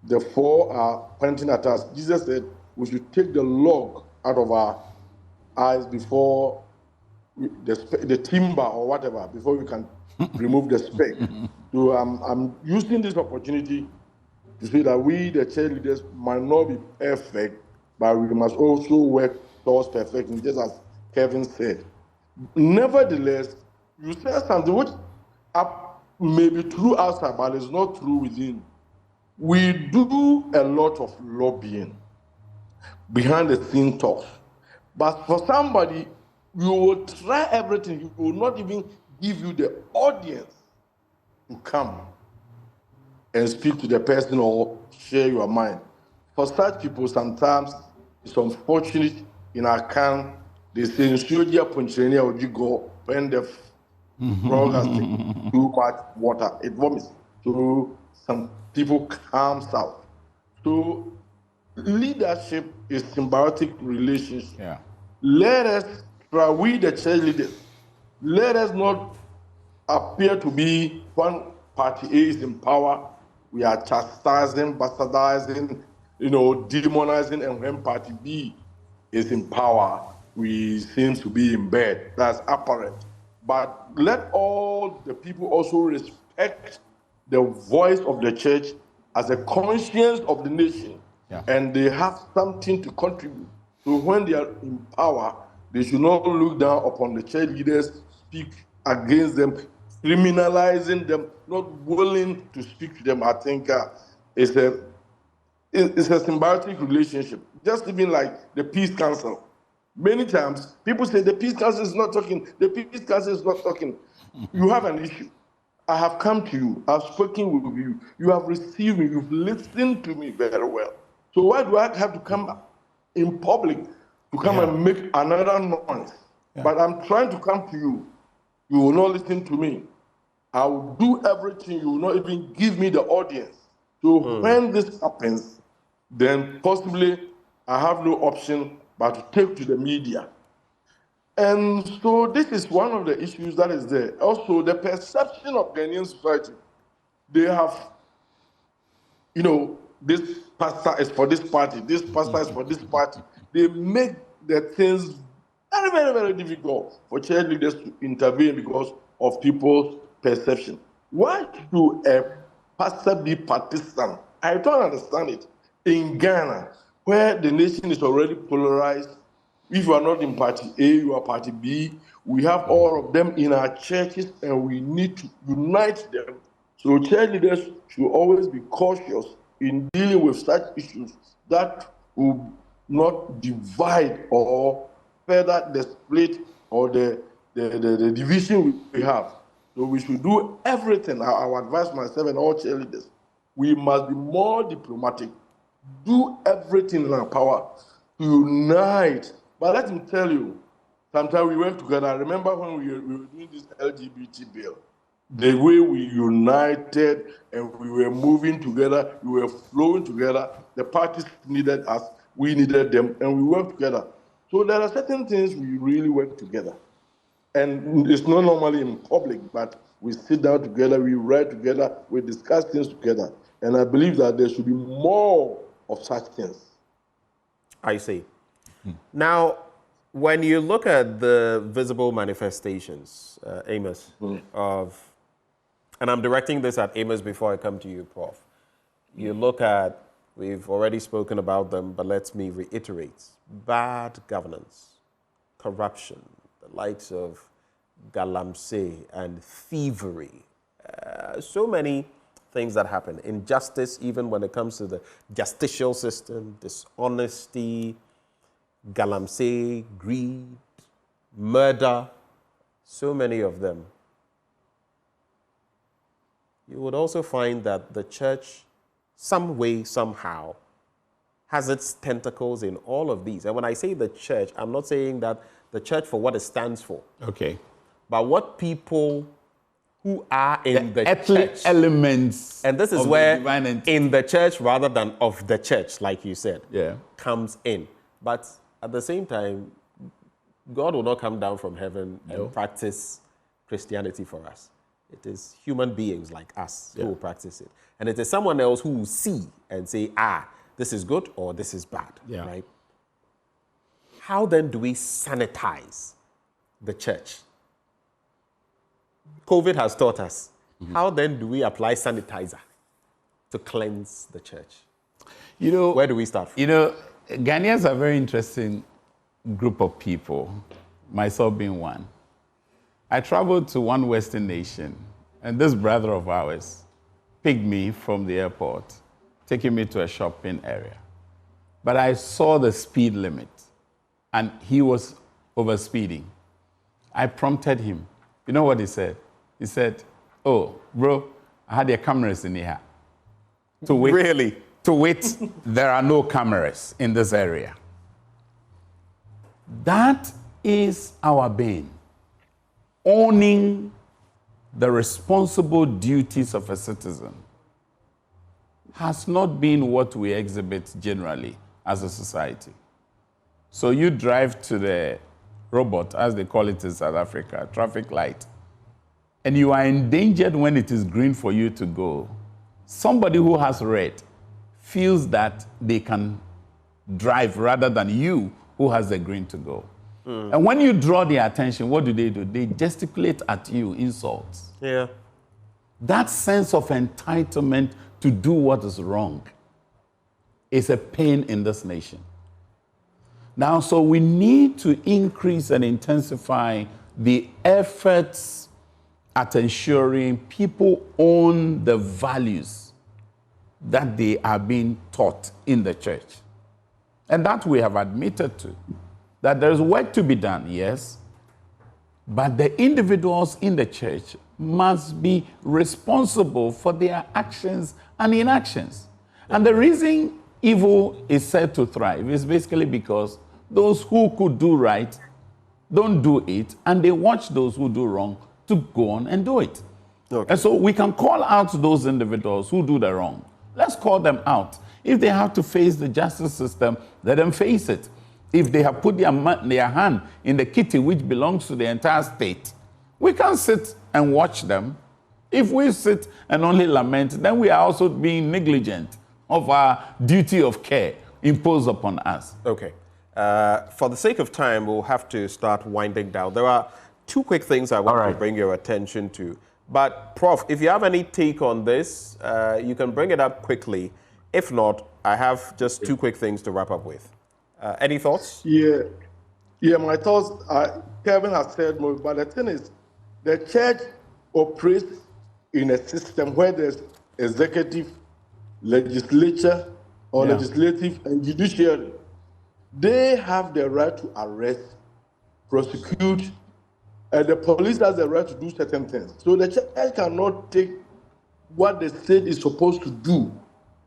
the four are pointing at us. Jesus said we should take the log out of our eyes before the timber or whatever, before we can remove the speck. So I'm using this opportunity to say that we, the church leaders, might not be perfect, but we must also work towards perfection, just as Kevin said. Nevertheless, you said something which may be true outside, but it's not true within. We do a lot of lobbying, behind the scene talks. But for somebody, you will try everything. You will not even give you the audience to come and speak to the person or share your mind. For such people, sometimes it's unfortunate in our camp. They say, when the frog has taken too much water, it vomits. So some people comes out. So leadership is symbiotic relationship. Yeah. Let us try, we the church leaders, let us not appear to be one party A is in power. We are chastising, bastardizing, demonizing, and when party B is in power, we seem to be in bed. That's apparent. But let all the people also respect the voice of the church as a conscience of the nation. Yeah. And they have something to contribute. So when they are in power, they should not look down upon the church leaders, speak against them, criminalizing them, not willing to speak to them. I think it's a symbiotic relationship. Just even like the Peace Council. Many times, people say the Peace Council is not talking, the Peace Council is not talking. You have an issue. I have come to you, I've spoken with you, you have received me, you've listened to me very well. So why do I have to come in public to come and make another noise? Yeah. But I'm trying to come to you. You will not listen to me. I will do everything. You will not even give me the audience. So when this happens, then possibly I have no option but to take to the media. And so this is one of the issues that is there. Also, the perception of Ghanaian society. They have, this pastor is for this party, this pastor is for this party. They make the things very, very, very difficult for church leaders to intervene because of people's perception. Why should a pastor be partisan? I don't understand it. In Ghana, where the nation is already polarized, if you are not in party A, you are party B. We have all of them in our churches and we need to unite them. So church leaders should always be cautious in dealing with such issues that will not divide or further the split or the division we have. So we should do everything. I will advise myself and all church leaders. We must be more diplomatic. Do everything in our power to unite. But let me tell you, sometimes we went together. I remember when we were doing this LGBT bill, the way we united and we were moving together, we were flowing together. The parties needed us, we needed them, and we worked together. So there are certain things we really work together. And it's not normally in public, but we sit down together, we write together, we discuss things together. And I believe that there should be more of such things. I see. Now, when you look at the visible manifestations, Amos, and I'm directing this at Amos before I come to you, Prof. You look at, we've already spoken about them, but let me reiterate. Bad governance, corruption, the likes of galamsey and thievery, so many things that happen. Injustice, even when it comes to the justicial system, dishonesty, galamsey, greed, murder, so many of them. You would also find that the church, some way, somehow, has its tentacles in all of these. And when I say the church, I'm not saying that the church for what it stands for. Okay. But what people who are in the ethnic church, elements, and this is where in the church rather than of the church, like you said, comes in. But at the same time, God will not come down from heaven and practice Christianity for us. It is human beings like us who will practice it. And it is someone else who will see and say, this is good or this is bad, right? How then do we sanitize the church? COVID has taught us. How then do we apply sanitizer to cleanse the church? You know, where do we start from? You know, Ghanaians are a very interesting group of people, myself being one. I traveled to one Western nation, and this brother of ours picked me from the airport, taking me to a shopping area. But I saw the speed limit, and he was overspeeding. I prompted him. You know what he said? He said, "Oh, bro, I had your cameras in here." To wait, really? To wait, there are no cameras in this area. That is our being. Owning the responsible duties of a citizen has not been what we exhibit generally as a society. So you drive to the robot, as they call it in South Africa, traffic light, and you are endangered when it is green for you to go. Somebody who has red feels that they can drive rather than you who has the green to go. And when you draw their attention, what do? They gesticulate at you, insults. Yeah. That sense of entitlement to do what is wrong is a pain in this nation. Now, so we need to increase and intensify the efforts at ensuring people own the values that they are being taught in the church. And that we have admitted to. That there is work to be done, yes, but the individuals in the church must be responsible for their actions and inactions. And the reason evil is said to thrive is basically because those who could do right don't do it, and they watch those who do wrong to go on and do it. And so we can call out those individuals who do the wrong. Let's call them out. If they have to face the justice system, let them face it. If they have put their hand in the kitty which belongs to the entire state, we can sit and watch them. If we sit and only lament, then we are also being negligent of our duty of care imposed upon us. Okay. For the sake of time, we'll have to start winding down. There are two quick things I want to bring your attention to. But, Prof, if you have any take on this, you can bring it up quickly. If not, I have just two quick things to wrap up with. Any thoughts? Yeah, my thoughts, Kevin has said more, but the thing is, the church operates in a system where there's executive, legislature, or legislative and judiciary. They have the right to arrest, prosecute, and the police has the right to do certain things. So the church cannot take what the state is supposed to do.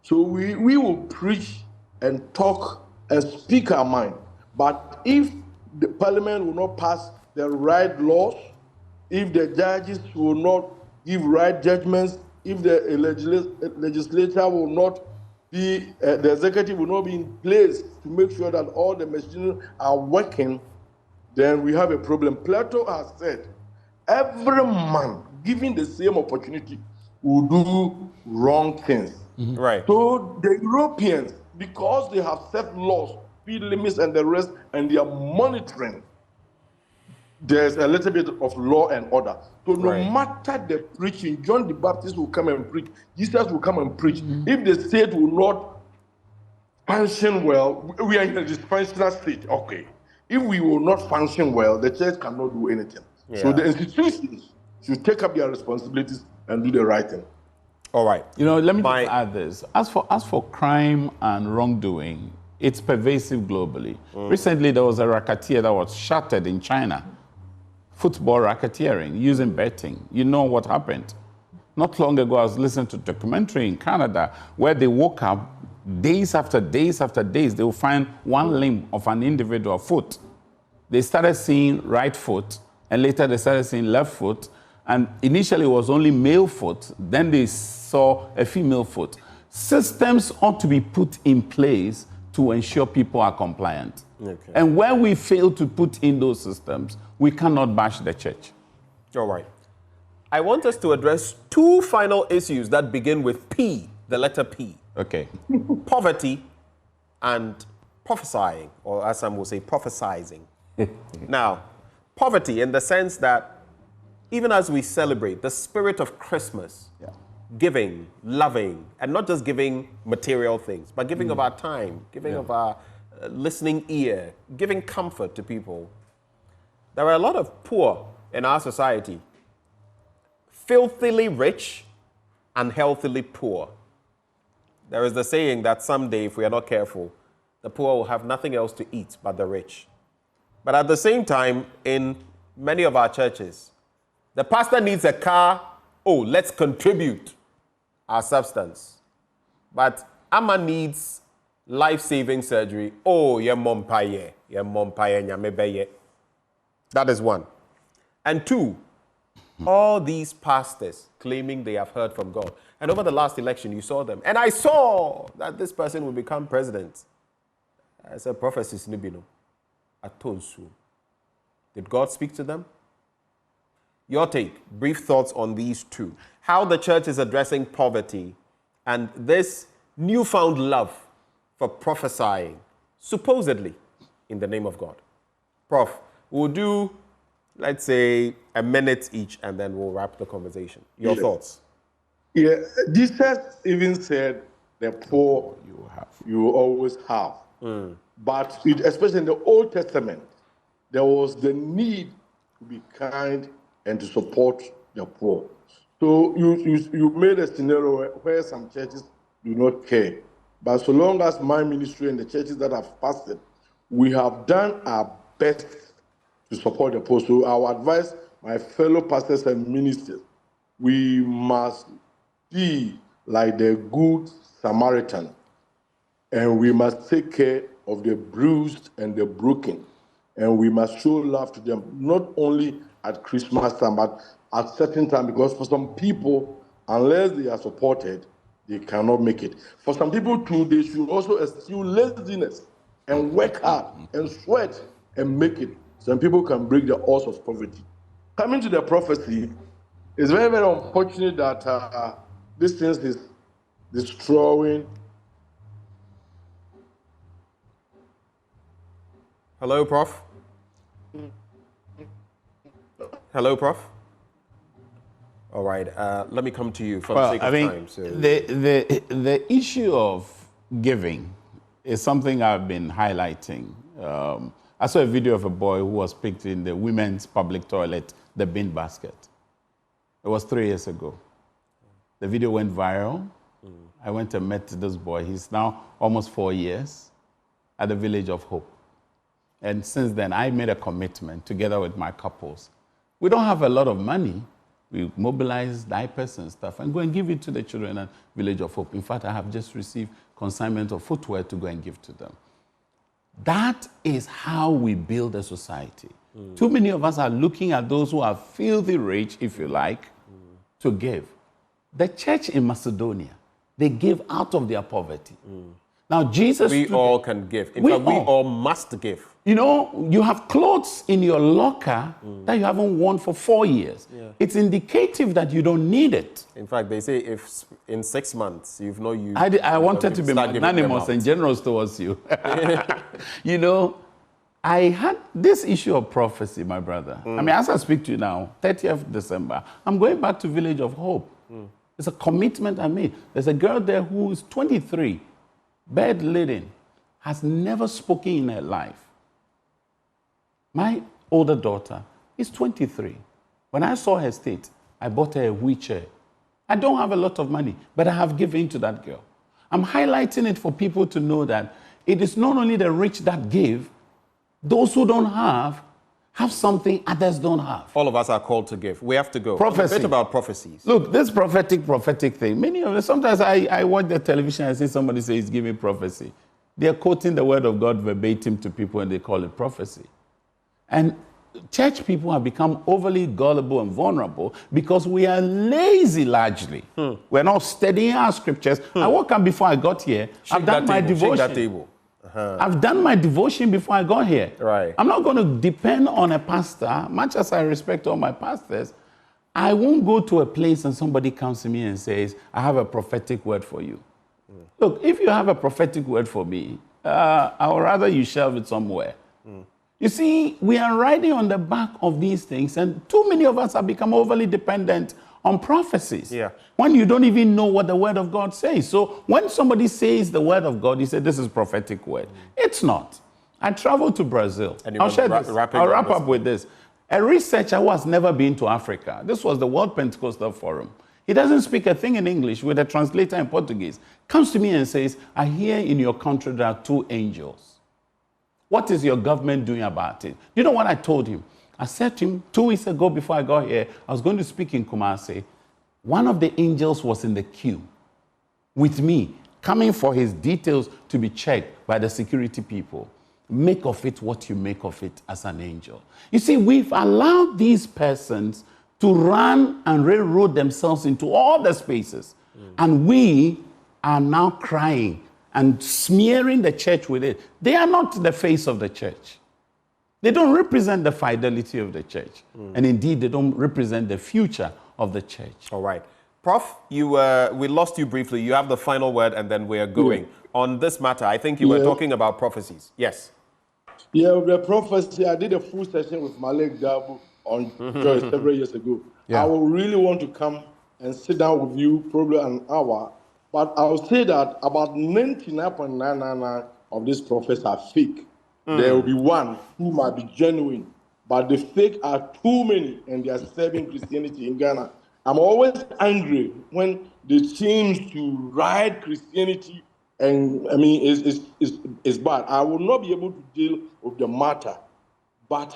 So we will preach and talk and speak our mind. But if the parliament will not pass the right laws, if the judges will not give right judgments, if the legislature will not be, the executive will not be in place to make sure that all the machines are working, then we have a problem. Plato has said, every man given the same opportunity will do wrong things. Right. So the Europeans, because they have set laws, speed limits and the rest, and they are monitoring, there's a little bit of law and order. So no matter the preaching, John the Baptist will come and preach, Jesus will come and preach. If the state will not function well, we are in a dysfunctional state, okay. If we will not function well, the church cannot do anything. So the institutions should take up their responsibilities and do the right thing. All right. You know, let me just add this. As for crime and wrongdoing, it's pervasive globally. Recently, there was a racketeer that was shattered in China. Football racketeering, using betting. You know what happened? Not long ago, I was listening to a documentary in Canada where they woke up days after days after days. They will find one limb of an individual foot. they started seeing right foot, and later they started seeing left foot. And initially it was only male foot, then they saw a female foot. Systems ought to be put in place to ensure people are compliant. Okay. And where we fail to put in those systems, we cannot bash the church. All right. I want us to address two final issues that begin with P, the letter P. Okay. Poverty and prophesying, or as some will say, prophesizing. Now, poverty in the sense that even as we celebrate the spirit of Christmas, giving, loving, and not just giving material things, but giving of our time, giving of our listening ear, giving comfort to people. There are a lot of poor in our society, filthily rich and healthily poor. There is the saying that someday, if we are not careful, the poor will have nothing else to eat but the rich. But at the same time, in many of our churches, the pastor needs a car. Oh, let's contribute our substance. But Amma needs life-saving surgery. Oh, ye mompaye, nyamebeye. That is one. And two, all these pastors claiming they have heard from God. And over the last election, you saw them. And I saw that this person will become president. I said, prophecies nibino. Atonsu. Did God speak to them? Your take, brief thoughts on these two. How the church is addressing poverty and this newfound love for prophesying, supposedly in the name of God. Prof, we'll do, let's say, a minute each and then we'll wrap the conversation. Your thoughts? Yeah, Jesus even said the poor you will always have. But especially in the Old Testament, there was the need to be kind and to support the poor. So you made a scenario where some churches do not care. But so long as my ministry and the churches that have fasted, we have done our best to support the poor. So our advice, my fellow pastors and ministers, we must be like the good Samaritan, and we must take care of the bruised and the broken, and we must show love to them, not only at Christmas time, but at certain time, because for some people, unless they are supported, they cannot make it. For some people too, they should also eschew laziness and work hard and sweat and make it. Some people can break the odds of poverty. Coming to the prophecy, it's very, very unfortunate that this thing is destroying. Hello, Prof. Hello, Prof. All right, let me come to you for the sake of time. So. The issue of giving is something I've been highlighting. I saw a video of a boy who was picked in the women's public toilet, the bin basket. It was 3 years ago. The video went viral. I went and met this boy. He's now almost 4 years at the Village of Hope. And since then, I made a commitment together with my couples. We don't have a lot of money. We mobilize diapers and stuff and go and give it to the children at Village of Hope. In fact, I have just received consignment of footwear to go and give to them. That is how we build a society. Too many of us are looking at those who are filthy rich, if you like, to give. The church in Macedonia, they gave out of their poverty. Now, Jesus... We all can give. In fact, we all must give. You know, you have clothes in your locker that you haven't worn for 4 years. Yeah. It's indicative that you don't need it. In fact, they say if in 6 months you've not used... I wanted to be magnanimous and generous towards you. You know, I had this issue of prophecy, my brother. I mean, as I speak to you now, 30th December, I'm going back to Village of Hope. It's a commitment I made. There's a girl there who is 23, bedridden, has never spoken in her life. My older daughter is 23. When I saw her state, I bought her a wheelchair. I don't have a lot of money, but I have given to that girl. I'm highlighting it for people to know that it is not only the rich that give, those who don't have something others don't have. All of us are called to give. We have to go. Prophecy. A bit about prophecies. Look, this prophetic thing, many of them, sometimes I watch the television, I see somebody say he's giving prophecy. They're quoting the word of God verbatim to people and they call it prophecy. And church people have become overly gullible and vulnerable because we are lazy largely. We're not studying our scriptures. I woke up before I got here. I've done my devotion. Shake that table. I've done my devotion before I got here. Right. I'm not going to depend on a pastor, much as I respect all my pastors. I won't go to a place and somebody comes to me and says, I have a prophetic word for you. Look, if you have a prophetic word for me, I would rather you shelve it somewhere. You see, we are riding on the back of these things, and too many of us have become overly dependent on prophecies. Yeah. When you don't even know what the word of God says. So when somebody says the word of God, you say, this is prophetic word. It's not. I traveled to Brazil. And I'll share this. I'll wrap up with this. A researcher who has never been to Africa, this was the World Pentecostal Forum. He doesn't speak a thing in English with a translator in Portuguese. Comes to me and says, I hear in your country there are 2 angels. What is your government doing about it? You know what I told him? I said to him 2 weeks ago before I got here, I was going to speak in Kumasi. One of the angels was in the queue with me, coming for his details to be checked by the security people. Make of it what you make of it as an angel. You see, we've allowed these persons to run and railroad themselves into all the spaces. And we are now crying and smearing the church with it. They are not the face of the church. They don't represent the fidelity of the church. And indeed, they don't represent the future of the church. All right. Prof, we lost you briefly. You have the final word, and then we are going. On this matter, I think you were talking about prophecies. Yes. Yeah, the prophecy, I did a full session with Malik Dabu on Joy several years ago. Yeah. I would really want to come and sit down with you, probably an hour, but I'll say that about 99.999 of these prophets are fake. There will be one who might be genuine, but the fake are too many, and they are serving Christianity in Ghana. I'm always angry when they seem to ride Christianity, and I mean, it's bad. I will not be able to deal with the matter, but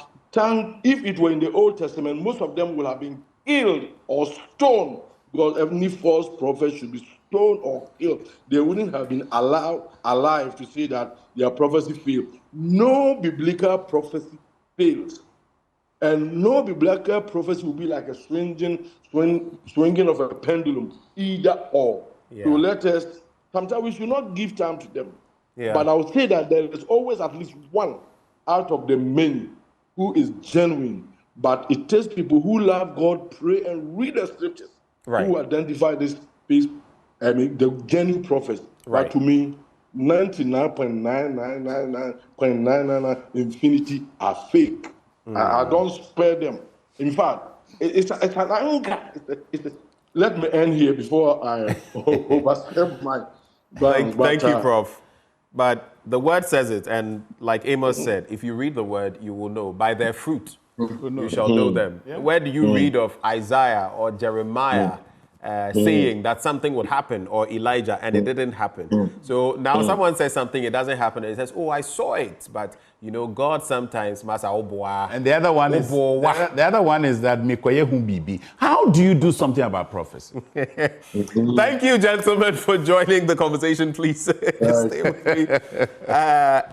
if it were in the Old Testament, most of them will have been killed or stoned, because any false prophet should be stoned or killed. They wouldn't have been allowed alive to say that their prophecy failed. No biblical prophecy fails. And no biblical prophecy will be like a swinging of a pendulum, either or. Yeah. So let us, sometimes we should not give time to them. Yeah. But I would say that there is always at least one out of the many who is genuine. But it takes people who love God, pray, and read the scriptures, who identify this piece, the genuine prophets. Right. But to me, 99.999.999 infinity are fake. I don't spare them. In fact, it's an anger. Let me end here before I overstep my. Thank you, Prof. But the word says it, and like Amos said, if you read the word, you will know. By their fruit, you shall know them. Yeah. Where do you read of Isaiah or Jeremiah saying that something would happen, or Elijah, and it didn't happen? So now someone says something, it doesn't happen, and it says, oh, I saw it, but you know, God sometimes must. And the other one is that Mikoye Humbibi. How do you do something about prophecy? Thank you, gentlemen, for joining the conversation. Please stay with me.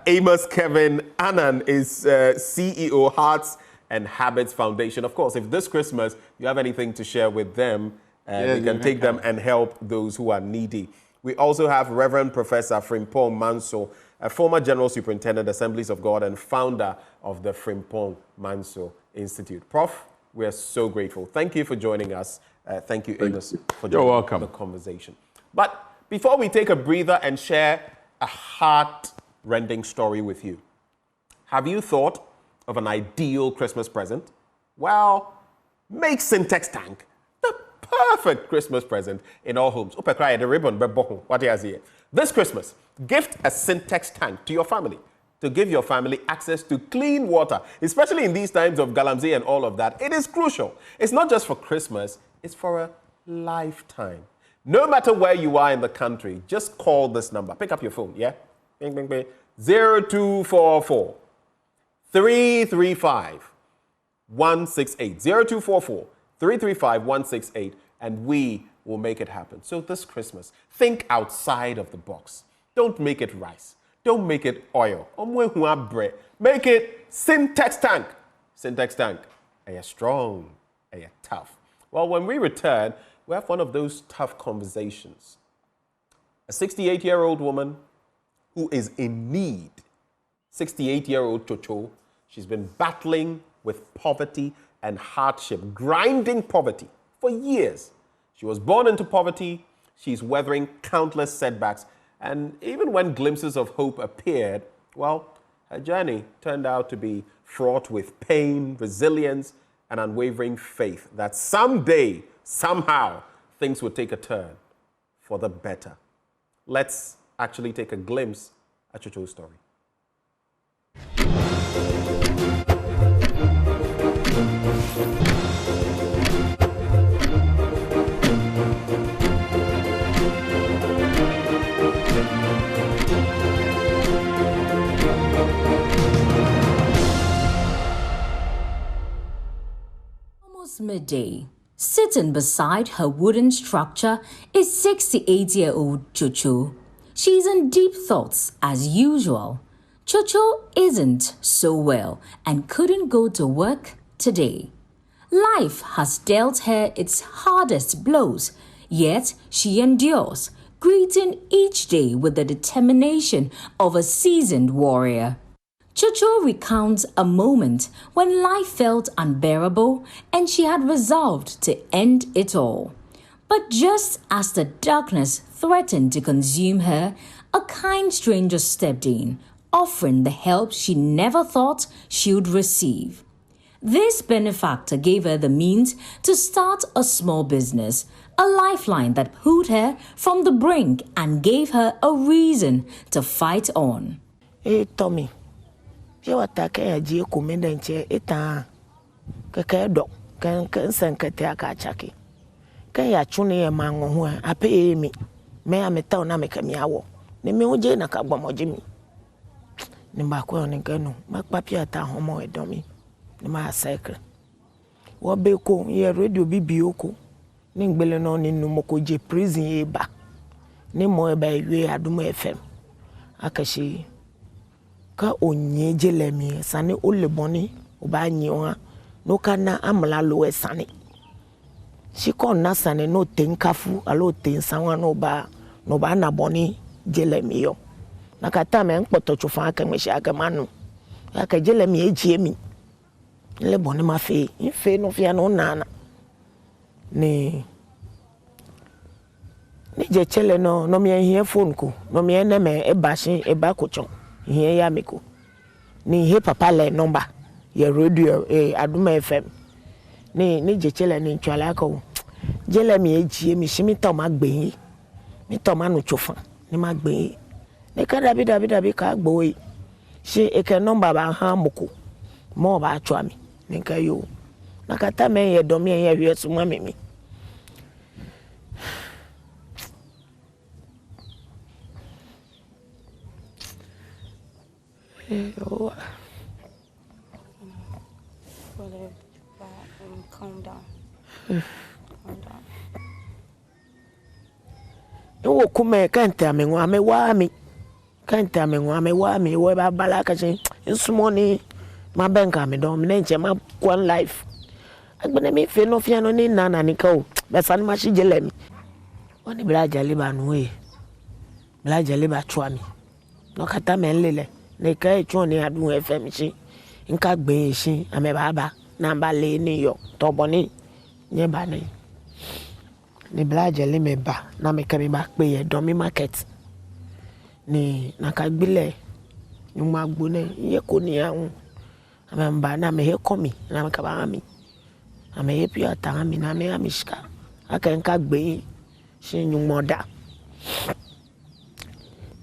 Amos Kevin Annan is CEO, Hearts and Habits Foundation. Of course, if this Christmas you have anything to share with them, you can take them and help those who are needy. We also have Reverend Professor Frimpong Manso, a former General Superintendent, Assemblies of God, and founder of the Frimpong Manso Institute. Prof, we are so grateful. Thank you for joining us. Thank you, Amos, for joining the conversation. But before we take a breather and share a heart-rending story with you, have you thought of an ideal Christmas present? Well, make Syntex Tank the perfect Christmas present in all homes. The ribbon, what is here? This Christmas, gift a Syntex tank to your family to give your family access to clean water, especially in these times of Galamsey and all of that. It is crucial. It's not just for Christmas, it's for a lifetime. No matter where you are in the country, just call this number. Pick up your phone, yeah? Bing, bing, bing. 0244 335 168. 0244 335 168, and we will make it happen. So this Christmas, think outside of the box. Don't make it rice. Don't make it oil. Make it Syntex Tank. Syntax tank, are strong, are tough. Well, when we return, we have one of those tough conversations. A 68-year-old woman who is in need, 68-year-old Chocho, she's been battling with poverty and hardship, grinding poverty for years. She was born into poverty, she's weathering countless setbacks, and even when glimpses of hope appeared, well, her journey turned out to be fraught with pain, resilience, and unwavering faith that someday, somehow, things would take a turn for the better. Let's actually take a glimpse at Chocho's story. Almost midday. Sitting beside her wooden structure is 68-year-old Chocho. She's in deep thoughts as usual. Chocho isn't so well and couldn't go to work today. Life has dealt her its hardest blows, yet she endures, greeting each day with the determination of a seasoned warrior. Chocho recounts a moment when life felt unbearable and she had resolved to end it all. But just as the darkness threatened to consume her, a kind stranger stepped in, offering the help she never thought she would receive. This benefactor gave her the means to start a small business, a lifeline that pulled her from the brink and gave her a reason to fight on. Hey, Tommy. Je wataka ya jie kumenda nche ita keke do kan sankete aka chaki kan ya chune ya mango ho ape emi me ya meta na me kami awo ne me uje na ka gbomoje mi ni ba ko ni kanu ma papi ata homo edomi ni ma cycle wo be ko ye radio bibi oko ni ngbele no ni nu moko je prison e ba ni mo e ba ewe Adum FM akashi ka onye jelemi sane oleboni oba nyiwa no kana amla lo sane shiko na sane no tenkafu alo tensanwa no ba na boni jelemi yo nakata me npoto chufa aka meshi aka manu aka jelemi ejiemi le boni ma fe ife no fia no nana ni je chele no me hie phone ko no me na me ebashi ebakocho here ya meko ni he papa le number ya radio Adum FM ni je chele ni ntwala ko jele mi ejie mi shimi to magbe mi to manu chofa ni magbe ni ka dabi ka gbo yi she e ke number ba ha moko mo ba atwa mi ni ka yo na kata me ye do mi ye hwe so mami mi Oh. Whatever, calm down. Calm down. Wo kuma kanta me wa me wa mi wo ba bala ka che nsumo ni ma benka me do me nche ma kwan life agbene mi fe no fia no ni nana ni ka o be san ma shi jele mi woni bla jale ba no e bla jale ba chwa mi no kata me nlele ne kai choni Adum FM shi nka gbe shi ame baba na ba le ni yo to boni nye ba ni bla jele me ba na me ka me ba pe ye do mi market ni na ka gbile ni ma gbo ne ye ko ni ahun ame ba na me he komi na me ka ba mi ame ye pi ata mi na me amishka aka nka gbe shi nyumoda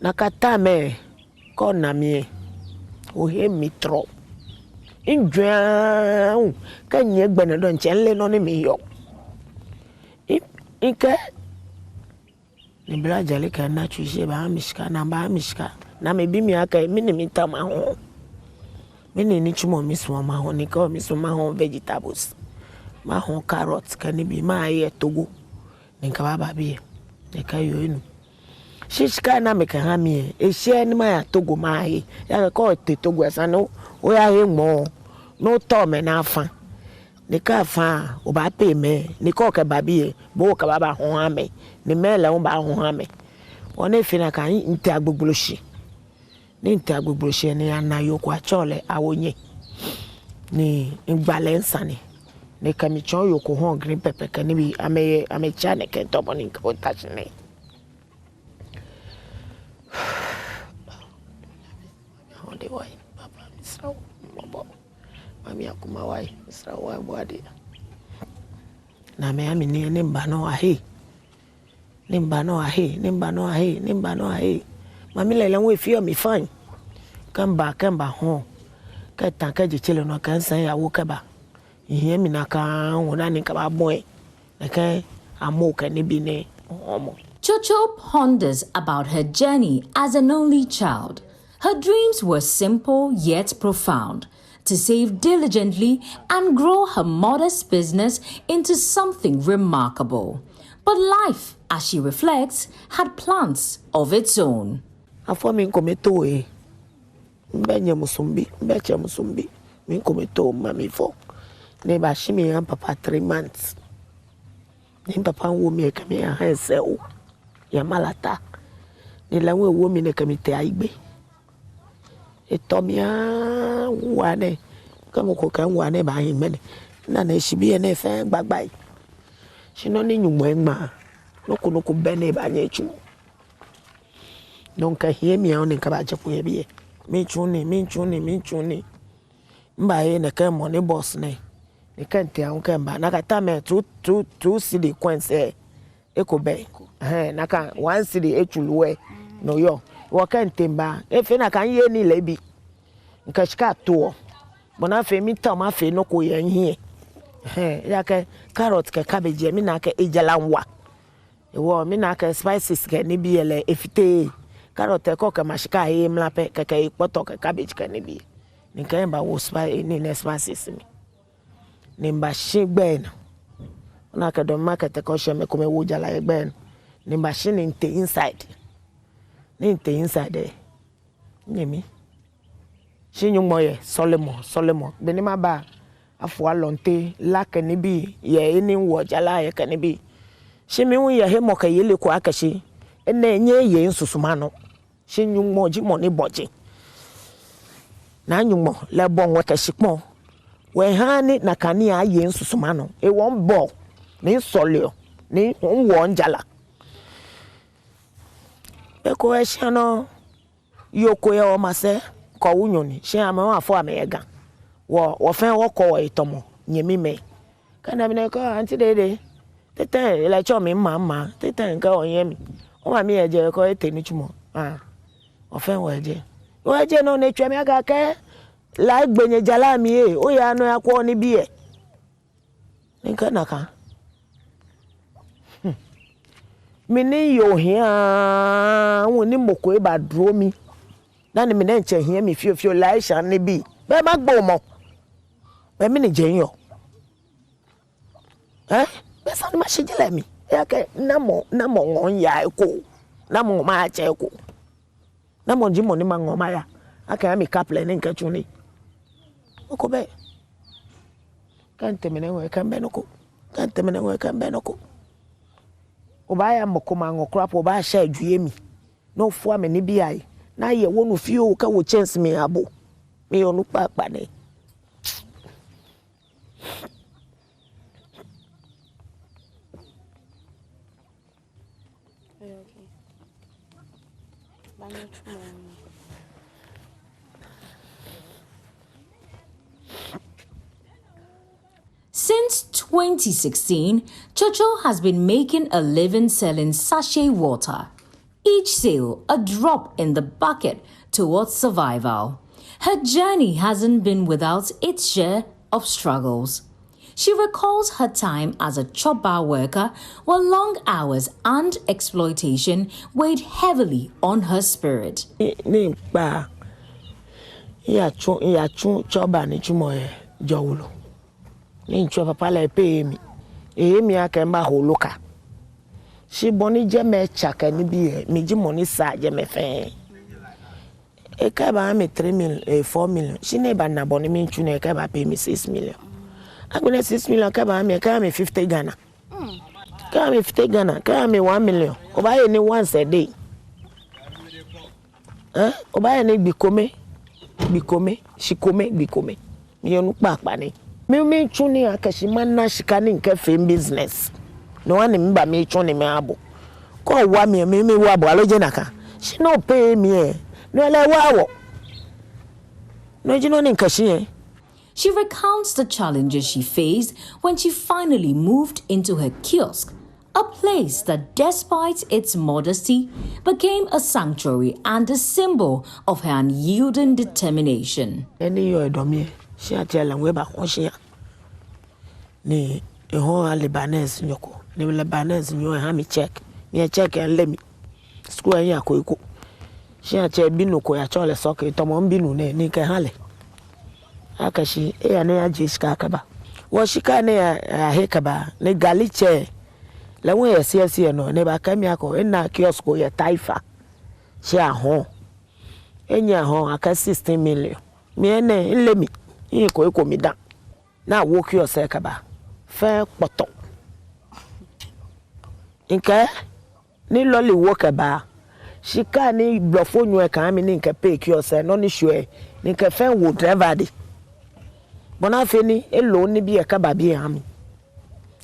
na kata me ko na mi o he mi tro injwa ka nye gbene do nche no ni mi yo ike ni bla jale ka na chuise ba mishka na me bi mi aka mi ni mi ta ma ho mi ni chumo mi so ma ho ni ka mi so ma ho vegetables ma ho carrots ka ni bi ma ye togo ni ka ba bi ni ka yo inu shishka na me ka ha mi e she ni ma ya togo ma he ya ko te togo asa no o ya he mo no to me na fa ne ka fa o ba pe me ne ko ka ba bi bo ka ba ho ha me ne me la o ba ho ha me one fi na kan nti agbogboshi ni nti agbogboshi ne anayo kwa chole awonye ni imbalance ne kamichon yoko ho green pepper kan bi ame chane ken to boni ko touch ne onde wai papa misrawo mabo mami akuma wai misrawo wai bwade na me ami ne mba no ahe nimba no ahe mami lele we fi o mi fine kan ba ho ka tan ka je chele no kan san ya wo ka ba ihe mi na ka wona ni ka ba boy na ka amo ka ni bi ne omo. Chocho ponders about her journey as an only child. Her dreams were simple yet profound: to save diligently and grow her modest business into something remarkable. But life, as she reflects, had plans of its own. Afọ mi nkometo mbenye musumbi mbeche musumbi mi nkometo mami fo ne ba shimi yan papa 3 months ne papa wo mi ka mi ya hanse o ya malata ne lawe wo mi ne ka mi te aigbe etomia wane kamo ko kan wane ba yin mene na na shibi ne fe gbagbai shino ni nyumo enma noko bene ba nya echu donc hier mi on ka ba je ko ye bi mi chuni mba ye ne kan money boss ne kan te an kan ba na ka ta me two city coins eko be na kan 1 city echuluwe no yo wo kan temba e fe na kan ye ni lebi nka shika to bona fe mi ta ma fe no ko ye hie ya ka carrot ka cabbage mi na ka ejalanwa ewo mi na ka spices ka ni bi ele efite carrot ko ka mashika he mlape ka ka ipoto ka cabbage ka ni bi ni kan ba wo spice ni ne spices mi ni mba shigbe na ona ka do market ko she me ko me wo jala egbe ni mba shi ni nte inside nyemi shinyu moye solemo beni ma ba afu alonte la kani bi ye ni wo jala ye kani bi shimi wu ye he mo ka yele ko akashi ene enye ye nsusuma no shinyu moji mo ni boji na nyumo le bon we ka shipon we hani na kani a ye nsusuma no e won bo ni solio ni wo njala eko e shano yoko ya o mase ko wunyoni she ama wa fo amega wo fen wo ko itomo nyemi me kana mi na ko anti dede tete la cho mi mama tete nka onyemi o ma mi eje ko eteni chumo o fen wo eje no ne twa mi aga ke la gbenye jala mi o ya no akwo ni bi e nka naka mini yo hia woni moko e ba dro mi na ni mi na nche hia mi fio lai sha ni bi be ma gbo mo be mi ni je yo be sa ni ma shijele mi ya ke na mo ngon ya eko na mo ma che eko na mo jimo ni ma ngon ma ya aka mi kaple ni nka chuni oko be kan temene we kan be noko obaya mokoma ngokrapo ba sha adwie mi no fu ame ni bi ai na ye wonu fio ka wo chance mi abo mi onu papa ne Since 2016, Chocho has been making a living selling sachet water. Each sale a drop in the bucket towards survival. Her journey hasn't been without its share of struggles. She recalls her time as a chop bar worker where long hours and exploitation weighed heavily on her spirit. Ni nchwa papa la pe mi aka mba holoka shi boni je me chaka ni bi mi ji money sa je me fe E ka ba me 3 million, 4 million. She never na boni me tune ka ba pay me 6 million. Agone 6 million ka ba me 50 Ghana. Ka me 50 Ghana, ka me 1 million. Oba ye ni once a day. Oba ye ni bikome, shikome, bikome. Me no kpakpa ni. Me tune akashi man na shikani nke fame business. No one me ba me tune me abo. Ko wa me wa bo aloje naka. She no pay me. No le wa. No you know nkashi. She recounts the challenges she faced when she finally moved into her kiosk, a place that, despite its modesty, became a sanctuary and a symbol of her unyielding determination. Any you domie, she a tell we ba konshia. Ni e ho Lebanese nyoko. Ni Lebanese nyo ha mi check. Me check and let me. School ya ko. She a tell binu ko ya chole soke to mo binu ne ni ke hale. Akashi e na ya jiska kaba. Wo shika ne ya hekaba ne galiche. La we esi no ne ba kami ako na kiosk ya taifa. She a ho. Enya ho aka 16 million. Me ne nlemi. Yin ko mi da. Na wo kiosk kaba. Fe poto. Inka ni loli wo kaba. Shika ni blofo nyu e kan mi ni nka pay kiosk no ni sure. Ni nka fe wo driver di. Bona feni elo ni bi e kaba bi ami.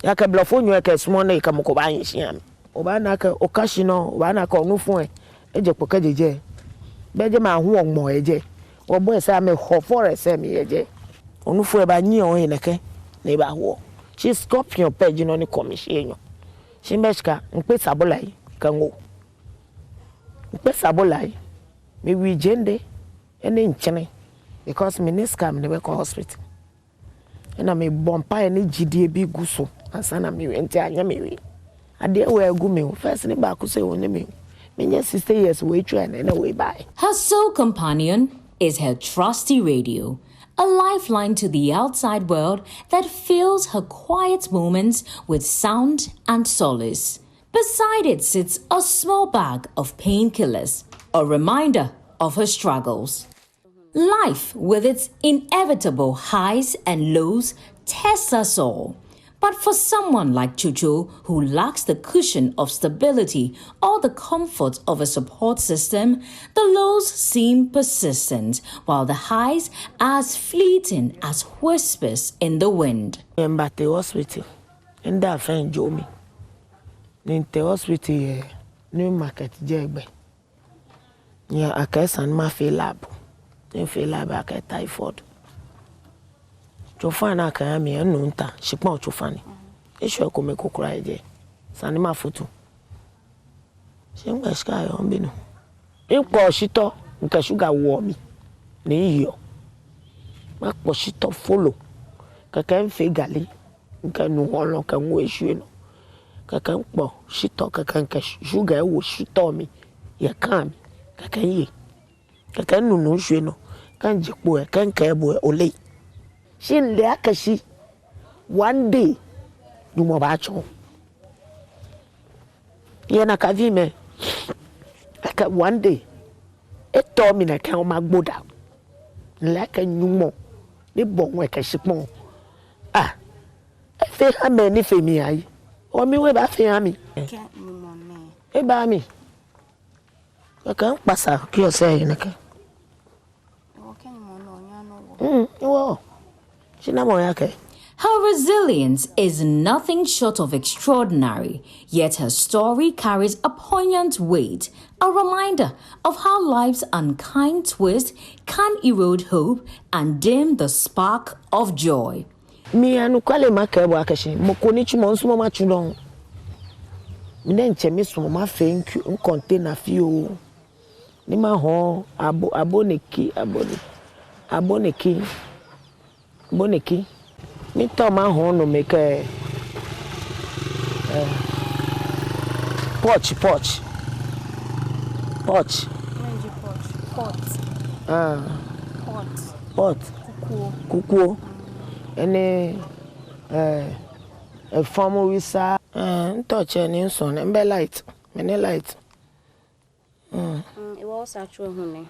Ya ka blofo nyu e ka sumo na e ka mko ba yin shi ami. Oba na ka okashi no, oba na ka onu fun eje poka jeje. Beje ma hu ogmo eje. Obo e sa me ho forest e mi eje. Onu fu e ba nyi on eneke na e ba ho. She scorpion page no ni commission. She meshka npe sabolai kango. Npe sabolai me wi jende ene nchene because me niska me be ko hospital. Ena me bompa ene gidie bi guso asana me enti anya me wi. Ade we agu me first ni ba ku se woni me. Me 60 years we try na we buy. Her sole companion is her trusty radio, a lifeline to the outside world that fills her quiet moments with sound and solace. Beside it sits a small bag of painkillers, a reminder of her struggles. Life, with its inevitable highs and lows, tests us all. But for someone like Chuchu, who lacks the cushion of stability or the comfort of a support system, the lows seem persistent, while the highs as fleeting as whispers in the wind. In the hospital, in that friend Jomi, in the hospital, New Market Jegbe. Yeah, I guess and my feel lab. In feel lab, I get typhoid. Chofana kayami enunta shipon chofani. Isho ko me kokura eje. Sani ma foto. Shingba shika yo mbinu. Inpo shito nka sugar wo mi. Ni iyo. Ma po shito follow. Kaka mfe gali. Nka nu holo kan wo ehwe no. Kaka mpo shito kaka nka sugar wo shito mi. Ya kan kaka yi. Kaka nu no ehwe no. Kan jipo e kan ka ebo ole. Shin le akashi one day du mo ba cho yana ka vi me aka one day e to mi na kan ma gboda le ka nyumo ni bon we ka shipon ah e fe ha me ni fe mi ayi o mi we ba fe ha mi e ba mi ka pasa ki o se yin ka wo Her resilience is nothing short of extraordinary, yet her story carries a poignant weight, a reminder of how life's unkind twist can erode hope and dim the spark of joy. Mi anu kwale makebo akashi mokoni chumo nsumo machudon. Mine nchemi sumo ma fenku container fio. Ni ma ho aboneki. Boneki, me to ma ho no make Pot. Kuku. Any a formal visa touch any son and be light. Many light. It was actually honey.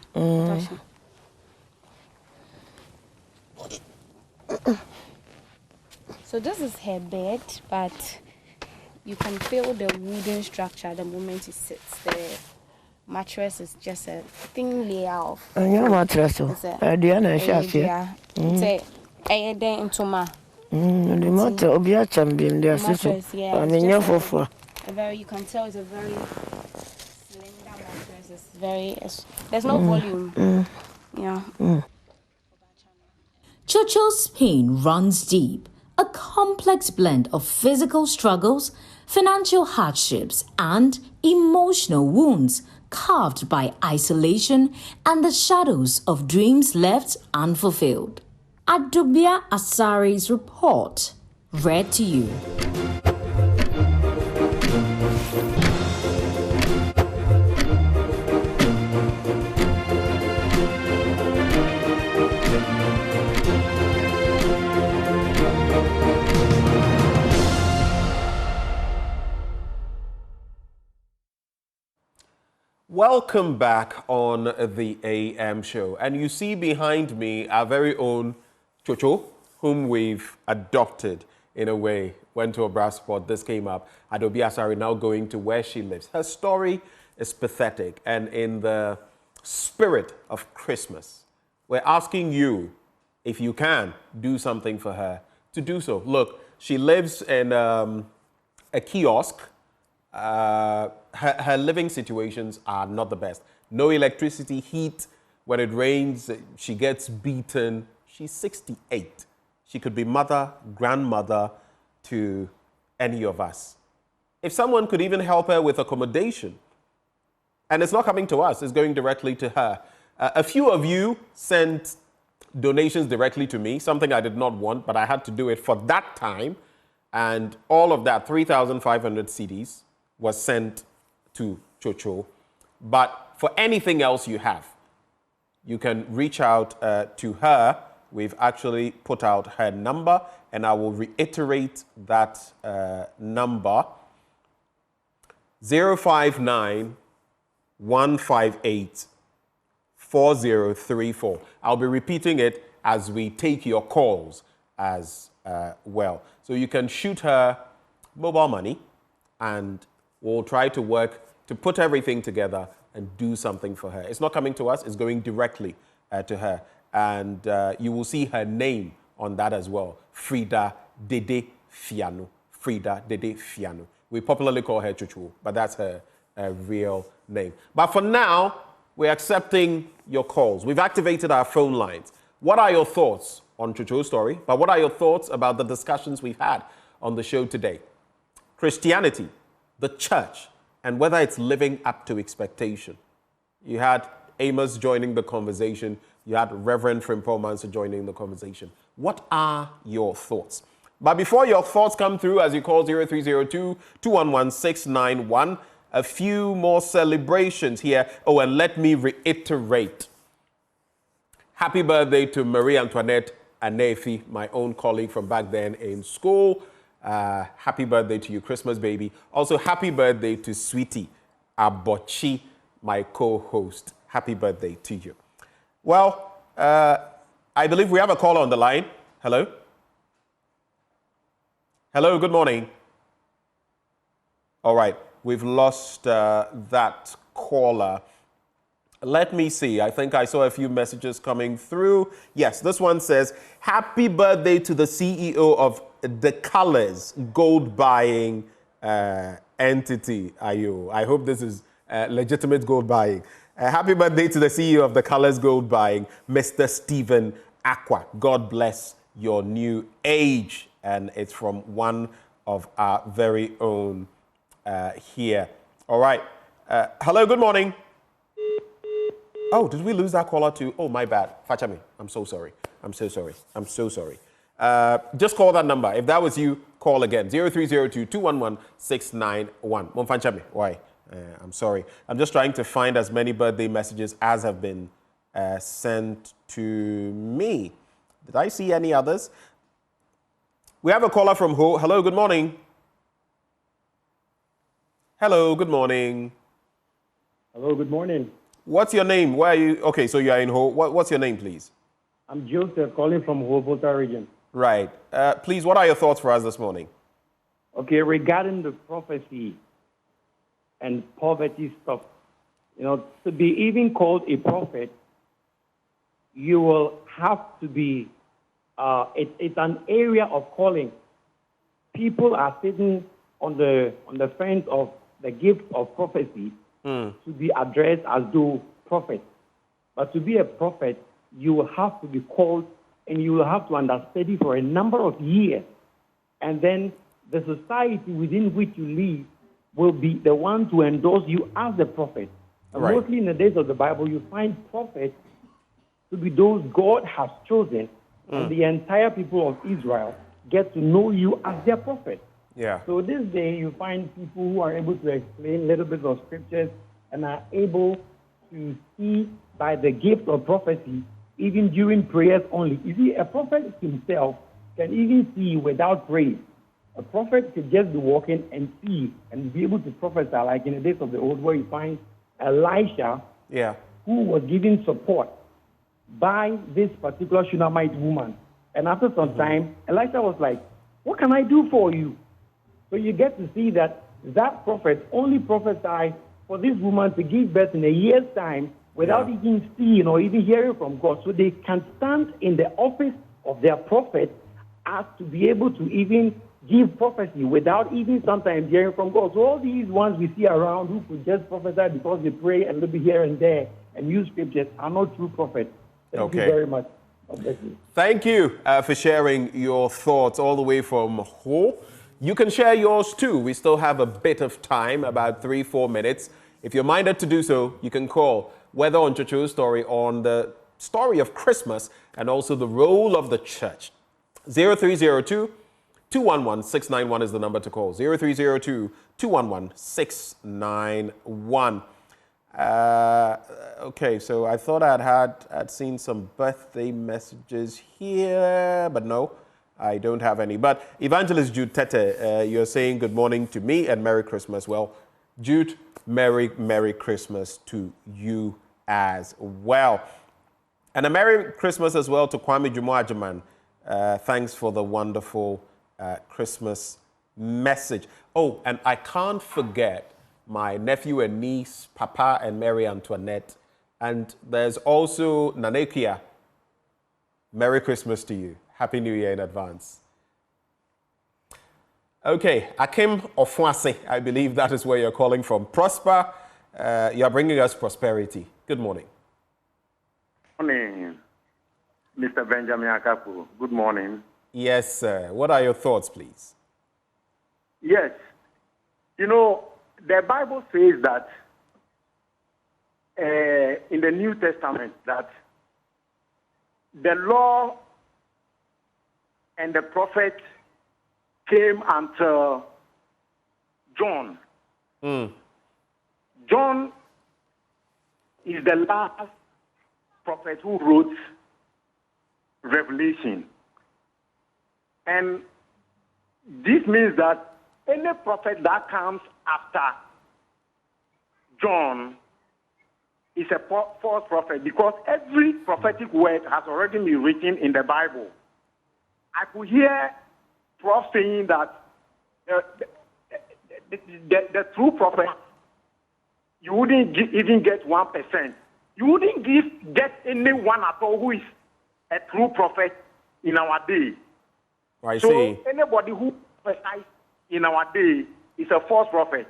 So this is her bed, but you can feel the wooden structure the moment it sits. The mattress is just a thin layer of. Your mattress. Diana, it's a day into my. The matter obia champion there sister. You can tell it's a very slender mattress. It's very there's no volume. Yeah. Chocho's pain runs deep, a complex blend of physical struggles, financial hardships, and emotional wounds carved by isolation and the shadows of dreams left unfulfilled. Adubia Asari's report, read to you. Welcome back on the AM show. And you see behind me our very own Chocho, whom we've adopted in a way. Went to a brass sport, this came up. Adubia Asari now going to where she lives. Her story is pathetic, and in the spirit of Christmas, we're asking you, if you can, do something for her, to do so. Look, she lives in a kiosk. Her living situations are not the best. No electricity, heat. When it rains, she gets beaten. She's 68. She could be mother, grandmother to any of us. If someone could even help her with accommodation, and it's not coming to us, it's going directly to her. A few of you sent donations directly to me, something I did not want, but I had to do it for that time. And all of that, 3,500 CDs, was sent to Chocho. But for anything else you have, you can reach out to her. We've actually put out her number, and I will reiterate that number, 059 158 4034. I'll be repeating it as we take your calls as well. So you can shoot her mobile money, and we'll try to work to put everything together and do something for her. It's not coming to us, it's going directly to her. And you will see her name on that as well, Frida Dede Fiano. Frida Dede Fiano. We popularly call her Chuchu, but that's her real name. But for now, we're accepting your calls. We've activated our phone lines. What are your thoughts on Chuchu's story? But what are your thoughts about the discussions we've had on the show today? Christianity, the church, and whether it's living up to expectation. You had Amos joining the conversation. You had Reverend Frimpong Manso joining the conversation. What are your thoughts? But before your thoughts come through, as you call 0302-211-691, a few more celebrations here. Oh, and let me reiterate. Happy birthday to Marie Antoinette Anefi, my own colleague from back then in school. Happy birthday to you, Christmas baby. Also, happy birthday to Sweetie Abochi, my co-host. Happy birthday to you. Well, I believe we have a caller on the line. Hello? Hello, good morning. All right, we've lost that caller. Let me see. I think I saw a few messages coming through. Yes, this one says, happy birthday to the CEO of The Colors gold buying entity. I hope this is legitimate gold buying. Happy birthday to the CEO of The Colors gold buying, Mr. Stephen Aqua. God bless your new age. And it's from one of our very own here. All right. Hello, good morning. Oh, did we lose that caller too? Oh, my bad. Fachami, I'm so sorry. I'm so sorry. I'm so sorry. Just call that number. If that was you, call again. 0302-211-691. Fachami, why? I'm sorry. I'm just trying to find as many birthday messages as have been sent to me. Did I see any others? We have a caller from Ho. Hello, good morning. Hello, good morning. Hello, good morning. What's your name? Where are you? Okay, so you are in Ho. What's your name, please? I'm Joseph calling from Volta region. Right. Please, what are your thoughts for us this morning? Okay, regarding the prophecy and poverty stuff, you know, to be even called a prophet, you will have to be, it's an area of calling. People are sitting on the fence of the gift of prophecy to be addressed as though prophets. But to be a prophet, you will have to be called and you will have to understudy for a number of years. And then the society within which you live will be the one to endorse you as the prophet. And Right. mostly in the days of the Bible, you find prophets to be those God has chosen, and the entire people of Israel get to know you as their prophet. Yeah. So this day, you find people who are able to explain little bits of scriptures and are able to see by the gift of prophecy, even during prayers only. You see, a prophet himself can even see without praise. A prophet could just be walking and see and be able to prophesy, like in the days of the old, where you find Elisha, Yeah. who was given support by this particular Shunammite woman. And after some time, Elisha was like, what can I do for you? So you get to see that that prophet only prophesied for this woman to give birth in a year's time without even seeing or even hearing from God. So they can stand in the office of their prophet as to be able to even give prophecy without even sometimes hearing from God. So all these ones we see around who could just prophesy because they pray a little bit here and there and use scriptures are not true prophets. Thank you very much. God bless you. Thank you for sharing your thoughts all the way from Ho. You can share yours too. We still have a bit of time, about 3-4 minutes. If you're minded to do so, you can call, whether on Chocho's story, on the story of Christmas, and also the role of the church. 0302 211 691 is the number to call. 0302 211 691. Okay, so I thought I'd seen some birthday messages here, but no, I don't have any. But Evangelist Jude Tete, you're saying good morning to me and Merry Christmas. Well, Jude, Merry Christmas to you as well. And a Merry Christmas as well to Kwame Jumo Ajaman. Thanks for the wonderful Christmas message. Oh, and I can't forget my nephew and niece, Papa and Mary Antoinette. And there's also Nanekia. Merry Christmas to you. Happy New Year in advance. Okay, Akim Ofwase, I believe that is where you're calling from. Prosper, you're bringing us prosperity. Good morning. Good morning, Mr. Benjamin Akapu. Good morning. Yes, sir. What are your thoughts, please? Yes. You know, the Bible says that in the New Testament that the law and the prophet came until John. John is the last prophet who wrote Revelation. And this means that any prophet that comes after John is a false prophet, because every prophetic word has already been written in the Bible. I could hear Prof saying that the true prophet, you wouldn't even get 1%. You wouldn't get anyone at all who is a true prophet in our day. I so see. Anybody who prophesies in our day is a false prophet.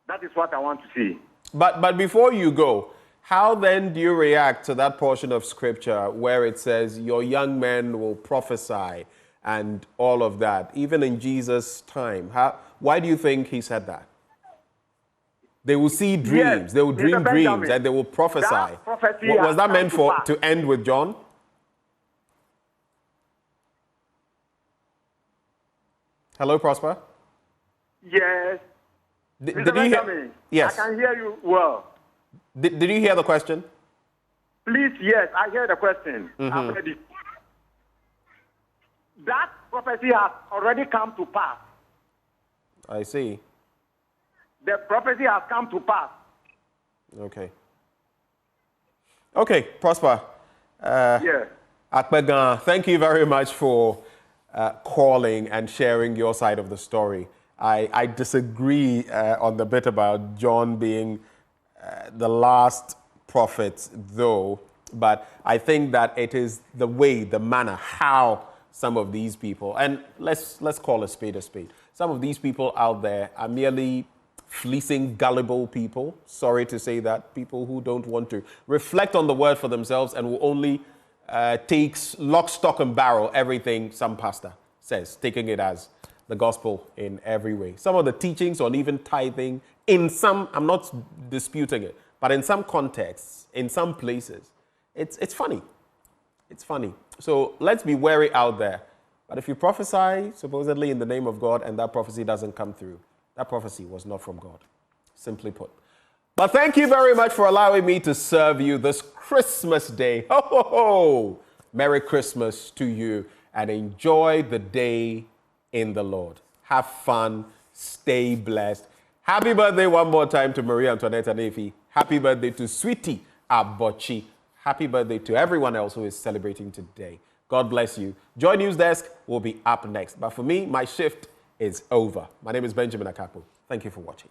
That is what I want to say. But before you go, how then do you react to that portion of scripture where it says your young men will prophesy and all of that, even in Jesus' time? Why do you think he said that? They will see dreams, Yes, they will dream Mr. Benjamin, dreams, and they will prophesy. that prophecy Was has that come meant to for pass. to end with John? Hello, Prosper? Yes. Did Mr. you hear? Benjamin, Yes. I can hear you well. Did you hear the question? Please, yes, I hear the question. Mhm. I'm ready. That prophecy has already come to pass. I see. The prophecy has come to pass. Okay. Okay, Prosper. Yeah. Akpegan, thank you very much for calling and sharing your side of the story. I disagree on the bit about John being the last prophet, though, but I think that it is the way, the manner, how some of these people, and let's call a spade, some of these people out there are merely fleecing, gullible people, sorry to say that, people who don't want to reflect on the word for themselves and will only take lock, stock, and barrel everything some pastor says, taking it as the gospel in every way. Some of the teachings on even tithing, in some, I'm not disputing it, but in some contexts, in some places, it's funny. It's funny. So let's be wary out there. But if you prophesy, supposedly in the name of God, and that prophecy doesn't come through, that prophecy was not from God, simply put. But thank you very much for allowing me to serve you this Christmas day. Ho, ho, ho! Merry Christmas to you, and enjoy the day in the Lord. Have fun. Stay blessed. Happy birthday one more time to Maria Antoinette Anefi. Happy birthday to Sweetie Abochi. Happy birthday to everyone else who is celebrating today. God bless you. Joy News Desk will be up next. But for me, my shift is over. My name is Benjamin Akapo. Thank you for watching.